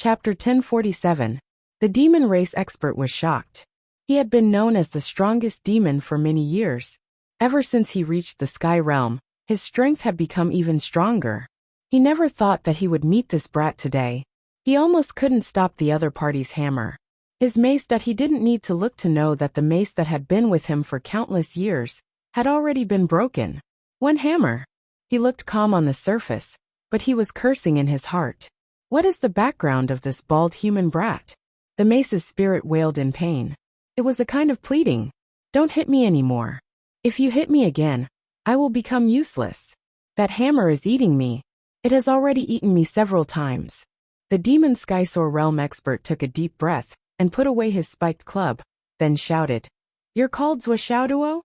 Chapter 1047. The demon race expert was shocked. He had been known as the strongest demon for many years. Ever since he reached the sky realm, his strength had become even stronger. He never thought that he would meet this brat today. He almost couldn't stop the other party's hammer. His mace that he didn't need to look to know that the mace that had been with him for countless years had already been broken. One hammer. He looked calm on the surface, but he was cursing in his heart. What is the background of this bald human brat? The mace's spirit wailed in pain. It was a kind of pleading. Don't hit me anymore. If you hit me again, I will become useless. That hammer is eating me. It has already eaten me several times. The demon Skysoar realm expert took a deep breath and put away his spiked club, then shouted, "You're called Zhuoxiaoduo?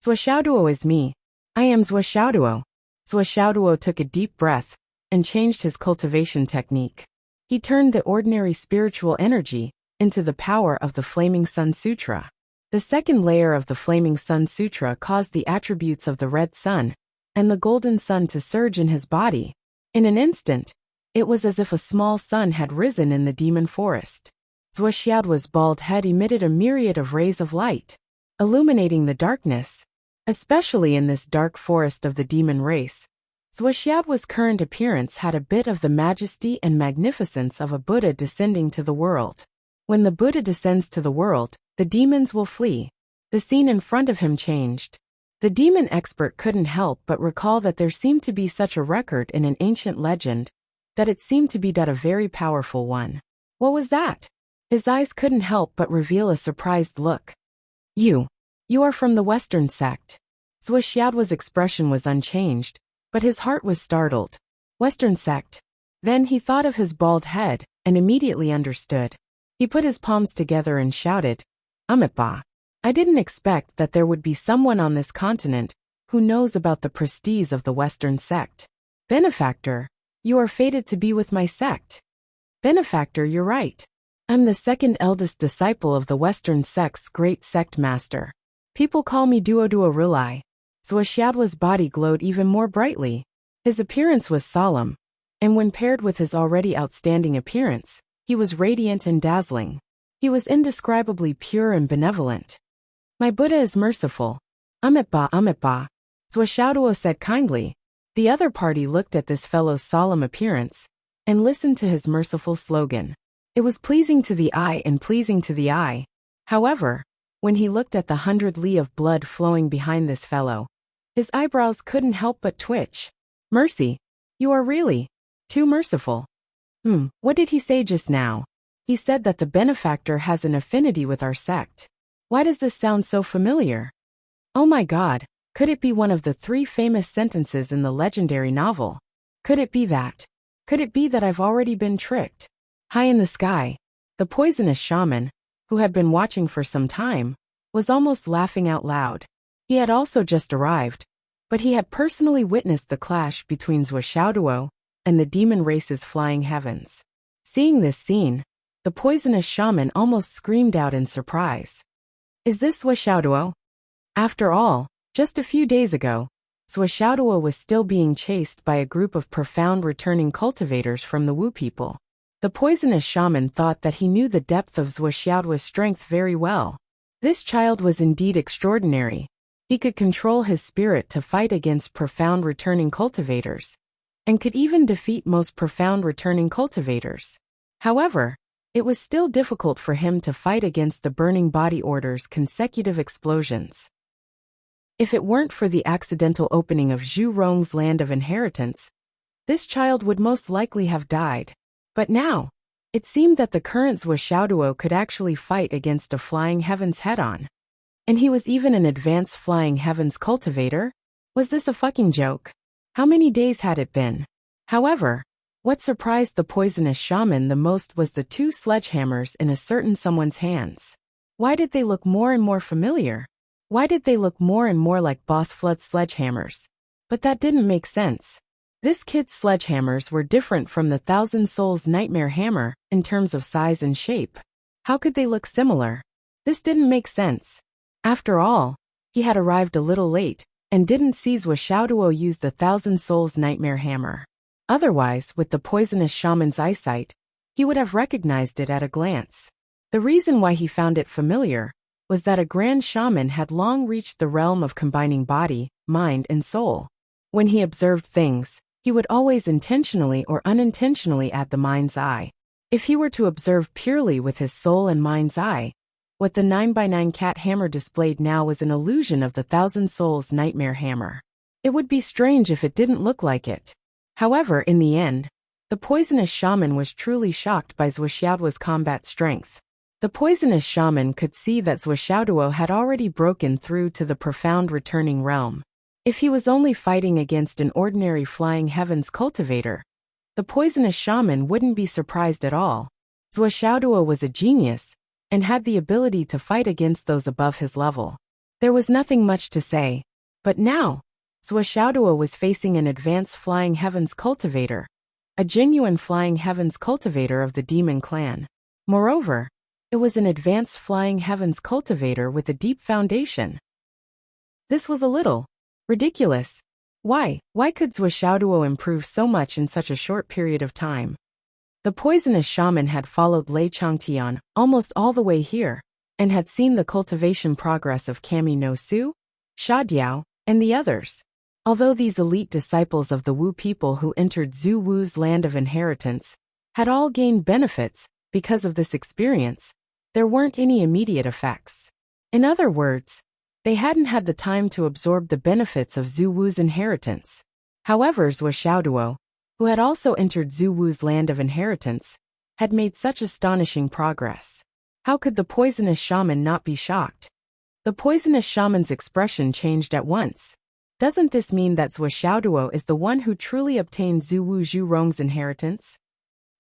Zhuoxiaoduo is me. I am Zhuoxiaoduo." Zhuoxiaoduo took a deep breath and changed his cultivation technique. He turned the ordinary spiritual energy into the power of the Flaming Sun Sutra. The second layer of the Flaming Sun Sutra caused the attributes of the red sun and the golden sun to surge in his body. In an instant, it was as if a small sun had risen in the demon forest. Zhuoxiaoduo's bald head emitted a myriad of rays of light, illuminating the darkness. Especially in this dark forest of the demon race, Zhuoxiaoduo's current appearance had a bit of the majesty and magnificence of a Buddha descending to the world. When the Buddha descends to the world, the demons will flee. The scene in front of him changed. The demon expert couldn't help but recall that there seemed to be such a record in an ancient legend, that it seemed to be a very powerful one. What was that? His eyes couldn't help but reveal a surprised look. You are from the Western sect." Zhuoxiaoduo's expression was unchanged, but his heart was startled. Western sect. Then he thought of his bald head and immediately understood. He put his palms together and shouted, "Amitabha. I didn't expect that there would be someone on this continent who knows about the prestige of the Western sect. Benefactor, you are fated to be with my sect." "Benefactor, you're right. I'm the second eldest disciple of the Western sect's great sect master. People call me Duoduo Rilai." Zhuoxiaoduo's body glowed even more brightly. His appearance was solemn, and when paired with his already outstanding appearance, he was radiant and dazzling. He was indescribably pure and benevolent. "My Buddha is merciful. Amitabha, Amitabha," Zhuoxiaoduo said kindly. The other party looked at this fellow's solemn appearance and listened to his merciful slogan. It was pleasing to the eye and pleasing to the eye. However, when he looked at the 100 li of blood flowing behind this fellow, his eyebrows couldn't help but twitch. "Mercy, you are really too merciful." What did he say just now? He said that the benefactor has an affinity with our sect. Why does this sound so familiar? Oh my God, could it be one of the 3 famous sentences in the legendary novel? Could it be that? Could it be that I've already been tricked? High in the sky, the poisonous shaman, who had been watching for some time, was almost laughing out loud. He had also just arrived, but he had personally witnessed the clash between Zhuoxiaoduo and the demon race's flying heavens. Seeing this scene, the poisonous shaman almost screamed out in surprise. Is this Zhuoxiaoduo? After all, just a few days ago, Zhuoxiaoduo was still being chased by a group of profound returning cultivators from the Wu people. The poisonous shaman thought that he knew the depth of Zhuoxiaoduo's strength very well. This child was indeed extraordinary. He could control his spirit to fight against profound returning cultivators, and could even defeat most profound returning cultivators. However, it was still difficult for him to fight against the Burning Body Order's consecutive explosions. If it weren't for the accidental opening of Zhu Rong's land of inheritance, this child would most likely have died. But now, it seemed that the current Zhuoxiaoduo could actually fight against a flying heavens head-on. And he was even an advanced flying heavens cultivator? Was this a fucking joke? How many days had it been? However, what surprised the poisonous shaman the most was the 2 sledgehammers in a certain someone's hands. Why did they look more and more familiar? Why did they look more and more like Boss Flood's sledgehammers? But that didn't make sense. This kid's sledgehammers were different from the Thousand Souls Nightmare Hammer in terms of size and shape. How could they look similar? This didn't make sense. After all, he had arrived a little late and didn't see Zhuoxiaoduo use the Thousand Souls Nightmare Hammer. Otherwise, with the poisonous shaman's eyesight, he would have recognized it at a glance. The reason why he found it familiar was that a grand shaman had long reached the realm of combining body, mind, and soul. When he observed things, he would always intentionally or unintentionally add the mind's eye. If he were to observe purely with his soul and mind's eye, what the 9x9 cat hammer displayed now was an illusion of the Thousand Souls nightmare hammer. It would be strange if it didn't look like it. However, in the end, the poisonous shaman was truly shocked by Zhuoxiaoduo's combat strength. The poisonous shaman could see that Zhuoxiaoduo had already broken through to the profound returning realm. If he was only fighting against an ordinary flying heavens cultivator, the poisonous shaman wouldn't be surprised at all. Zhuoxiaoduo was a genius and had the ability to fight against those above his level. There was nothing much to say. But now, Zhuoxiaoduo was facing an advanced flying heavens cultivator, a genuine flying heavens cultivator of the demon clan. Moreover, it was an advanced flying heavens cultivator with a deep foundation. This was a little ridiculous. Why could Zhuoxiaoduo improve so much in such a short period of time? The poisonous shaman had followed Lei Changtian almost all the way here, and had seen the cultivation progress of Kami no Su, Sha Diao, and the others. Although these elite disciples of the Wu people who entered Zhu Wu's land of inheritance had all gained benefits because of this experience, there weren't any immediate effects. In other words, they hadn't had the time to absorb the benefits of Zhu Wu's inheritance. However, Zhuoxiaoduo, who had also entered Zhu Wu's land of inheritance, had made such astonishing progress. How could the poisonous shaman not be shocked? The poisonous shaman's expression changed at once. Doesn't this mean that Zhuoxiaoduo is the one who truly obtained Zhu Wu Zhurong's inheritance?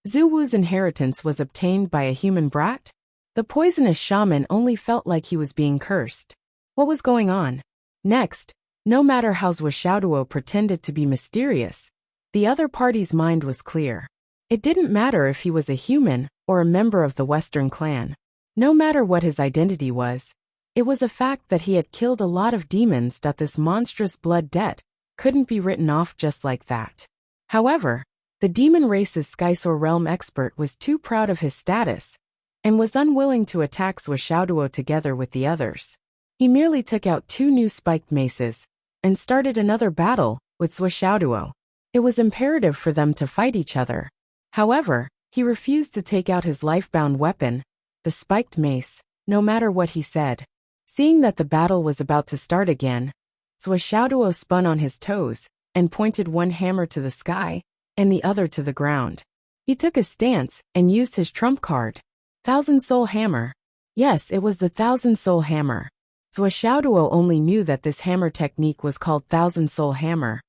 Zhu Wu's inheritance was obtained by a human brat? The poisonous shaman only felt like he was being cursed. What was going on? Next, no matter how Zhuoxiaoduo pretended to be mysterious, the other party's mind was clear. It didn't matter if he was a human or a member of the Western clan. No matter what his identity was, it was a fact that he had killed a lot of demons, that this monstrous blood debt couldn't be written off just like that. However, the demon race's Skysore realm expert was too proud of his status and was unwilling to attack Zhuoxiaoduo together with the others. He merely took out 2 new spiked maces and started another battle with Zhuoxiaoduo. It was imperative for them to fight each other. However, he refused to take out his life-bound weapon, the spiked mace, no matter what he said. Seeing that the battle was about to start again, Zhuoxiaoduo spun on his toes and pointed one hammer to the sky and the other to the ground. He took a stance and used his trump card. Thousand Soul Hammer. Yes, it was the Thousand Soul Hammer. Zhuoxiaoduo only knew that this hammer technique was called Thousand Soul Hammer,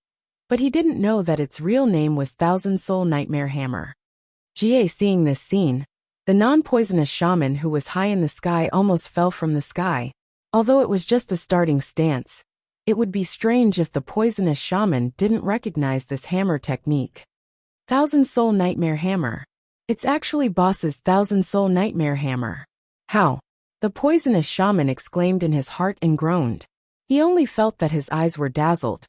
but he didn't know that its real name was Thousand Soul Nightmare Hammer. Jie, seeing this scene, the non-poisonous shaman who was high in the sky, almost fell from the sky. Although it was just a starting stance, it would be strange if the poisonous shaman didn't recognize this hammer technique. Thousand Soul Nightmare Hammer. It's actually Boss's Thousand Soul Nightmare Hammer. How? The poisonous shaman exclaimed in his heart and groaned. He only felt that his eyes were dazzled.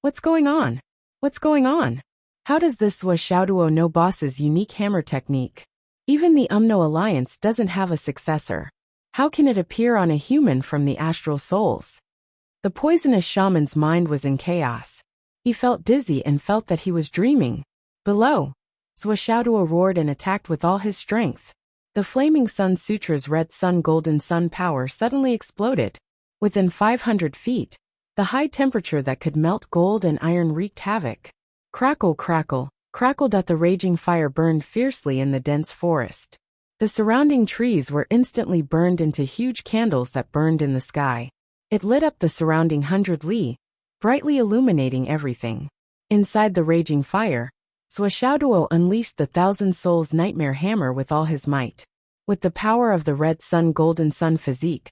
What's going on? What's going on? How does this Zhuoxiaoduo know Boss's unique hammer technique? Even the Umno Alliance doesn't have a successor. How can it appear on a human from the astral souls? The poisonous shaman's mind was in chaos. He felt dizzy and felt that he was dreaming. Below, Zhuoxiaoduo roared and attacked with all his strength. The Flaming Sun Sutra's red sun golden sun power suddenly exploded. Within 500 feet, the high temperature that could melt gold and iron wreaked havoc. Crackle, crackle, crackled that the raging fire burned fiercely in the dense forest. The surrounding trees were instantly burned into huge candles that burned in the sky. It lit up the surrounding 100 li, brightly illuminating everything. Inside the raging fire, Zhuoxiaoduo unleashed the Thousand Souls Nightmare Hammer with all his might. With the power of the red sun golden sun physique,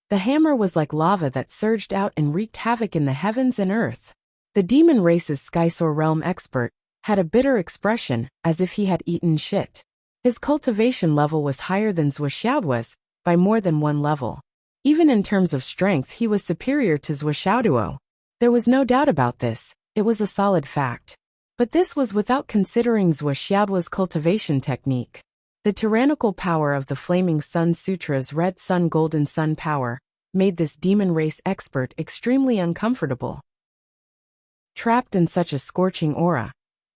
the hammer was like lava that surged out and wreaked havoc in the heavens and earth. The demon race's Skysore realm expert had a bitter expression, as if he had eaten shit. His cultivation level was higher than Zhuoxiaoduo's by more than 1 level. Even in terms of strength, he was superior to Zhuoxiaoduo. There was no doubt about this. It was a solid fact. But this was without considering Zhuoxiaoduo's cultivation technique. The tyrannical power of the Flaming Sun Sutra's Red Sun Golden Sun power made this demon race expert extremely uncomfortable. Trapped in such a scorching aura,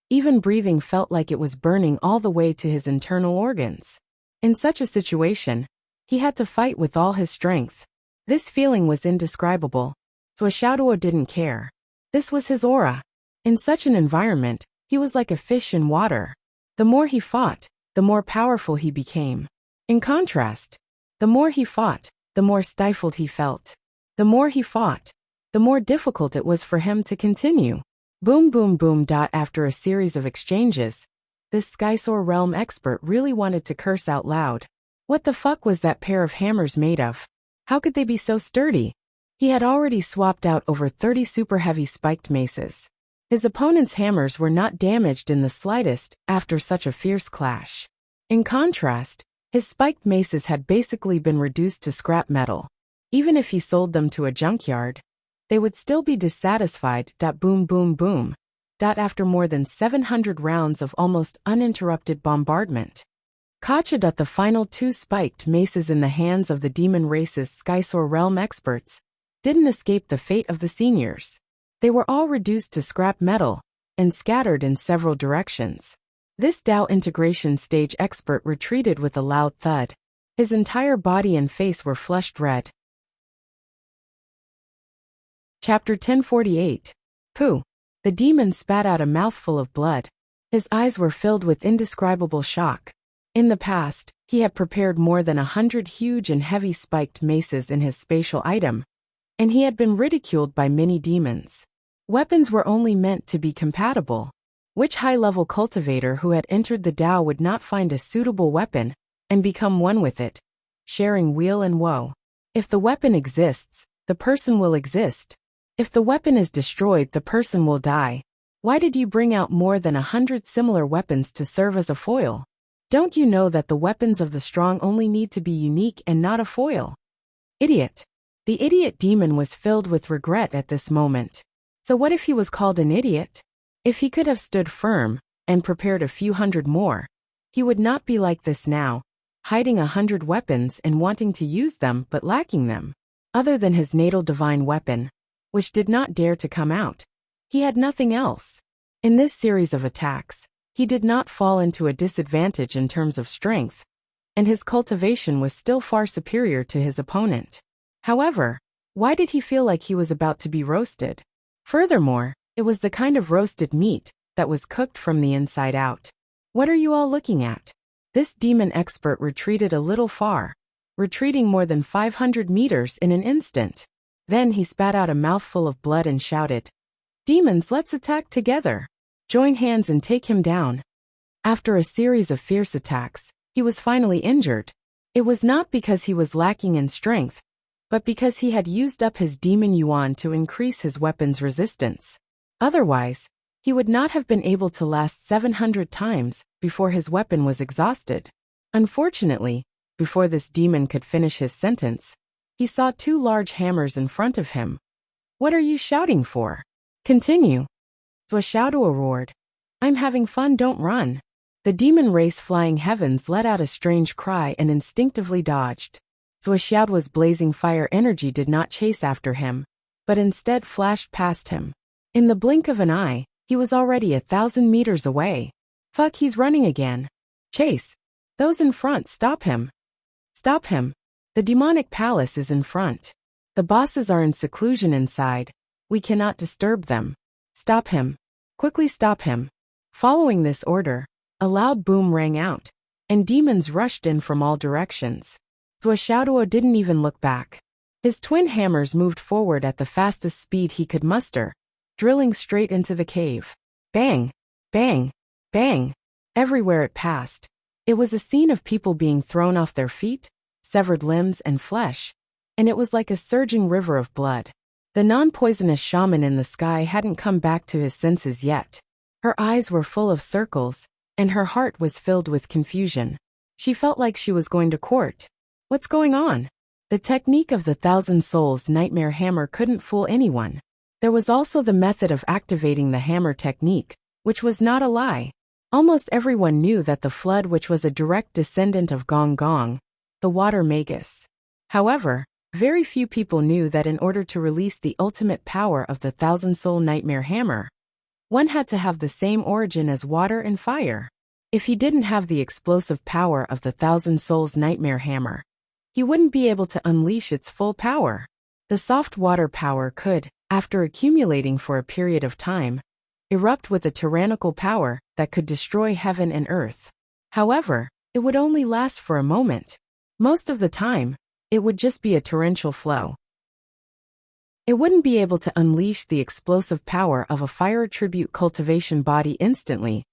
even breathing felt like it was burning all the way to his internal organs. In such a situation, he had to fight with all his strength. This feeling was indescribable. Swordsmanship didn't care. This was his aura. In such an environment, he was like a fish in water. The more he fought, the more powerful he became. In contrast, the more he fought, the more stifled he felt. The more he fought, the more difficult it was for him to continue. Boom boom boom. After a series of exchanges, this Skysore Realm expert really wanted to curse out loud. What the fuck was that pair of hammers made of? How could they be so sturdy? He had already swapped out over 30 super heavy spiked maces. His opponent's hammers were not damaged in the slightest after such a fierce clash. In contrast, his spiked maces had basically been reduced to scrap metal. Even if he sold them to a junkyard, they would still be dissatisfied. Boom boom boom. After more than 700 rounds of almost uninterrupted bombardment, Kacha. The final two spiked maces in the hands of the demon race's Skysore Realm experts didn't escape the fate of the seniors. They were all reduced to scrap metal and scattered in several directions. This Dao integration stage expert retreated with a loud thud. His entire body and face were flushed red. Chapter 1048. Pooh. The demon spat out a mouthful of blood. His eyes were filled with indescribable shock. In the past, he had prepared more than 100 huge and heavy spiked maces in his spatial item, and he had been ridiculed by many demons. Weapons were only meant to be compatible. Which high-level cultivator who had entered the Dao would not find a suitable weapon and become one with it, sharing weal and woe? If the weapon exists, the person will exist. If the weapon is destroyed, the person will die. Why did you bring out more than 100 similar weapons to serve as a foil? Don't you know that the weapons of the strong only need to be unique and not a foil? Idiot. The idiot demon was filled with regret at this moment. So what if he was called an idiot? If he could have stood firm and prepared a few hundred more, he would not be like this now, hiding 100 weapons and wanting to use them but lacking them. Other than his natal divine weapon, which did not dare to come out, he had nothing else. In this series of attacks, he did not fall into a disadvantage in terms of strength, and his cultivation was still far superior to his opponent. However, why did he feel like he was about to be roasted? Furthermore, it was the kind of roasted meat that was cooked from the inside out. What are you all looking at? This demon expert retreated a little far, retreating more than 500 meters in an instant. Then he spat out a mouthful of blood and shouted, "Demons, let's attack together. Join hands and take him down." After a series of fierce attacks, he was finally injured. It was not because he was lacking in strength, but because he had used up his demon yuan to increase his weapon's resistance. Otherwise, he would not have been able to last 700 times before his weapon was exhausted. Unfortunately, before this demon could finish his sentence, he saw two large hammers in front of him. "What are you shouting for? Continue." Swordsmanship roared. "I'm having fun, don't run." The demon race flying heavens let out a strange cry and instinctively dodged. Swordsmanship's blazing fire energy did not chase after him, but instead flashed past him. In the blink of an eye, he was already 1,000 meters away. Fuck, he's running again. Chase. Those in front, stop him. Stop him. The demonic palace is in front. The bosses are in seclusion inside. We cannot disturb them. Stop him. Quickly stop him. Following this order, a loud boom rang out, and demons rushed in from all directions. Swordsmanship didn't even look back. His twin hammers moved forward at the fastest speed he could muster, drilling straight into the cave. Bang! Bang! Bang! Everywhere it passed, it was a scene of people being thrown off their feet, severed limbs and flesh, and it was like a surging river of blood. The non-poisonous shaman in the sky hadn't come back to his senses yet. Her eyes were full of circles, and her heart was filled with confusion. She felt like she was going to court. What's going on? The technique of the 1,000 Souls Nightmare Hammer couldn't fool anyone. There was also the method of activating the hammer technique, which was not a lie. Almost everyone knew that the flood, which was a direct descendant of Gong Gong, the water magus. However, very few people knew that in order to release the ultimate power of the thousand-soul nightmare hammer, one had to have the same origin as water and fire. If he didn't have the explosive power of the thousand souls nightmare hammer, he wouldn't be able to unleash its full power. The soft water power could, after accumulating for a period of time, erupt with a tyrannical power that could destroy heaven and earth. However, it would only last for a moment. Most of the time, it would just be a torrential flow. It wouldn't be able to unleash the explosive power of a fire tribute cultivation body instantly,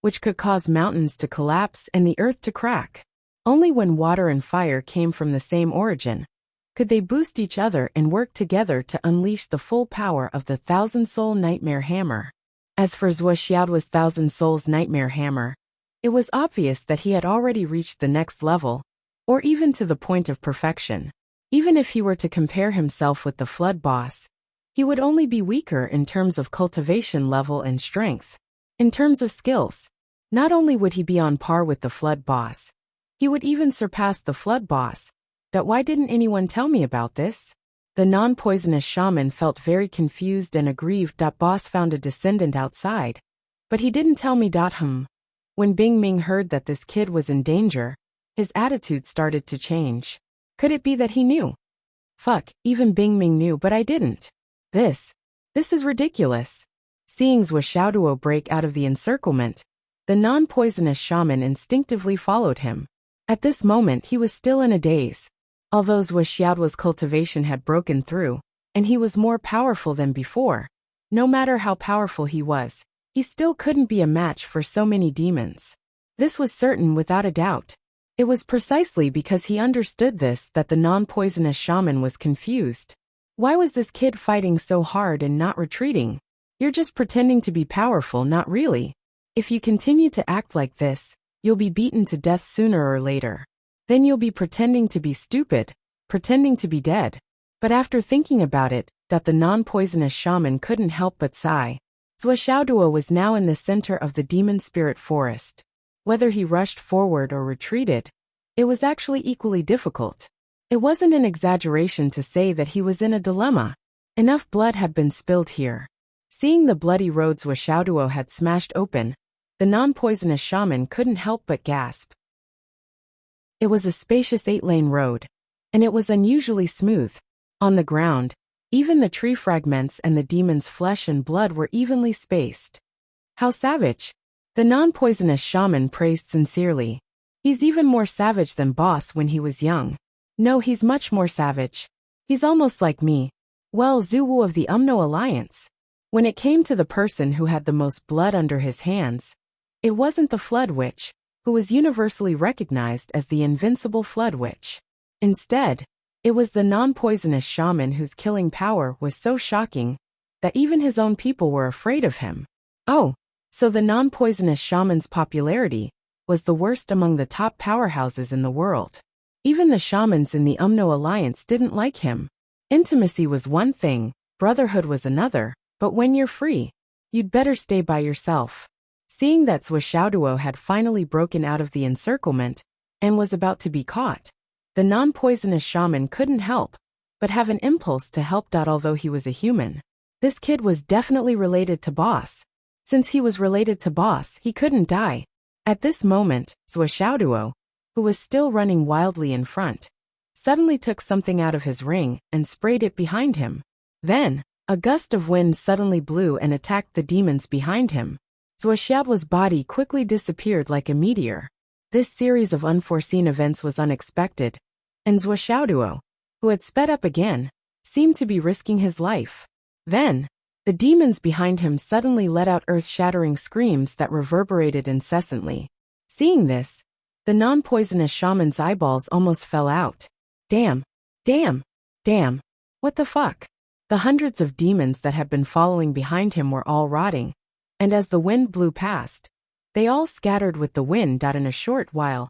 which could cause mountains to collapse and the earth to crack. Only when water and fire came from the same origin could they boost each other and work together to unleash the full power of the thousand-soul nightmare hammer. As for Wuxia's thousand souls nightmare hammer, it was obvious that he had already reached the next level, or even to the point of perfection. Even if he were to compare himself with the flood boss, he would only be weaker in terms of cultivation level and strength. In terms of skills, not only would he be on par with the flood boss, he would even surpass the flood boss. But why didn't anyone tell me about this? The non-poisonous shaman felt very confused and aggrieved that boss found a descendant outside. But he didn't tell me. When Bing Ming heard that this kid was in danger, his attitude started to change. Could it be that he knew? Fuck, even Bing Ming knew, but I didn't. This is ridiculous. Seeing Zhuo Xiaoduo break out of the encirclement, the non-poisonous shaman instinctively followed him. At this moment he was still in a daze. Although Zhuo Xiaoduo's cultivation had broken through, and he was more powerful than before, no matter how powerful he was, he still couldn't be a match for so many demons. This was certain without a doubt. It was precisely because he understood this that the non-poisonous shaman was confused. Why was this kid fighting so hard and not retreating? You're just pretending to be powerful, not really. If you continue to act like this, you'll be beaten to death sooner or later. Then you'll be pretending to be stupid, pretending to be dead. But after thinking about it, the non-poisonous shaman couldn't help but sigh. Zhuo Xiaoduo was now in the center of the demon spirit forest. Whether he rushed forward or retreated, it was actually equally difficult. It wasn't an exaggeration to say that he was in a dilemma. Enough blood had been spilled here. Seeing the bloody road Zhuo Xiaoduo had smashed open, the non-poisonous shaman couldn't help but gasp. It was a spacious 8-lane road, and it was unusually smooth. On the ground, even the tree fragments and the demon's flesh and blood were evenly spaced. How savage! The non-poisonous shaman praised sincerely. He's even more savage than boss when he was young. No, he's much more savage. He's almost like me. Well, Zhu Wu of the Umno Alliance. When it came to the person who had the most blood under his hands, it wasn't the Flood Witch, who was universally recognized as the invincible Flood Witch. Instead, it was the non-poisonous shaman whose killing power was so shocking that even his own people were afraid of him. Oh, so the non-poisonous shaman's popularity was the worst among the top powerhouses in the world. Even the shamans in the Umno Alliance didn't like him. Intimacy was one thing, brotherhood was another, but when you're free, you'd better stay by yourself. Seeing that Zhuo Xiaoduo had finally broken out of the encirclement and was about to be caught, the non-poisonous shaman couldn't help but have an impulse to help. Although he was a human, this kid was definitely related to boss. Since he was related to boss, he couldn't die. At this moment, Zhuo Xiaoduo, who was still running wildly in front, suddenly took something out of his ring and sprayed it behind him. Then, a gust of wind suddenly blew and attacked the demons behind him. Zhuo Xiaoduo's body quickly disappeared like a meteor. This series of unforeseen events was unexpected, and Zhuo Xiaoduo, who had sped up again, seemed to be risking his life. Then, the demons behind him suddenly let out earth-shattering screams that reverberated incessantly. Seeing this, the non-poisonous shaman's eyeballs almost fell out. Damn, damn, damn, what the fuck? The hundreds of demons that had been following behind him were all rotting, and as the wind blew past, they all scattered with the wind. In a short while,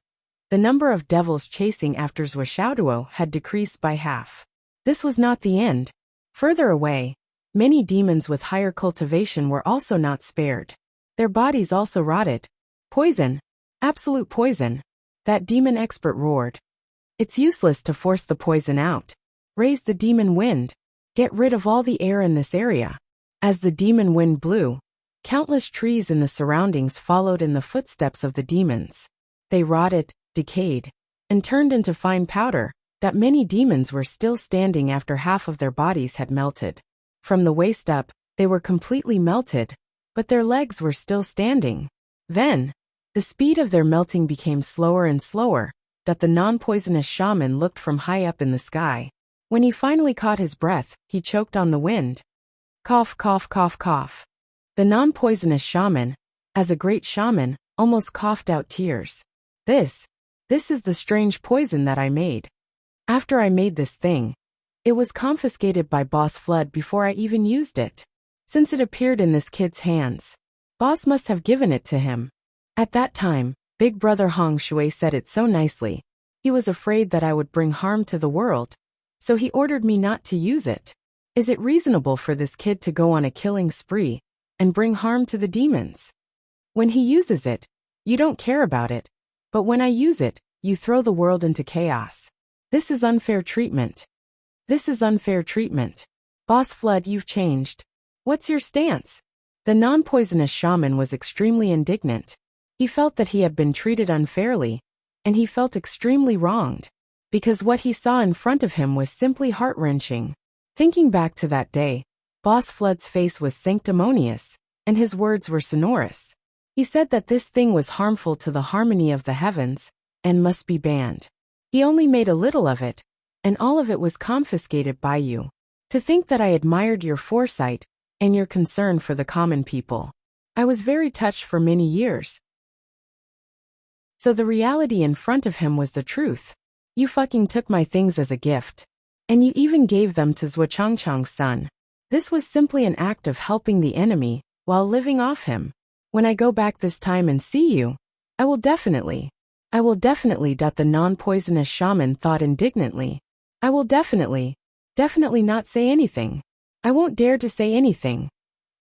the number of devils chasing after Zhuo Xiaoduo had decreased by half. This was not the end. Further away, many demons with higher cultivation were also not spared. Their bodies also rotted. Poison. Absolute poison. That demon expert roared. It's useless to force the poison out. Raise the demon wind. Get rid of all the air in this area. As the demon wind blew, countless trees in the surroundings followed in the footsteps of the demons. They rotted, decayed, and turned into fine powder, that many demons were still standing after half of their bodies had melted. From the waist up, they were completely melted, but their legs were still standing. Then, the speed of their melting became slower and slower, that the non-poisonous shaman looked from high up in the sky. When he finally caught his breath, he choked on the wind. Cough, cough, cough, cough. The non-poisonous shaman, as a great shaman, almost coughed out tears. This is the strange poison that I made. After I made this thing, it was confiscated by Boss Flood before I even used it. Since it appeared in this kid's hands, Boss must have given it to him. At that time, Big Brother Hong Shui said it so nicely. He was afraid that I would bring harm to the world, so he ordered me not to use it. Is it reasonable for this kid to go on a killing spree and bring harm to the demons? When he uses it, you don't care about it, but when I use it, you throw the world into chaos. This is unfair treatment. This is unfair treatment. Boss Flood, you've changed. What's your stance? The non-poisonous shaman was extremely indignant. He felt that he had been treated unfairly, and he felt extremely wronged, because what he saw in front of him was simply heart-wrenching. Thinking back to that day, Boss Flood's face was sanctimonious, and his words were sonorous. He said that this thing was harmful to the harmony of the heavens, and must be banned. He only made a little of it, and all of it was confiscated by you. To think that I admired your foresight and your concern for the common people. I was very touched for many years. So the reality in front of him was the truth. You fucking took my things as a gift. And you even gave them to Zhuochangchang's son. This was simply an act of helping the enemy, while living off him. When I go back this time and see you, I will definitely. The non-poisonous shaman thought indignantly. I will definitely not say anything. I won't dare to say anything.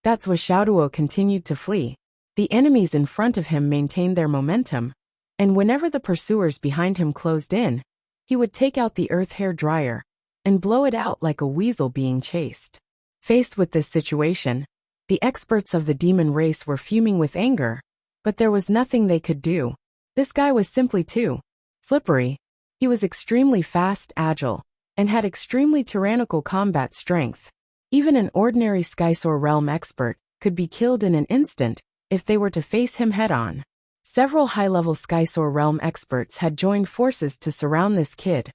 That's why Xiaoduo continued to flee. The enemies in front of him maintained their momentum, and whenever the pursuers behind him closed in, he would take out the earth hair dryer and blow it out like a weasel being chased. Faced with this situation, the experts of the demon race were fuming with anger, but there was nothing they could do. This guy was simply too slippery. He was extremely fast, agile, and had extremely tyrannical combat strength. Even an ordinary Skysoar realm expert could be killed in an instant if they were to face him head-on. Several high-level Skysoar realm experts had joined forces to surround this kid,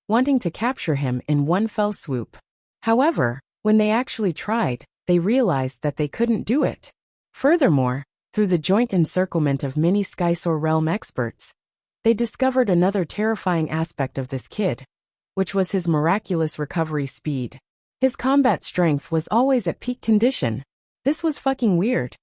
wanting to capture him in one fell swoop. However, when they actually tried, they realized that they couldn't do it. Furthermore, through the joint encirclement of many Skysoar realm experts, they discovered another terrifying aspect of this kid, which was his miraculous recovery speed. His combat strength was always at peak condition. This was fucking weird.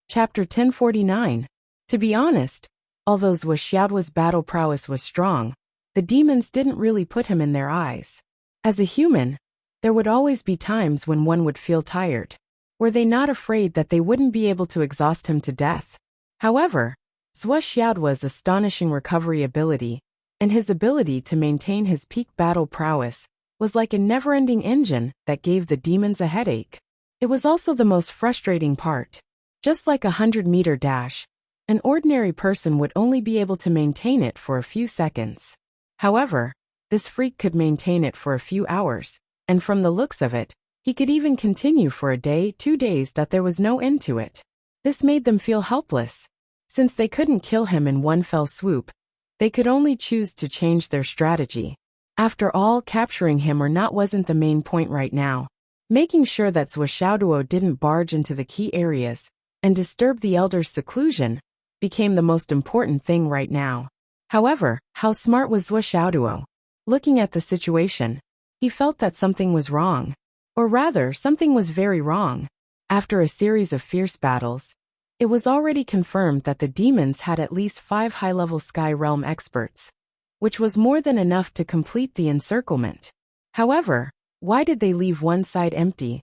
Chapter 1049. To be honest, although Zhuo Xiaoduo's battle prowess was strong, the demons didn't really put him in their eyes. As a human, there would always be times when one would feel tired. Were they not afraid that they wouldn't be able to exhaust him to death? However, Zhuo Xiaoduo's astonishing recovery ability, and his ability to maintain his peak battle prowess, was like a never-ending engine that gave the demons a headache. It was also the most frustrating part. Just like a 100-meter dash, an ordinary person would only be able to maintain it for a few seconds. However, this freak could maintain it for a few hours, and from the looks of it, he could even continue for a day, 2 days, that there was no end to it. This made them feel helpless. Since they couldn't kill him in one fell swoop, they could only choose to change their strategy. After all, capturing him or not wasn't the main point right now. Making sure that Zhuo Xiaoduo didn't barge into the key areas and disturb the elder's seclusion became the most important thing right now. However, how smart was Zhuo Xiaoduo? Looking at the situation, he felt that something was wrong. Or rather, something was very wrong. After a series of fierce battles, it was already confirmed that the demons had at least 5 high-level Sky Realm experts, which was more than enough to complete the encirclement. However, why did they leave one side empty?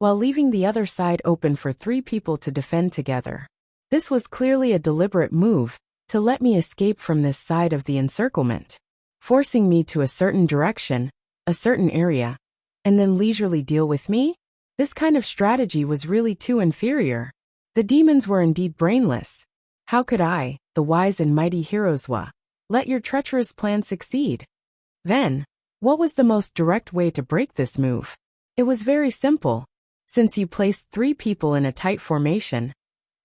while leaving the other side open for 3 people to defend together. This was clearly a deliberate move, to let me escape from this side of the encirclement, forcing me to a certain direction, a certain area, and then leisurely deal with me? This kind of strategy was really too inferior. The demons were indeed brainless. How could I, the wise and mighty Hirozwa, let your treacherous plan succeed? Then, what was the most direct way to break this move? It was very simple. Since you placed 3 people in a tight formation,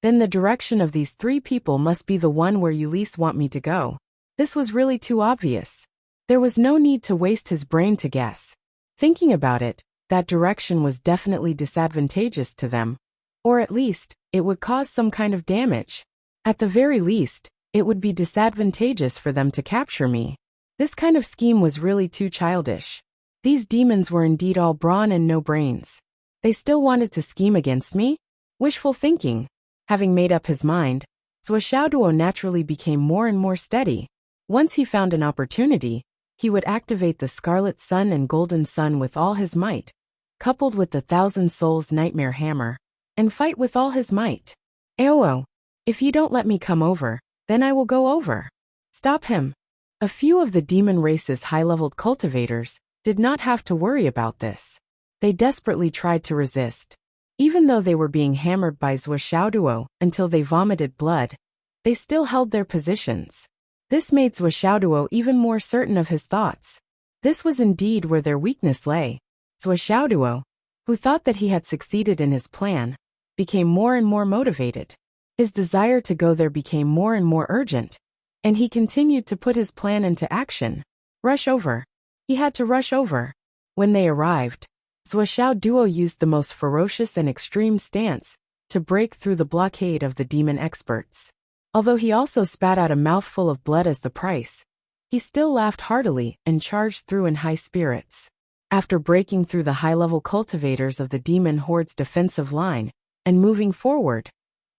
then the direction of these 3 people must be the one where you least want me to go. This was really too obvious. There was no need to waste his brain to guess. Thinking about it, that direction was definitely disadvantageous to them. Or at least, it would cause some kind of damage. At the very least, it would be disadvantageous for them to capture me. This kind of scheme was really too childish. These demons were indeed all brawn and no brains. They still wanted to scheme against me? Wishful thinking. Having made up his mind, Swordsmanship naturally became more and more steady. Once he found an opportunity, he would activate the Scarlet Sun and Golden Sun with all his might, coupled with the Thousand Souls Nightmare Hammer, and fight with all his might. Aowo, if you don't let me come over, then I will go over. Stop him. A few of the demon race's high-leveled cultivators did not have to worry about this. They desperately tried to resist. Even though they were being hammered by Swordsmanship until they vomited blood, they still held their positions. This made Swordsmanship even more certain of his thoughts. This was indeed where their weakness lay. Swordsmanship, who thought that he had succeeded in his plan, became more and more motivated. His desire to go there became more and more urgent, and he continued to put his plan into action. Rush over. He had to rush over. When they arrived, Swordsmanship used the most ferocious and extreme stance to break through the blockade of the demon experts. Although he also spat out a mouthful of blood as the price, he still laughed heartily and charged through in high spirits. After breaking through the high-level cultivators of the demon horde's defensive line and moving forward,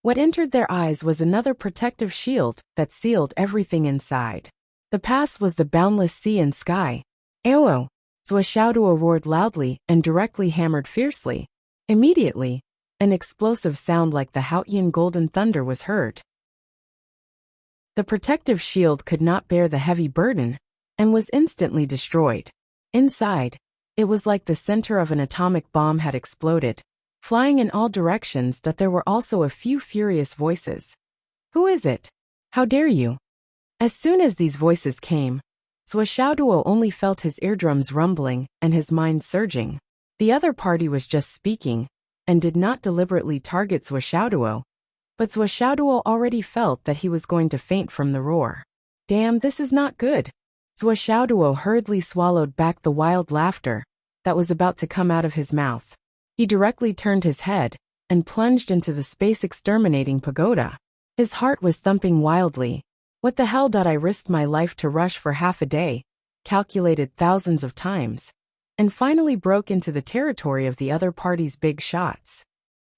what entered their eyes was another protective shield that sealed everything inside. The pass was the boundless sea and sky. Aowo! Swordsmanship roared loudly and directly hammered fiercely. Immediately, an explosive sound like the Hautian golden thunder was heard. The protective shield could not bear the heavy burden and was instantly destroyed. Inside, it was like the center of an atomic bomb had exploded, flying in all directions. That there were also a few furious voices. Who is it? How dare you? As soon as these voices came, Swordsmanship only felt his eardrums rumbling and his mind surging. The other party was just speaking, and did not deliberately target Swordsmanship, but Swordsmanship already felt that he was going to faint from the roar. Damn, this is not good. Swordsmanship hurriedly swallowed back the wild laughter that was about to come out of his mouth. He directly turned his head and plunged into the space-exterminating pagoda. His heart was thumping wildly. What the hell did I risk my life to rush for half a day, calculated thousands of times, and finally broke into the territory of the other party's big shots.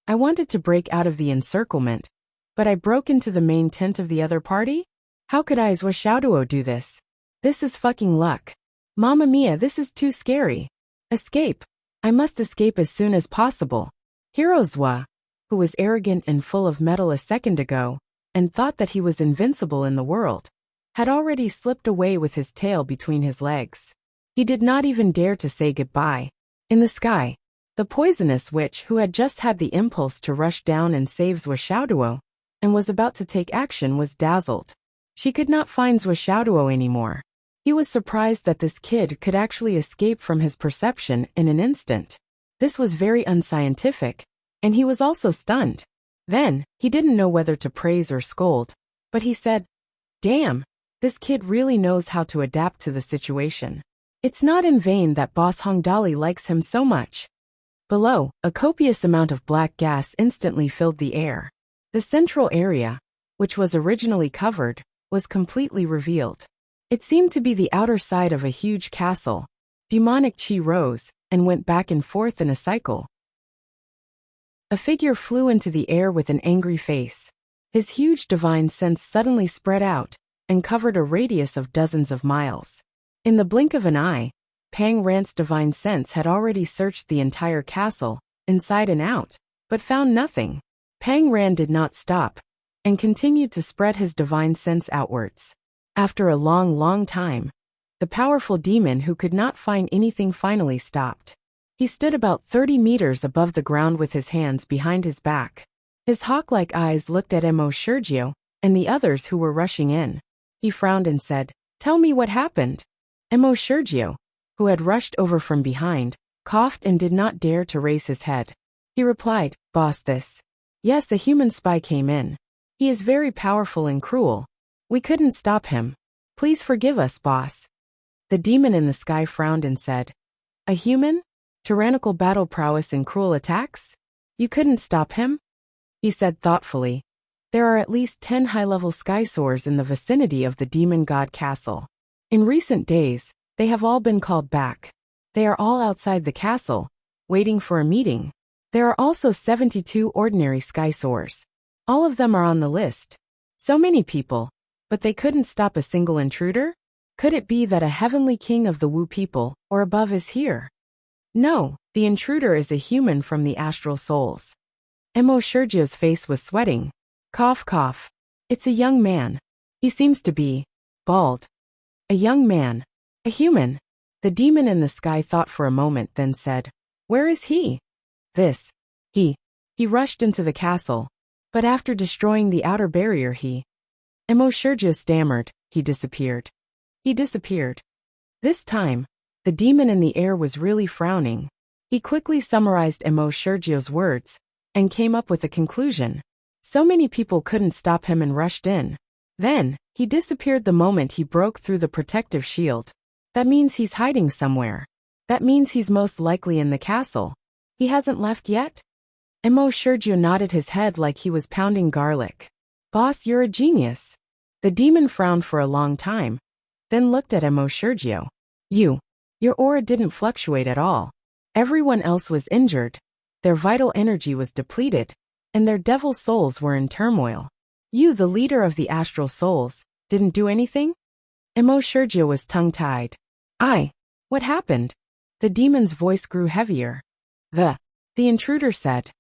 I wanted to break out of the encirclement, but I broke into the main tent of the other party? How could I Swordsmanship do this? This is fucking luck. Mamma mia, this is too scary. Escape. I must escape as soon as possible. Hirozwa, who was arrogant and full of metal a second ago, and thought that he was invincible in the world, had already slipped away with his tail between his legs. He did not even dare to say goodbye. In the sky, the poisonous witch who had just had the impulse to rush down and save Swordsmanship and was about to take action was dazzled. She could not find Swordsmanship anymore. He was surprised that this kid could actually escape from his perception in an instant. This was very unscientific, and he was also stunned. Then, he didn't know whether to praise or scold, but he said, "Damn, this kid really knows how to adapt to the situation. It's not in vain that Boss Hongdali likes him so much." Below, a copious amount of black gas instantly filled the air. The central area, which was originally covered, was completely revealed. It seemed to be the outer side of a huge castle. Demonic chi rose and went back and forth in a cycle. A figure flew into the air with an angry face. His huge divine sense suddenly spread out and covered a radius of dozens of miles. In the blink of an eye, Pang Rant's divine sense had already searched the entire castle inside and out, but found nothing. Pang Ran did not stop, and continued to spread his divine sense outwards. After a long time, the powerful demon who could not find anything finally stopped. He stood about 30 meters above the ground with his hands behind his back. His hawk-like eyes looked at Emo Sergio and the others who were rushing in. He frowned and said, "Tell me what happened." Emo Sergio, who had rushed over from behind, coughed and did not dare to raise his head. He replied, "Boss, this. Yes, a human spy came in. He is very powerful and cruel. We couldn't stop him. Please forgive us, boss." The demon in the sky frowned and said, "A human? Tyrannical battle prowess and cruel attacks? You couldn't stop him?" He said thoughtfully, "There are at least 10 high-level sky soars in the vicinity of the demon god castle. In recent days, they have all been called back. They are all outside the castle, waiting for a meeting. There are also 72 ordinary sky soars. All of them are on the list. So many people, but they couldn't stop a single intruder? Could it be that a heavenly king of the Wu people, or above, is here? No, the intruder is a human from the astral souls." Emo Sergio's face was sweating. Cough, cough. "It's a young man. He seems to be bald." "A young man. A human." The demon in the sky thought for a moment, then said, "Where is he?" "This. He rushed into the castle, but after destroying the outer barrier Emo Sergio stammered, "He disappeared. He disappeared." This time, the demon in the air was really frowning. He quickly summarized Emo Sergio's words, and came up with a conclusion. So many people couldn't stop him and rushed in. Then, he disappeared the moment he broke through the protective shield. That means he's hiding somewhere. That means he's most likely in the castle. He hasn't left yet? Emo Sergio nodded his head like he was pounding garlic. "Boss, you're a genius." The demon frowned for a long time, then looked at Emo Sergio. Your aura didn't fluctuate at all. Everyone else was injured. Their vital energy was depleted, and their devil souls were in turmoil. You, the leader of the astral souls, didn't do anything? Emo Sergio was tongue-tied. What happened?" The demon's voice grew heavier. The intruder said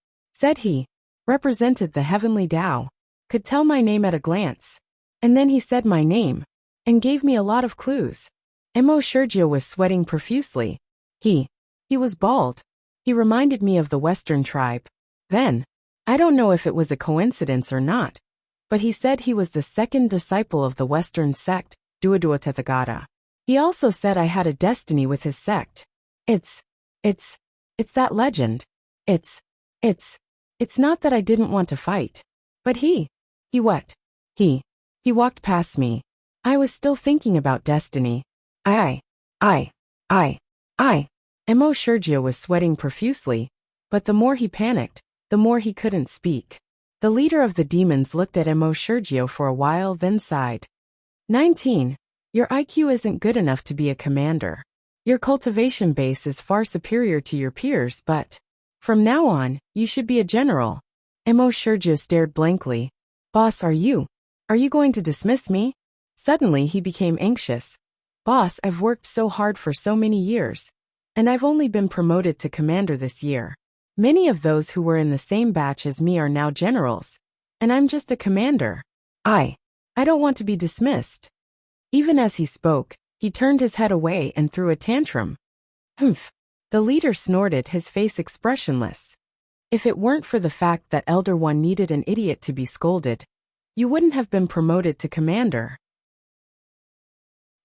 he represented the heavenly Tao, could tell my name at a glance. And then he said my name, and gave me a lot of clues. Emo Sergio was sweating profusely. He was bald. He reminded me of the Western tribe. Then, I don't know if it was a coincidence or not, but he said he was the second disciple of the Western sect, Duodua Tethagata. He also said I had a destiny with his sect. It's that legend. It's not that I didn't want to fight. But he walked past me. I was still thinking about destiny. Emo Sergio was sweating profusely, but the more he panicked, the more he couldn't speak. The leader of the demons looked at Emo Sergio for a while, then sighed. 19. Your IQ isn't good enough to be a commander. Your cultivation base is far superior to your peers, but from now on, you should be a general. Emo Sergio stared blankly. Boss, are you going to dismiss me? Suddenly he became anxious. Boss, I've worked so hard for so many years, and I've only been promoted to commander this year. Many of those who were in the same batch as me are now generals, and I'm just a commander. I don't want to be dismissed. Even as he spoke, he turned his head away and threw a tantrum. Humph. The leader snorted, his face expressionless. If it weren't for the fact that Elder One needed an idiot to be scolded, you wouldn't have been promoted to commander.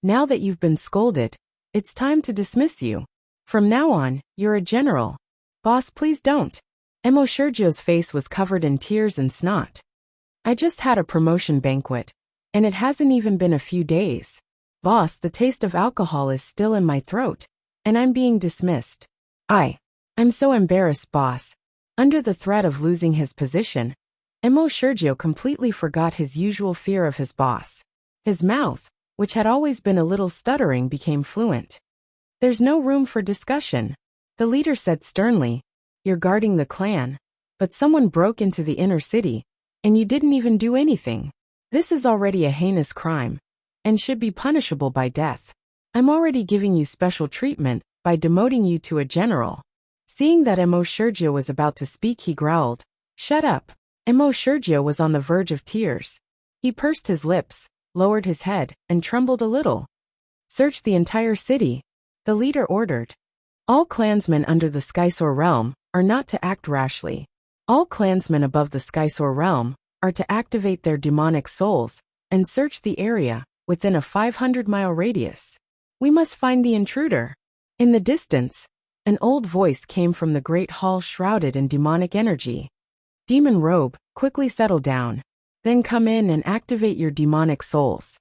Now that you've been scolded, it's time to dismiss you. From now on, you're a general. Boss, please don't. Emo Sergio's face was covered in tears and snot. I just had a promotion banquet, and it hasn't even been a few days. Boss, the taste of alcohol is still in my throat, and I'm being dismissed. I'm so embarrassed, boss. Under the threat of losing his position, Emo Sergio completely forgot his usual fear of his boss. His mouth, which had always been a little stuttering, became fluent. There's no room for discussion, the leader said sternly. You're guarding the clan, but someone broke into the inner city, and you didn't even do anything. This is already a heinous crime, and should be punishable by death. I'm already giving you special treatment by demoting you to a general. Seeing that Emo Sergio was about to speak, he growled, "Shut up." Emo Sergio was on the verge of tears. He pursed his lips, lowered his head, and trembled a little. "Search the entire city," the leader ordered. "All clansmen under the Skysore realm are not to act rashly. All clansmen above the Skysore realm are to activate their demonic souls and search the area within a 500-mile radius. We must find the intruder." In the distance, an old voice came from the great hall shrouded in demonic energy. "Demon robe, quickly settle down. Then come in and activate your demonic souls."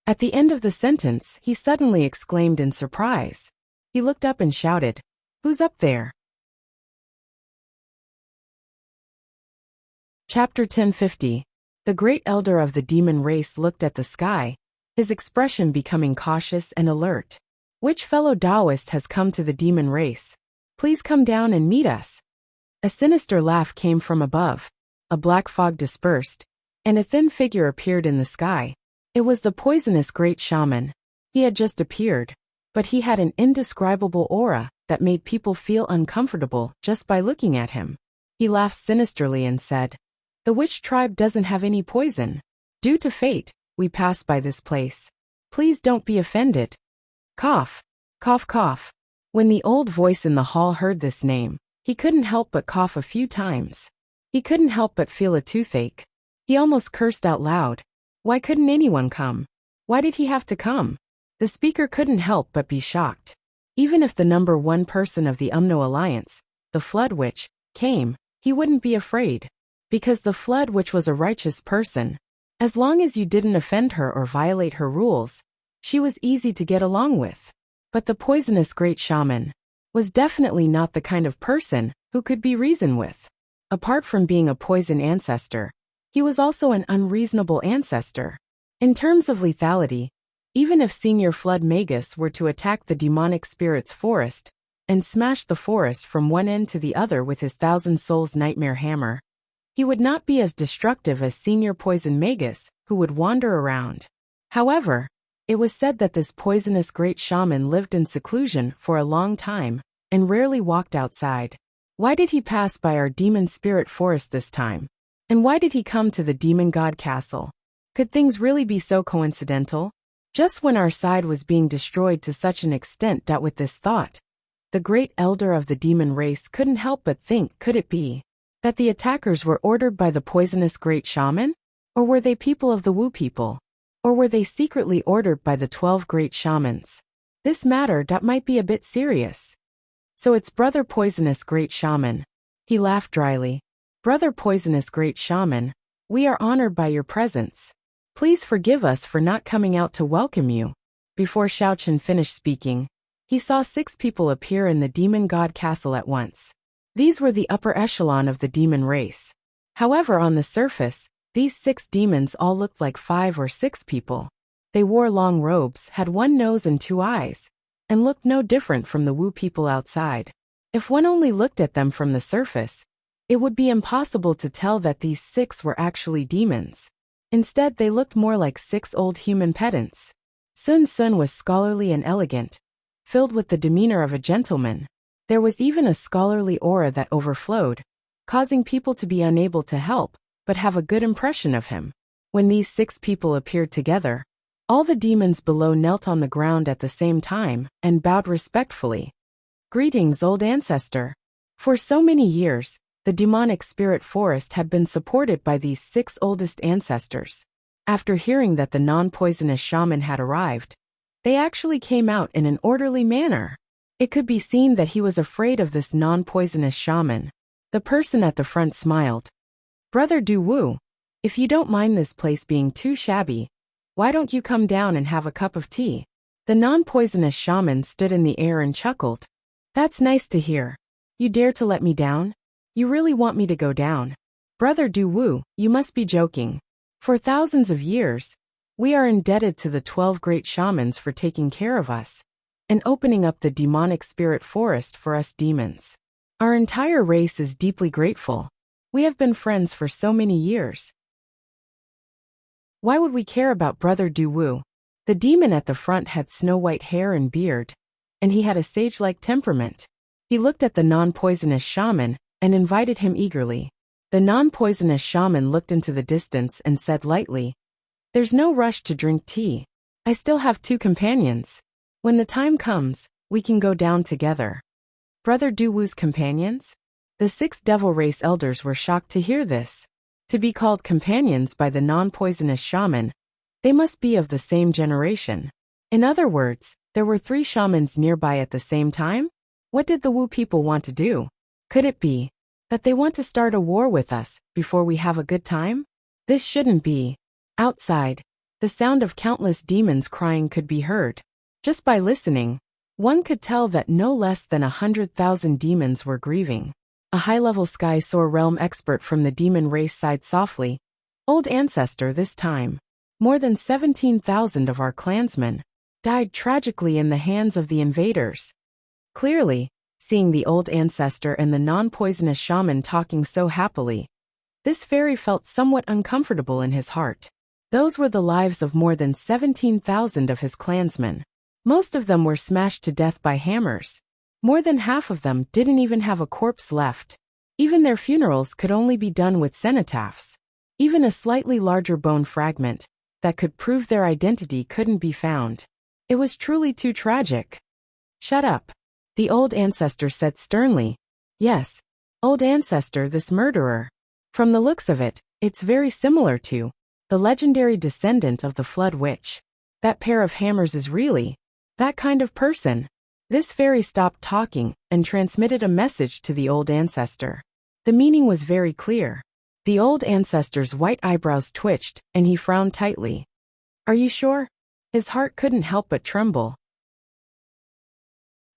At the end of the sentence, he suddenly exclaimed in surprise. He looked up and shouted, "Who's up there?" Chapter 1050. The great elder of the demon race looked at the sky, his expression becoming cautious and alert. "Which fellow Taoist has come to the demon race? Please come down and meet us." A sinister laugh came from above. A black fog dispersed, and a thin figure appeared in the sky. It was the poisonous great shaman. He had just appeared, but he had an indescribable aura that made people feel uncomfortable just by looking at him. He laughed sinisterly and said, "The witch tribe doesn't have any poison. Due to fate, we pass by this place. Please don't be offended." Cough, cough, cough. When the old voice in the hall heard this name, he couldn't help but cough a few times. He couldn't help but feel a toothache. He almost cursed out loud. Why couldn't anyone come? Why did he have to come? The speaker couldn't help but be shocked. Even if the number one person of the Umno Alliance, the Flood Witch, came, he wouldn't be afraid. Because the Flood Witch was a righteous person. As long as you didn't offend her or violate her rules, she was easy to get along with. But the poisonous great shaman was definitely not the kind of person who could be reasoned with. Apart from being a poison ancestor, he was also an unreasonable ancestor. In terms of lethality, even if Senior Flood Magus were to attack the demonic spirit's forest and smash the forest from one end to the other with his 1,000 Souls Nightmare Hammer, he would not be as destructive as Senior Poison Magus, who would wander around. However, it was said that this poisonous great shaman lived in seclusion for a long time and rarely walked outside. Why did he pass by our demon spirit forest this time? And why did he come to the demon god castle? Could things really be so coincidental? Just when our side was being destroyed to such an extent that with this thought, the great elder of the demon race couldn't help but think, could it be that the attackers were ordered by the poisonous great shaman? Or were they people of the Wu people? Or were they secretly ordered by the 12 great shamans? This matter that might be a bit serious. "So it's Brother Poisonous Great Shaman." He laughed dryly. "Brother Poisonous Great Shaman, we are honored by your presence. Please forgive us for not coming out to welcome you." Before Xiaochen finished speaking, he saw 6 people appear in the demon god castle at once. These were the upper echelon of the demon race. However, on the surface, these 6 demons all looked like 5 or 6 people. They wore long robes, had 1 nose and 2 eyes, and looked no different from the Wu people outside. If one only looked at them from the surface, it would be impossible to tell that these 6 were actually demons. Instead, they looked more like 6 old human pedants. Sun Sun was scholarly and elegant, filled with the demeanor of a gentleman. There was even a scholarly aura that overflowed, causing people to be unable to help but have a good impression of him. When these 6 people appeared together, all the demons below knelt on the ground at the same time and bowed respectfully. "Greetings, old ancestor." For so many years, the demonic spirit forest had been supported by these 6 oldest ancestors. After hearing that the non-poisonous shaman had arrived, they actually came out in an orderly manner. It could be seen that he was afraid of this non-poisonous shaman. The person at the front smiled. "Brother Du Wu, if you don't mind this place being too shabby, why don't you come down and have a cup of tea?" The non-poisonous shaman stood in the air and chuckled. "That's nice to hear. You dare to let me down? You really want me to go down? Brother Du Wu, you must be joking. For thousands of years, we are indebted to the 12 great shamans for taking care of us and opening up the demonic spirit forest for us demons. Our entire race is deeply grateful. We have been friends for so many years. Why would we care about Brother Du Wu?" The demon at the front had snow-white hair and beard, and he had a sage-like temperament. He looked at the non-poisonous shaman and invited him eagerly. The non-poisonous shaman looked into the distance and said lightly, "There's no rush to drink tea. I still have 2 companions. When the time comes, we can go down together." Brother Duwu's companions? The 6 devil race elders were shocked to hear this. To be called companions by the non-poisonous shaman, they must be of the same generation. In other words, there were 3 shamans nearby at the same time? What did the Wu people want to do? Could it be that they want to start a war with us before we have a good time? This shouldn't be. Outside, the sound of countless demons crying could be heard. Just by listening, one could tell that no less than 100,000 demons were grieving. A high-level Sky Soar realm expert from the demon race sighed softly. "Old ancestor, this time. More than 17,000 of our clansmen died tragically in the hands of the invaders." Clearly, seeing the old ancestor and the non-poisonous shaman talking so happily, this fairy felt somewhat uncomfortable in his heart. Those were the lives of more than 17,000 of his clansmen. Most of them were smashed to death by hammers. More than half of them didn't even have a corpse left. Even their funerals could only be done with cenotaphs. Even a slightly larger bone fragment that could prove their identity couldn't be found. It was truly too tragic. "Shut up," the old ancestor said sternly. "Yes, old ancestor, this murderer. From the looks of it, it's very similar to the legendary descendant of the Flood Witch. That pair of hammers is really that kind of person." This fairy stopped talking and transmitted a message to the old ancestor. The meaning was very clear. The old ancestor's white eyebrows twitched and he frowned tightly. "Are you sure?" His heart couldn't help but tremble.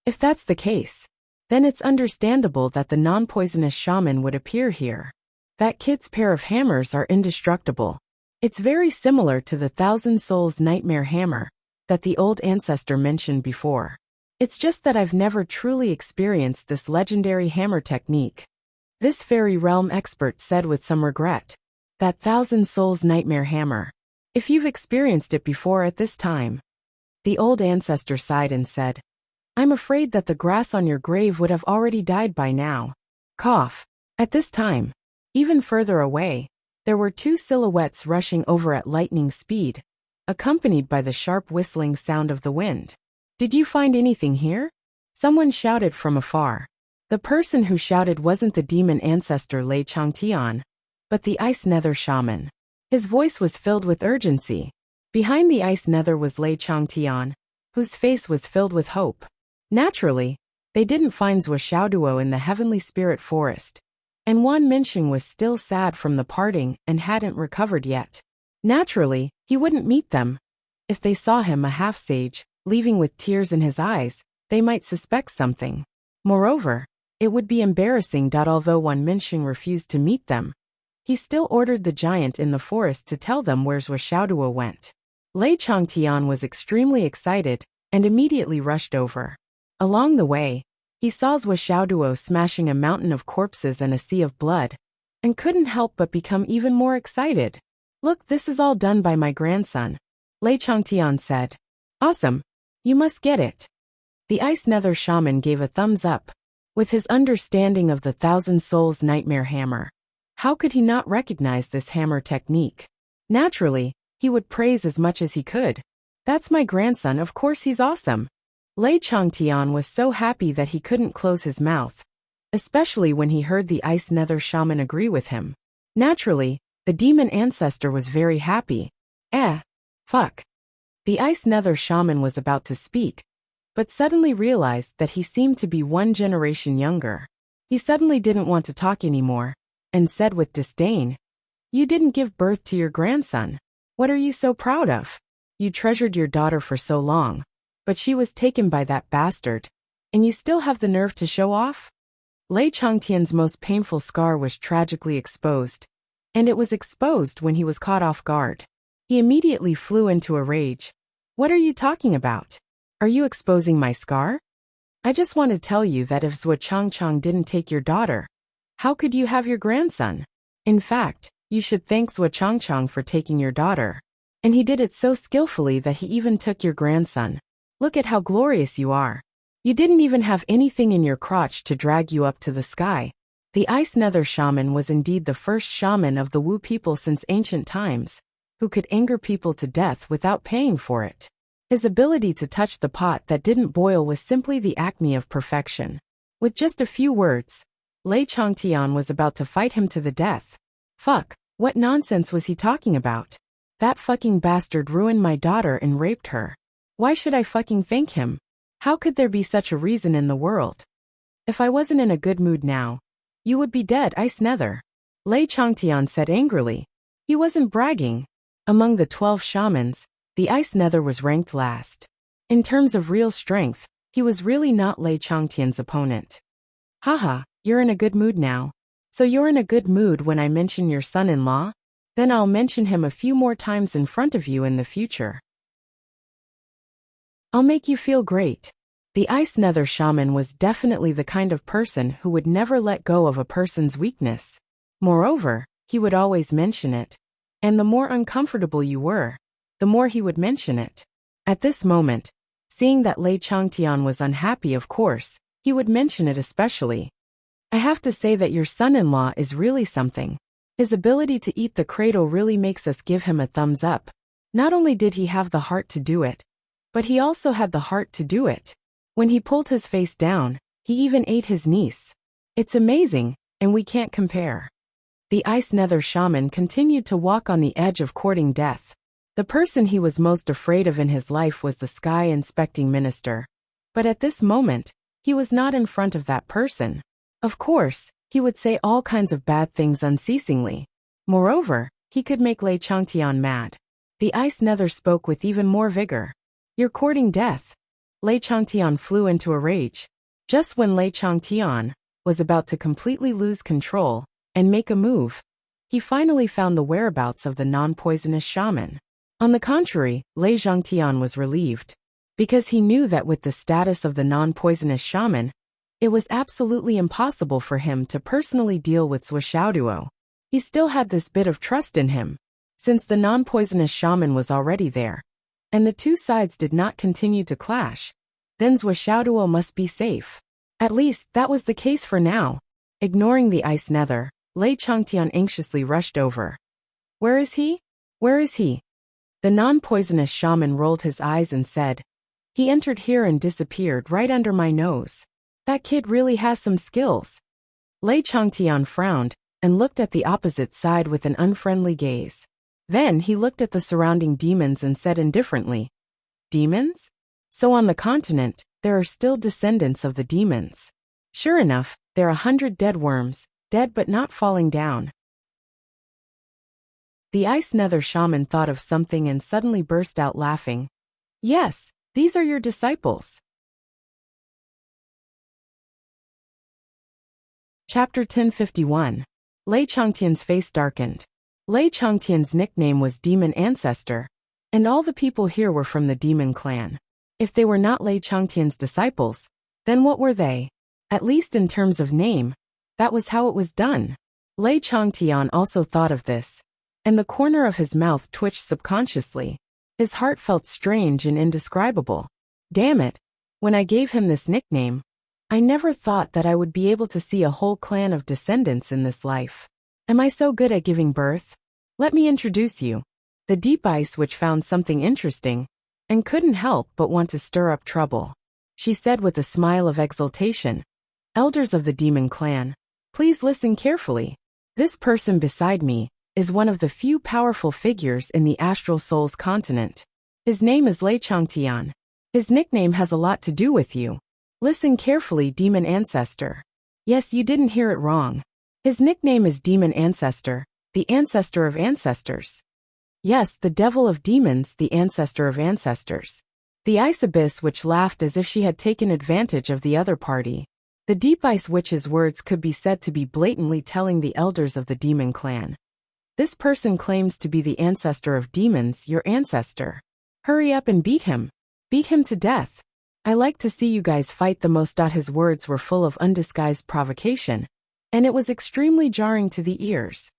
If that's the case, then it's understandable that the non-poisonous shaman would appear here. That kid's pair of hammers are indestructible. It's very similar to the 1,000 Souls Nightmare Hammer that the old ancestor mentioned before. It's just that I've never truly experienced this legendary hammer technique. This fairy realm expert said with some regret. That 1,000 Souls Nightmare Hammer. If you've experienced it before at this time. The old ancestor sighed and said, "I'm afraid that the grass on your grave would have already died by now." Cough. At this time, even further away, there were 2 silhouettes rushing over at lightning speed, accompanied by the sharp whistling sound of the wind. "Did you find anything here?" Someone shouted from afar. The person who shouted wasn't the demon ancestor Lei Changtian, but the Ice Nether shaman. His voice was filled with urgency. Behind the Ice Nether was Lei Changtian, whose face was filled with hope. Naturally, they didn't find Zhou Xiaoduo in the heavenly spirit forest, and Wan Minxing was still sad from the parting and hadn't recovered yet. Naturally, he wouldn't meet them. If they saw him, a half-sage, leaving with tears in his eyes, they might suspect something. Moreover, it would be embarrassing. Although Wan Minxing refused to meet them, he still ordered the giant in the forest to tell them where Zhou Xiaoduo went. Lei Changtian was extremely excited and immediately rushed over. Along the way, he saw Zhou Xiaoduo smashing a mountain of corpses and a sea of blood, and couldn't help but become even more excited. "Look, this is all done by my grandson," Lei Changtian said. "Awesome. You must get it." The Ice Nether shaman gave a thumbs up. With his understanding of the 1,000 Souls Nightmare Hammer, how could he not recognize this hammer technique? Naturally, he would praise as much as he could. "That's my grandson, of course he's awesome." Lei Changtian was so happy that he couldn't close his mouth, especially when he heard the Ice Nether shaman agree with him. Naturally, the demon ancestor was very happy. Fuck. The Ice Nether shaman was about to speak, but suddenly realized that he seemed to be 1 generation younger. He suddenly didn't want to talk anymore, and said with disdain, "You didn't give birth to your grandson. What are you so proud of? You treasured your daughter for so long, but she was taken by that bastard, and you still have the nerve to show off?" Lei Changtian's most painful scar was tragically exposed, and it was exposed when he was caught off guard. He immediately flew into a rage. "What are you talking about? Are you exposing my scar? I just want to tell you that if Zhou Changchang didn't take your daughter, how could you have your grandson? In fact, you should thank Zhou Changchang for taking your daughter. And he did it so skillfully that he even took your grandson. Look at how glorious you are. You didn't even have anything in your crotch to drag you up to the sky. The Ice Nether Shaman was indeed the first shaman of the Wu people since ancient times, who could anger people to death without paying for it. His ability to touch the pot that didn't boil was simply the acme of perfection. With just a few words, Lei Changtian was about to fight him to the death. Fuck, what nonsense was he talking about? That fucking bastard ruined my daughter and raped her. Why should I fucking thank him? How could there be such a reason in the world? If I wasn't in a good mood now, you would be dead, Ice Nether. Lei Changtian said angrily. He wasn't bragging. Among the 12 shamans, the Ice Nether was ranked last. In terms of real strength, he was really not Lei Changtian's opponent. Haha, you're in a good mood now. So you're in a good mood when I mention your son-in-law? Then I'll mention him a few more times in front of you in the future. I'll make you feel great. The Ice Nether Shaman was definitely the kind of person who would never let go of a person's weakness. Moreover, he would always mention it. And the more uncomfortable you were, the more he would mention it. At this moment, seeing that Lei Changtian was unhappy, of course, he would mention it especially. I have to say that your son-in-law is really something. His ability to eat the cradle really makes us give him a thumbs up. Not only did he have the heart to do it, but he also had the heart to do it. When he pulled his face down, he even ate his niece. It's amazing, and we can't compare. The Ice Nether Shaman continued to walk on the edge of courting death. The person he was most afraid of in his life was the Sky Inspecting Minister. But at this moment, he was not in front of that person. Of course, he would say all kinds of bad things unceasingly. Moreover, he could make Lei Changtian mad. The Ice Nether spoke with even more vigor. You're courting death. Lei Changtian flew into a rage. Just when Lei Changtian was about to completely lose control and make a move, he finally found the whereabouts of the non-poisonous shaman. On the contrary, Lei Changtian was relieved, because he knew that with the status of the non-poisonous shaman, it was absolutely impossible for him to personally deal with Swordsmanship. He still had this bit of trust in him, since the non-poisonous shaman was already there, and the two sides did not continue to clash, then Swordsmanship must be safe. At least, that was the case for now. Ignoring the Ice Nether, Lei Changtian anxiously rushed over. Where is he? Where is he? The non-poisonous shaman rolled his eyes and said, He entered here and disappeared right under my nose. That kid really has some skills. Lei Changtian frowned and looked at the opposite side with an unfriendly gaze. Then he looked at the surrounding demons and said indifferently, Demons? So on the continent, there are still descendants of the demons. Sure enough, there are 100 dead worms, dead but not falling down. The Ice Nether Shaman thought of something and suddenly burst out laughing. Yes, these are your disciples. Chapter 1051. Lei Changtian's face darkened. Lei Changtian's nickname was Demon Ancestor, and all the people here were from the Demon Clan. If they were not Lei Changtian's disciples, then what were they? At least in terms of name, that was how it was done. Lei Changtian also thought of this, and the corner of his mouth twitched subconsciously. His heart felt strange and indescribable. Damn it, when I gave him this nickname, I never thought that I would be able to see a whole clan of descendants in this life. Am I so good at giving birth? Let me introduce you. The Deep Ice Witch found something interesting, and couldn't help but want to stir up trouble. She said with a smile of exultation, Elders of the Demon Clan, please listen carefully. This person beside me is one of the few powerful figures in the Astral Souls continent. His name is Lei Changtian. His nickname has a lot to do with you. Listen carefully, Demon Ancestor. Yes, you didn't hear it wrong. His nickname is Demon Ancestor, the ancestor of ancestors. Yes, the devil of demons, the ancestor of ancestors. The Ice Abyss Witch laughed as if she had taken advantage of the other party. The Deep Ice Witch's words could be said to be blatantly telling the elders of the Demon Clan. This person claims to be the ancestor of demons, your ancestor. Hurry up and beat him. Beat him to death. I like to see you guys fight the most. His words were full of undisguised provocation, and it was extremely jarring to the ears.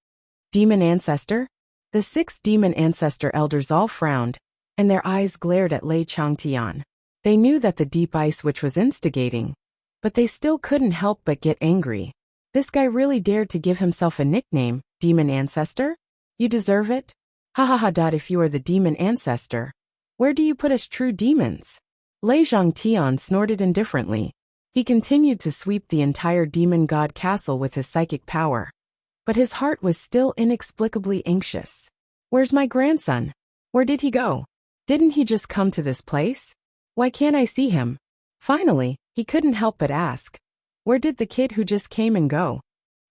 Demon Ancestor? The 6 Demon Ancestor elders all frowned, and their eyes glared at Lei Changtian. They knew that the deep ice witch was instigating, but they still couldn't help but get angry. This guy really dared to give himself a nickname, Demon Ancestor? You deserve it? Ha ha ha. If you are the demon ancestor, where do you put us true demons? Lei Zhangtian snorted indifferently. He continued to sweep the entire demon god castle with his psychic power. But his heart was still inexplicably anxious. Where's my grandson? Where did he go? Didn't he just come to this place? Why can't I see him? Finally, he couldn't help but ask. Where did the kid who just came and go?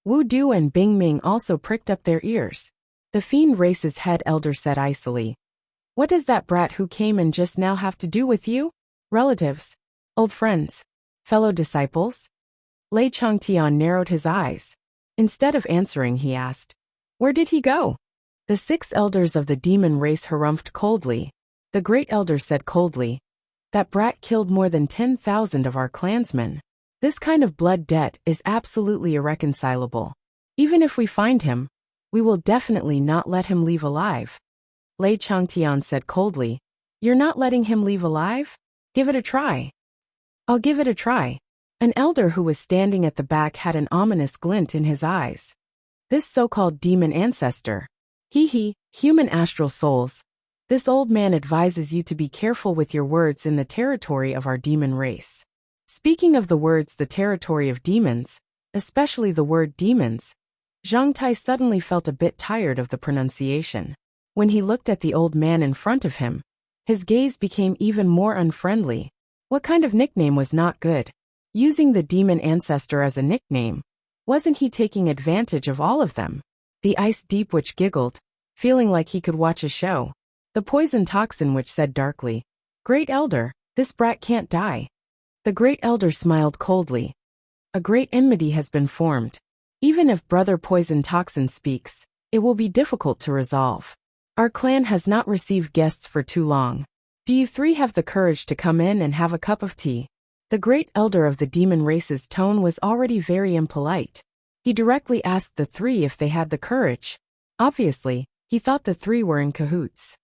Wu Du and Bing Ming also pricked up their ears. The fiend race's head elder said icily. What does that brat who came in just now have to do with you? Relatives? Old friends? Fellow disciples? Lei Changtian narrowed his eyes. Instead of answering, he asked, where did he go? The 6 elders of the demon race harumphed coldly. The great elder said coldly, that brat killed more than 10,000 of our clansmen. This kind of blood debt is absolutely irreconcilable. Even if we find him, we will definitely not let him leave alive. Lei Changtian said coldly, you're not letting him leave alive? Give it a try. I'll give it a try. An elder who was standing at the back had an ominous glint in his eyes. This so-called demon ancestor. Human astral souls. This old man advises you to be careful with your words in the territory of our demon race. Speaking of the words, the territory of demons, especially the word demons, Zhang Tai suddenly felt a bit tired of the pronunciation. When he looked at the old man in front of him, his gaze became even more unfriendly. What kind of nickname was not good? Using the demon ancestor as a nickname, wasn't he taking advantage of all of them? The ice deep witch giggled, feeling like he could watch a show. The poison toxin witch said darkly, Great Elder, this brat can't die. The Great Elder smiled coldly. A great enmity has been formed. Even if Brother Poison Toxin speaks, it will be difficult to resolve. Our clan has not received guests for too long. Do you 3 have the courage to come in and have a cup of tea? The Great Elder of the demon race's tone was already very impolite. He directly asked the 3 if they had the courage. Obviously, he thought the 3 were in cahoots.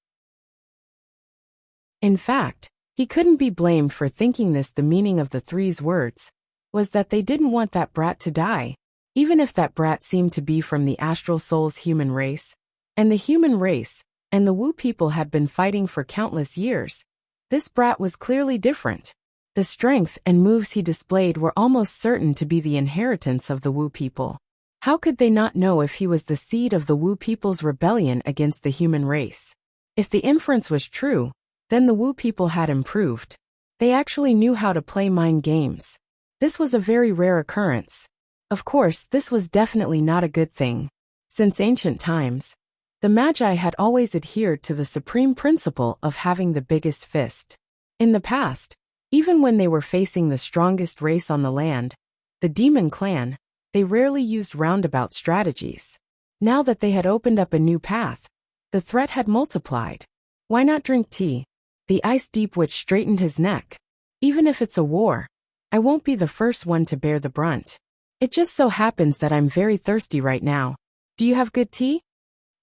In fact, he couldn't be blamed for thinking this. The meaning of the 3's words was that they didn't want that brat to die, even if that brat seemed to be from the astral soul's human race, and the human race and the Wu people had been fighting for countless years. This brat was clearly different. The strength and moves he displayed were almost certain to be the inheritance of the Wu people. How could they not know if he was the seed of the Wu people's rebellion against the human race? If the inference was true, then the Wu people had improved. They actually knew how to play mind games. This was a very rare occurrence. Of course, this was definitely not a good thing. Since ancient times, the Magi had always adhered to the supreme principle of having the biggest fist. In the past, even when they were facing the strongest race on the land, the demon clan, they rarely used roundabout strategies. Now that they had opened up a new path, the threat had multiplied. Why not drink tea? The ice deep witch straightened his neck. Even if it's a war, I won't be the first one to bear the brunt. It just so happens that I'm very thirsty right now. Do you have good tea?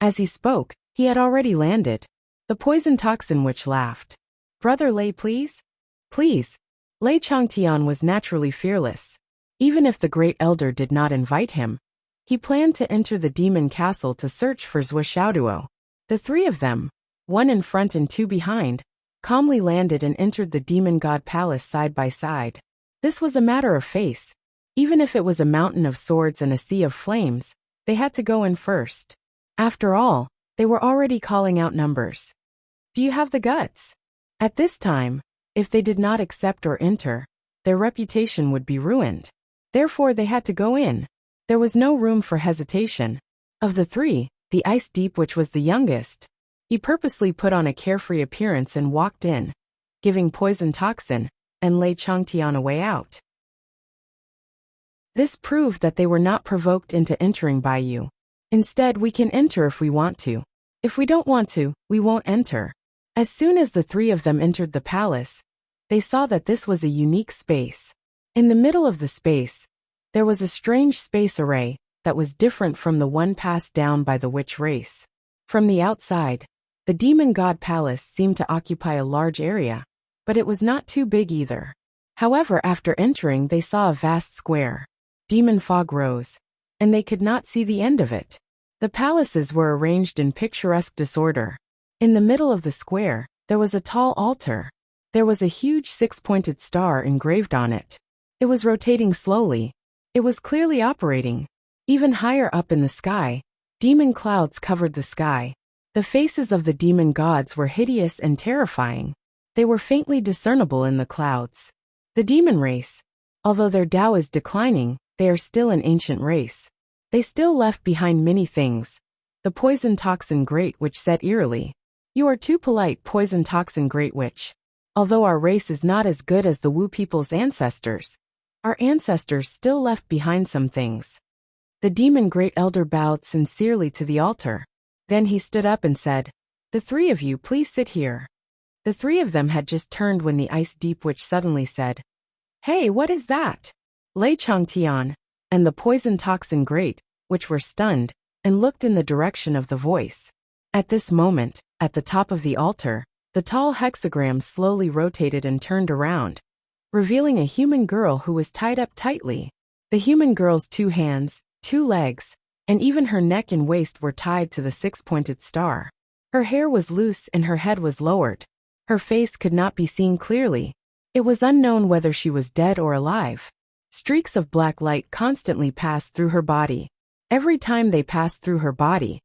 As he spoke, he had already landed. The poison toxin witch laughed. Brother Lei, please? Please. Lei Changtian was naturally fearless. Even if the great elder did not invite him, he planned to enter the demon castle to search for Zhuo. The 3 of them, 1 in front and 2 behind, calmly landed and entered the demon god palace side by side. This was a matter of face. Even if it was a mountain of swords and a sea of flames, they had to go in first. After all, they were already calling out numbers. Do you have the guts? At this time, if they did not accept or enter, their reputation would be ruined. Therefore they had to go in. There was no room for hesitation. Of the 3, the ice deep witch was the youngest. He purposely put on a carefree appearance and walked in, giving poison toxin and Lei Changtian a way out. This proved that they were not provoked into entering by you. Instead, we can enter if we want to. If we don't want to, we won't enter. As soon as the 3 of them entered the palace, they saw that this was a unique space. In the middle of the space, there was a strange space array that was different from the one passed down by the witch race. From the outside, the demon god palace seemed to occupy a large area. but it was not too big either. However, after entering they saw a vast square. Demon fog rose, and they could not see the end of it. The palaces were arranged in picturesque disorder. In the middle of the square, there was a tall altar. There was a huge six-pointed star engraved on it. It was rotating slowly. It was clearly operating. Even higher up in the sky, demon clouds covered the sky. The faces of the demon gods were hideous and terrifying. They were faintly discernible in the clouds. The demon race. Although their Tao is declining, they are still an ancient race. They still left behind many things. The poison toxin great witch said eerily. You are too polite, poison toxin great witch. Although our race is not as good as the Wu people's ancestors, our ancestors still left behind some things. The demon great elder bowed sincerely to the altar. Then he stood up and said, The three of you please sit here. The three of them had just turned when the ice deep witch suddenly said, Hey, what is that? Lei Changtian and the poison toxin great, which were stunned, and looked in the direction of the voice. At this moment, at the top of the altar, the tall hexagram slowly rotated and turned around, revealing a human girl who was tied up tightly. The human girl's 2 hands, 2 legs, and even her neck and waist were tied to the six-pointed star. Her hair was loose and her head was lowered. Her face could not be seen clearly. It was unknown whether she was dead or alive. Streaks of black light constantly passed through her body. Every time they passed through her body,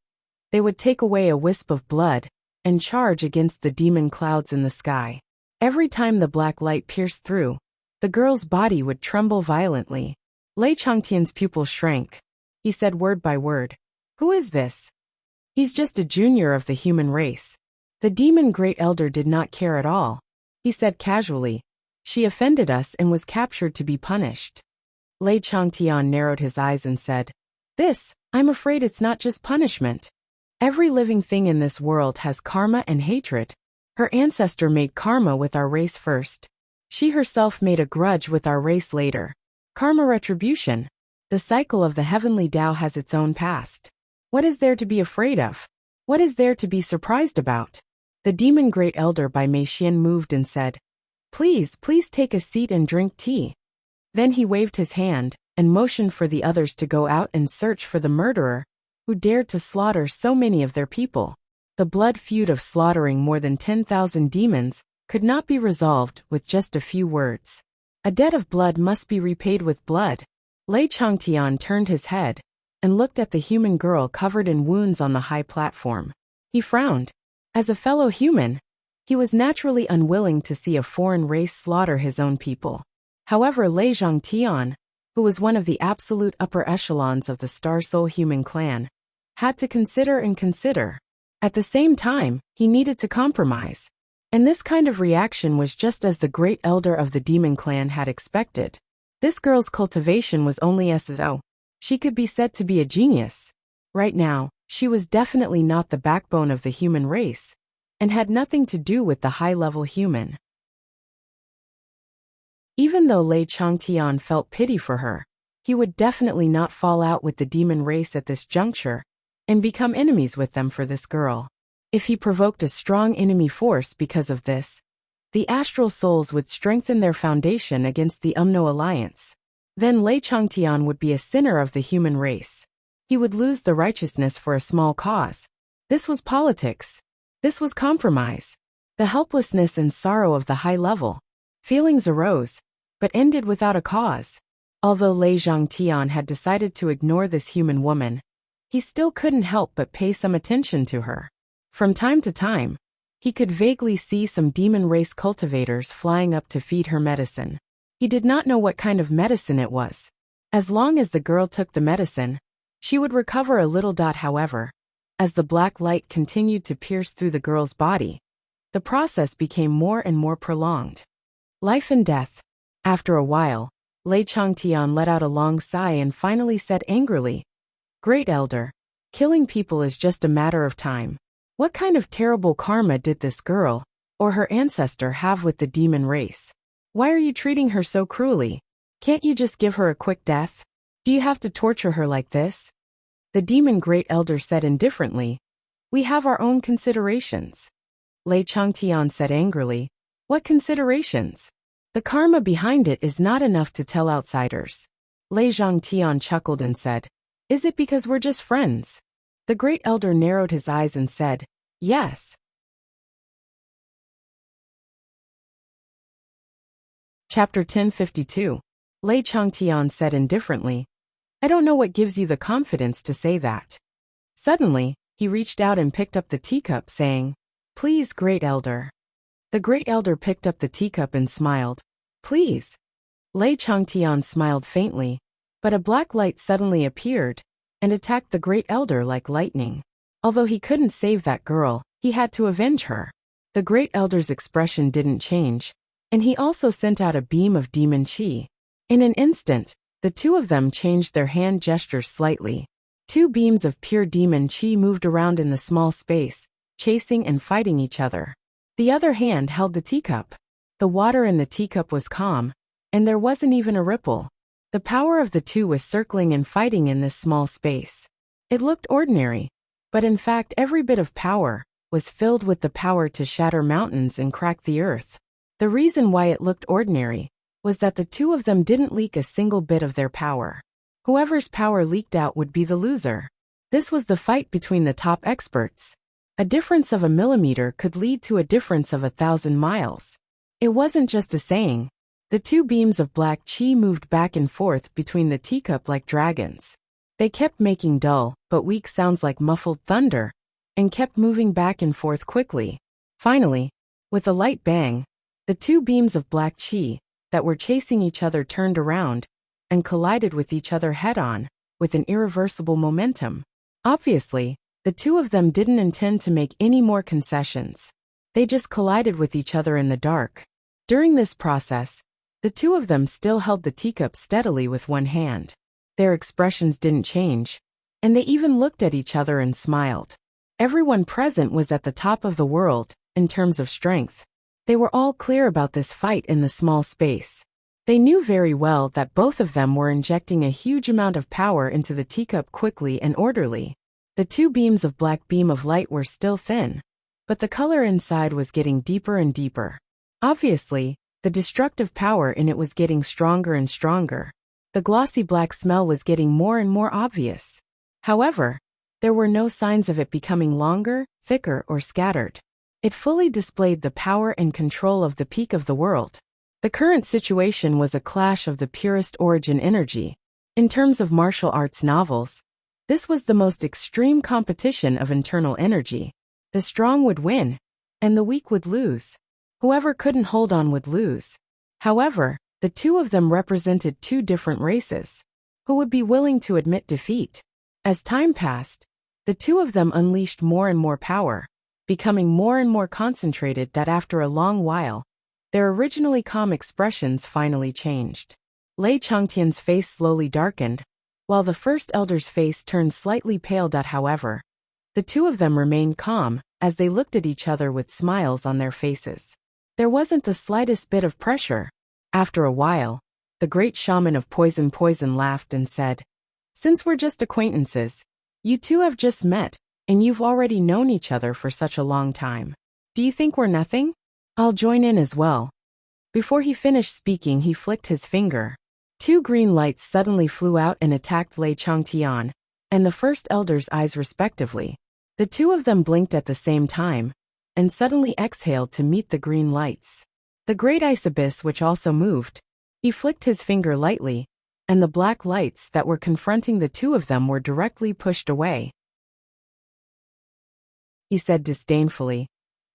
they would take away a wisp of blood and charge against the demon clouds in the sky. Every time the black light pierced through, the girl's body would tremble violently. Lei Changtian's pupil shrank. He said word by word, Who is this? He's just a junior of the human race. The demon great elder did not care at all. He said casually, She offended us and was captured to be punished. Lei Changtian narrowed his eyes and said, I'm afraid it's not just punishment. Every living thing in this world has karma and hatred. Her ancestor made karma with our race first. She herself made a grudge with our race later. Karma retribution. The cycle of the heavenly Tao has its own past. What is there to be afraid of? What is there to be surprised about? The demon great elder by Mei Xian moved and said, Please take a seat and drink tea. Then he waved his hand and motioned for the others to go out and search for the murderer who dared to slaughter so many of their people. The blood feud of slaughtering more than 10,000 demons could not be resolved with just a few words. A debt of blood must be repaid with blood. Lei Changtian turned his head and looked at the human girl covered in wounds on the high platform. He frowned. As a fellow human, he was naturally unwilling to see a foreign race slaughter his own people. However, Lei Zhangtian, who was one of the absolute upper echelons of the Star Soul human clan, had to consider. At the same time, he needed to compromise. And this kind of reaction was just as the great elder of the demon clan had expected. This girl's cultivation was only S.O. She could be said to be a genius. Right now, she was definitely not the backbone of the human race, and had nothing to do with the high-level human. Even though Lei Changtian felt pity for her, he would definitely not fall out with the demon race at this juncture, and become enemies with them for this girl. If he provoked a strong enemy force because of this, the astral souls would strengthen their foundation against the Umno alliance. Then Lei Changtian would be a sinner of the human race. He would lose the righteousness for a small cause. This was politics. This was compromise. The helplessness and sorrow of the high level. Feelings arose, but ended without a cause. Although Lei Zhangtian had decided to ignore this human woman, he still couldn't help but pay some attention to her. From time to time, he could vaguely see some demon race cultivators flying up to feed her medicine. He did not know what kind of medicine it was. As long as the girl took the medicine, she would recover a little. However, as the black light continued to pierce through the girl's body, the process became more and more prolonged. Life and death. After a while, Lei Changtian let out a long sigh and finally said angrily, Great Elder, killing people is just a matter of time. What kind of terrible karma did this girl, or her ancestor, have with the demon race? Why are you treating her so cruelly? Can't you just give her a quick death? Do you have to torture her like this? The demon great elder said indifferently, We have our own considerations. Lei Changtian said angrily, What considerations? The karma behind it is not enough to tell outsiders. Lei Zhangtian chuckled and said, Is it because we're just friends? The great elder narrowed his eyes and said, Yes. Chapter 1052. Lei Changtian said indifferently, I don't know what gives you the confidence to say that. Suddenly, he reached out and picked up the teacup, saying, Please, great elder. The great elder picked up the teacup and smiled. Please. Lei Changtian smiled faintly, but a black light suddenly appeared and attacked the great elder like lightning. Although he couldn't save that girl, he had to avenge her. The great elder's expression didn't change, and he also sent out a beam of demon chi. In an instant, the two of them changed their hand gestures slightly. Two beams of pure demon chi moved around in the small space, chasing and fighting each other. The other hand held the teacup. The water in the teacup was calm, and there wasn't even a ripple. The power of the two was circling and fighting in this small space. It looked ordinary, but in fact every bit of power was filled with the power to shatter mountains and crack the earth. The reason why it looked ordinary was that the two of them didn't leak a single bit of their power. Whoever's power leaked out would be the loser. This was the fight between the top experts. A difference of a millimeter could lead to a difference of 1,000 miles. It wasn't just a saying. The two beams of black chi moved back and forth between the teacup like dragons. They kept making dull but weak sounds like muffled thunder, and kept moving back and forth quickly. Finally, with a light bang, the two beams of black chi that were chasing each other turned around and collided with each other head-on, with an irreversible momentum. Obviously, the two of them didn't intend to make any more concessions. They just collided with each other in the dark. During this process, the two of them still held the teacup steadily with one hand. Their expressions didn't change, and they even looked at each other and smiled. Everyone present was at the top of the world, in terms of strength. They were all clear about this fight in the small space. They knew very well that both of them were injecting a huge amount of power into the teacup quickly and orderly. The two beams of black beam of light were still thin, but the color inside was getting deeper and deeper. Obviously, the destructive power in it was getting stronger and stronger. The glossy black smell was getting more and more obvious. However, there were no signs of it becoming longer, thicker, or scattered. It fully displayed the power and control of the peak of the world. The current situation was a clash of the purest origin energy. In terms of martial arts novels, this was the most extreme competition of internal energy. The strong would win, and the weak would lose. Whoever couldn't hold on would lose. However, the two of them represented two different races, who would be willing to admit defeat. As time passed, the two of them unleashed more and more power, becoming more and more concentrated that after a long while, their originally calm expressions finally changed. Lei Changtian's face slowly darkened, while the first elder's face turned slightly pale. However, the two of them remained calm as they looked at each other with smiles on their faces. There wasn't the slightest bit of pressure. After a while, the great shaman of Poison laughed and said, Since we're just acquaintances, you two have just met, and you've already known each other for such a long time. Do you think we're nothing? I'll join in as well. Before he finished speaking, he flicked his finger. Two green lights suddenly flew out and attacked Lei Changtian and the first elder's eyes respectively. The two of them blinked at the same time, and suddenly exhaled to meet the green lights. The great ice abyss which also moved. He flicked his finger lightly, and the black lights that were confronting the two of them were directly pushed away. He said disdainfully,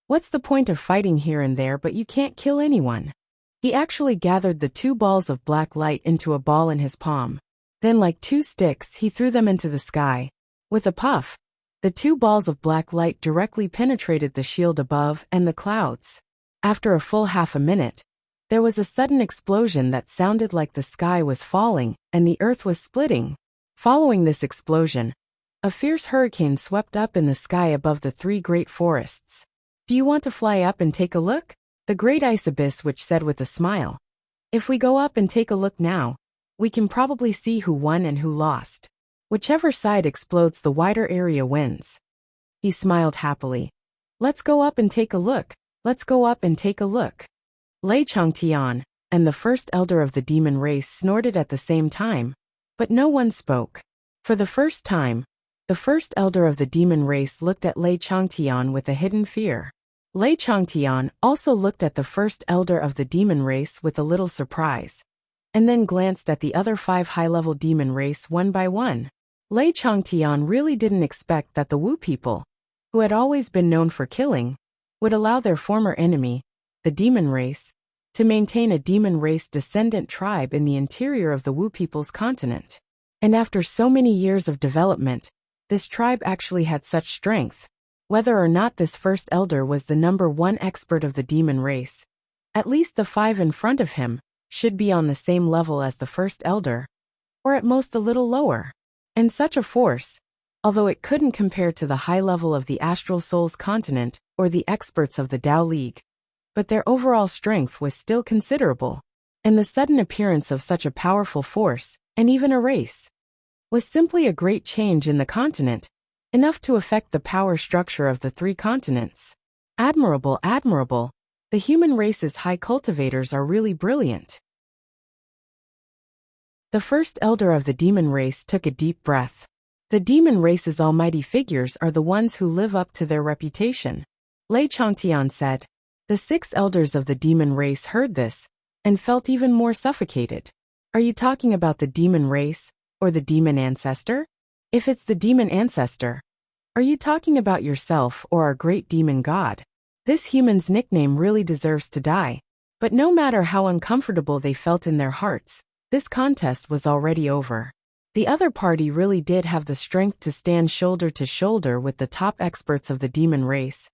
What's the point of fighting here and there but you can't kill anyone? He actually gathered the two balls of black light into a ball in his palm. Then like two sticks he threw them into the sky. With a puff, the two balls of black light directly penetrated the shield above and the clouds. After a full half a minute, there was a sudden explosion that sounded like the sky was falling and the earth was splitting. Following this explosion, a fierce hurricane swept up in the sky above the three great forests. Do you want to fly up and take a look? The great ice abyss which said with a smile. If we go up and take a look now, we can probably see who won and who lost. Whichever side explodes the wider area wins. He smiled happily. Let's go up and take a look. Let's go up and take a look. Lei Changtian, and the first elder of the demon race snorted at the same time, but no one spoke. For the first time, the first elder of the demon race looked at Lei Changtian with a hidden fear. Lei Changtian also looked at the first elder of the demon race with a little surprise, and then glanced at the other 5 high-level demon race one by one. Lei Changtian really didn't expect that the Wu people, who had always been known for killing, would allow their former enemy, the demon race, to maintain a demon race descendant tribe in the interior of the Wu people's continent. And after so many years of development, this tribe actually had such strength. Whether or not this first elder was the #1 expert of the demon race, at least the 5 in front of him should be on the same level as the first elder, or at most a little lower. And such a force, although it couldn't compare to the high level of the Astral Souls continent or the experts of the Tao League, but their overall strength was still considerable. And the sudden appearance of such a powerful force, and even a race, was simply a great change in the continent, enough to affect the power structure of the 3 continents. Admirable, admirable. The human race's high cultivators are really brilliant. The first elder of the demon race took a deep breath. The demon race's almighty figures are the ones who live up to their reputation, Lei Changtian said. The 6 elders of the demon race heard this, and felt even more suffocated. Are you talking about the demon race, or the demon ancestor? If it's the demon ancestor, are you talking about yourself or our great demon god? This human's nickname really deserves to die. But no matter how uncomfortable they felt in their hearts, this contest was already over. The other party really did have the strength to stand shoulder to shoulder with the top experts of the demon race,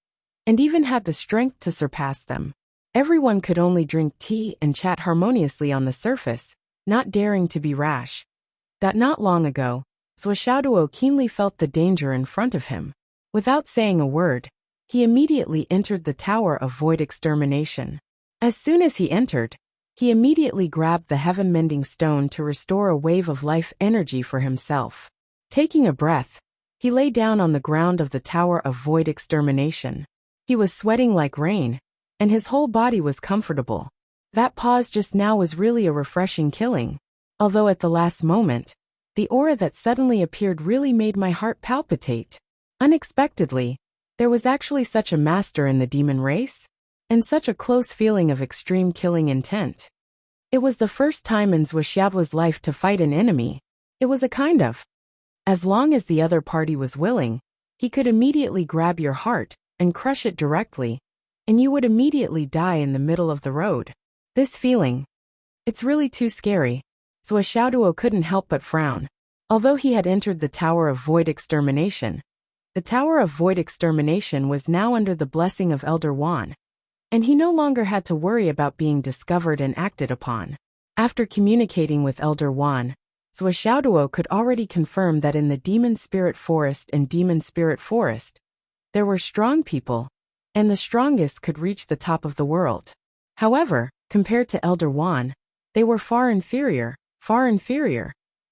and even had the strength to surpass them. Everyone could only drink tea and chat harmoniously on the surface, not daring to be rash. Not long ago, Swordsmanship keenly felt the danger in front of him. Without saying a word, he immediately entered the Tower of Void Extermination. As soon as he entered, he immediately grabbed the heaven-mending stone to restore a wave of life energy for himself. Taking a breath, he lay down on the ground of the Tower of Void Extermination. He was sweating like rain, and his whole body was comfortable. That pause just now was really a refreshing killing, although at the last moment, the aura that suddenly appeared really made my heart palpitate. Unexpectedly, there was actually such a master in the demon race, and such a close feeling of extreme killing intent. It was the first time in Wuxia's life to fight an enemy. It was a kind of, as long as the other party was willing, he could immediately grab your heart and crush it directly, and you would immediately die in the middle of the road. This feeling, it's really too scary. Swordsmanship couldn't help but frown. Although he had entered the Tower of Void Extermination, the Tower of Void Extermination was now under the blessing of Elder Wan, and he no longer had to worry about being discovered and acted upon. After communicating with Elder Wan, Swordsmanship could already confirm that in the Demon Spirit Forest and Demon Spirit Forest, there were strong people, and the strongest could reach the top of the world. However, compared to Elder Wan, they were far inferior,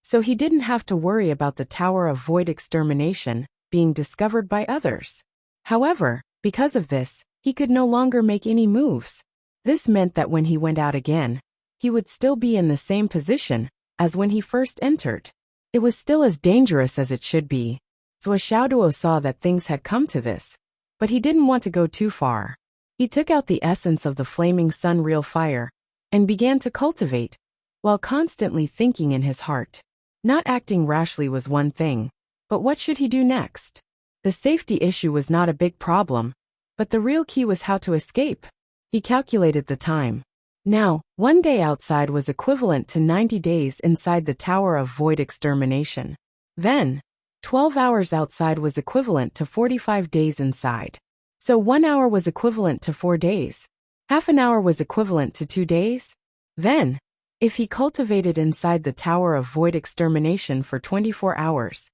so he didn't have to worry about the Tower of Void Extermination being discovered by others. However, because of this, he could no longer make any moves. This meant that when he went out again, he would still be in the same position as when he first entered. It was still as dangerous as it should be. Swordsmanship saw that things had come to this, but he didn't want to go too far. He took out the essence of the flaming sun real fire, and began to cultivate, while constantly thinking in his heart. Not acting rashly was one thing, but what should he do next? The safety issue was not a big problem, but the real key was how to escape. He calculated the time. Now, 1 day outside was equivalent to 90 days inside the Tower of Void Extermination. Then, 12 hours outside was equivalent to 45 days inside. So 1 hour was equivalent to 4 days. Half an hour was equivalent to 2 days. Then, if he cultivated inside the Tower of Void Extermination for 24 hours,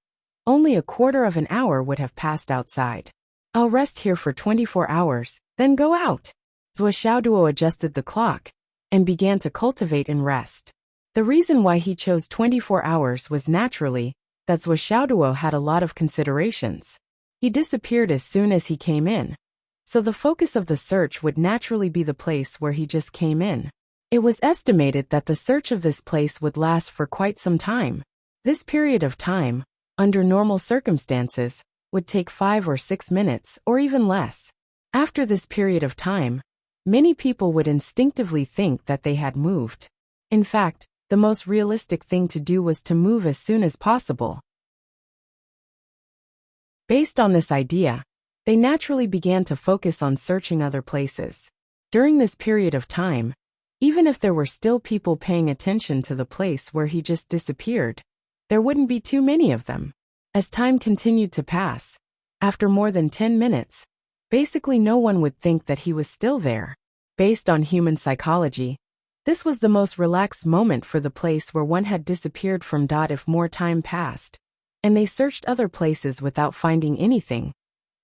only a quarter of an hour would have passed outside. I'll rest here for 24 hours, then go out. Swordsmanship adjusted the clock, and began to cultivate and rest. The reason why he chose 24 hours was naturally that Swordsmanship had a lot of considerations. He disappeared as soon as he came in, so the focus of the search would naturally be the place where he just came in. It was estimated that the search of this place would last for quite some time. This period of time, under normal circumstances, would take 5 or 6 minutes or even less. After this period of time, many people would instinctively think that they had moved. In fact, the most realistic thing to do was to move as soon as possible. Based on this idea, they naturally began to focus on searching other places. During this period of time, even if there were still people paying attention to the place where he just disappeared, there wouldn't be too many of them. As time continued to pass, after more than 10 minutes, basically no one would think that he was still there. Based on human psychology, this was the most relaxed moment for the place where one had disappeared from. If more time passed, and they searched other places without finding anything,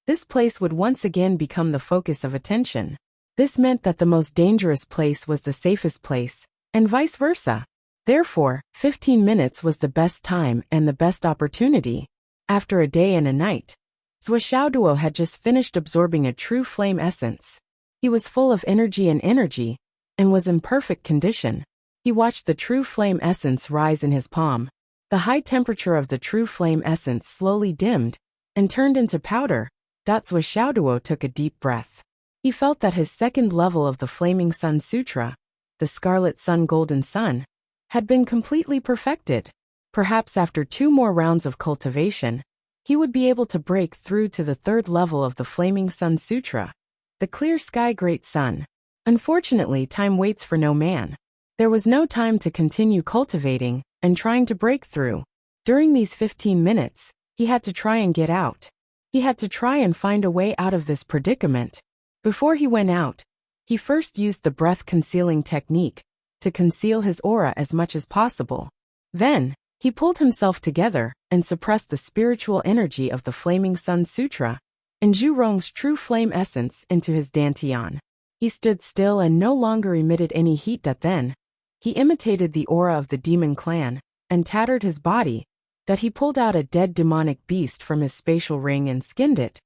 this place would once again become the focus of attention. This meant that the most dangerous place was the safest place, and vice versa. Therefore, 15 minutes was the best time and the best opportunity. After a day and a night, Swordsmanship had just finished absorbing a true flame essence. He was full of energy and was in perfect condition. He watched the true flame essence rise in his palm. The high temperature of the true flame essence slowly dimmed and turned into powder. Swordsmanship took a deep breath. He felt that his second level of the Flaming Sun Sutra, the Scarlet Sun Golden Sun, had been completely perfected. Perhaps after 2 more rounds of cultivation, he would be able to break through to the third level of the Flaming Sun Sutra, the Clear Sky Great Sun. Unfortunately, time waits for no man. There was no time to continue cultivating and trying to break through. During these 15 minutes, he had to try and get out. He had to try and find a way out of this predicament. Before he went out, he first used the breath-concealing technique to conceal his aura as much as possible. Then, he pulled himself together and suppressed the spiritual energy of the Flaming Sun Sutra and Zhurong's true flame essence into his dantian. He stood still and no longer emitted any heat. Then, he imitated the aura of the demon clan and tattered his body. He pulled out a dead demonic beast from his spatial ring and skinned it,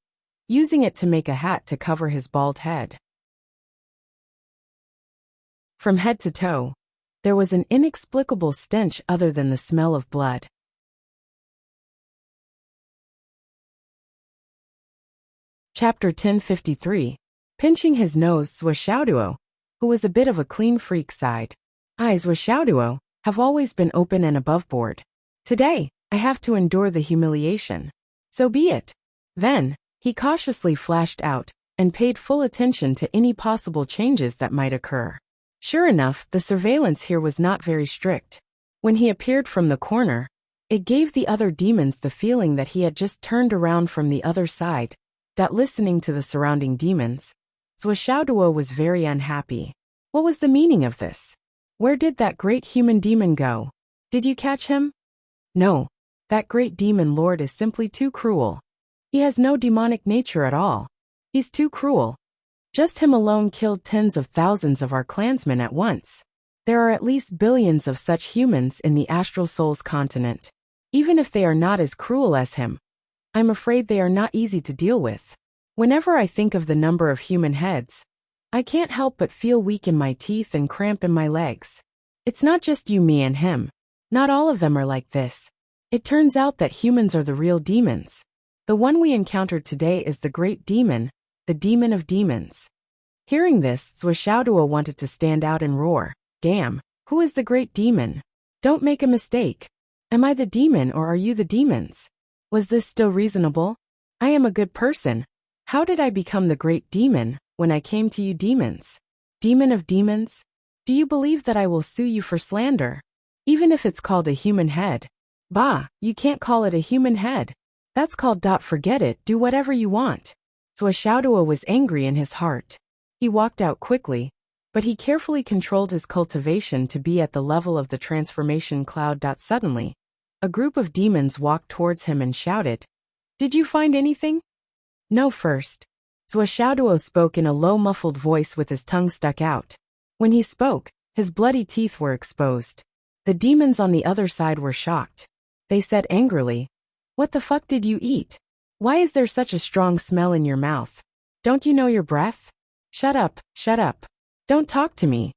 using it to make a hat to cover his bald head. From head to toe, there was an inexplicable stench other than the smell of blood. Chapter 1053. Pinching his nose. Swordsmanship, who was a bit of a clean freak, sighed. Swordsmanship have always been open and aboveboard. Today, I have to endure the humiliation. So be it. Then, he cautiously flashed out and paid full attention to any possible changes that might occur. Sure enough, the surveillance here was not very strict. When he appeared from the corner, it gave the other demons the feeling that he had just turned around from the other side. Listening to the surrounding demons, Swordsmanship was very unhappy. What was the meaning of this? Where did that great human demon go? Did you catch him? No, that great demon lord is simply too cruel. He has no demonic nature at all. He's too cruel. Just him alone killed tens of thousands of our clansmen at once. There are at least billions of such humans in the Astral Souls continent. Even if they are not as cruel as him, I'm afraid they are not easy to deal with. Whenever I think of the number of human heads, I can't help but feel weak in my teeth and cramp in my legs. It's not just you, me, and him. Not all of them are like this. It turns out that humans are the real demons. The one we encountered today is the great demon, the demon of demons. Hearing this, Swordsmanship wanted to stand out and roar, "Damn, who is the great demon? Don't make a mistake. Am I the demon or are you the demons? Was this still reasonable? I am a good person. How did I become the great demon when I came to you demons? Demon of demons? Do you believe that I will sue you for slander? Even if it's called a human head. Bah, you can't call it a human head. That's called forget it, do whatever you want." Swordsmanship was angry in his heart. He walked out quickly, but he carefully controlled his cultivation to be at the level of the transformation cloud. Suddenly, a group of demons walked towards him and shouted, "Did you find anything?" "No." First, Swordsmanship spoke in a low muffled voice with his tongue stuck out. When he spoke, his bloody teeth were exposed. The demons on the other side were shocked. They said angrily, "What the fuck did you eat? Why is there such a strong smell in your mouth? Don't you know your breath? Shut up, shut up. Don't talk to me.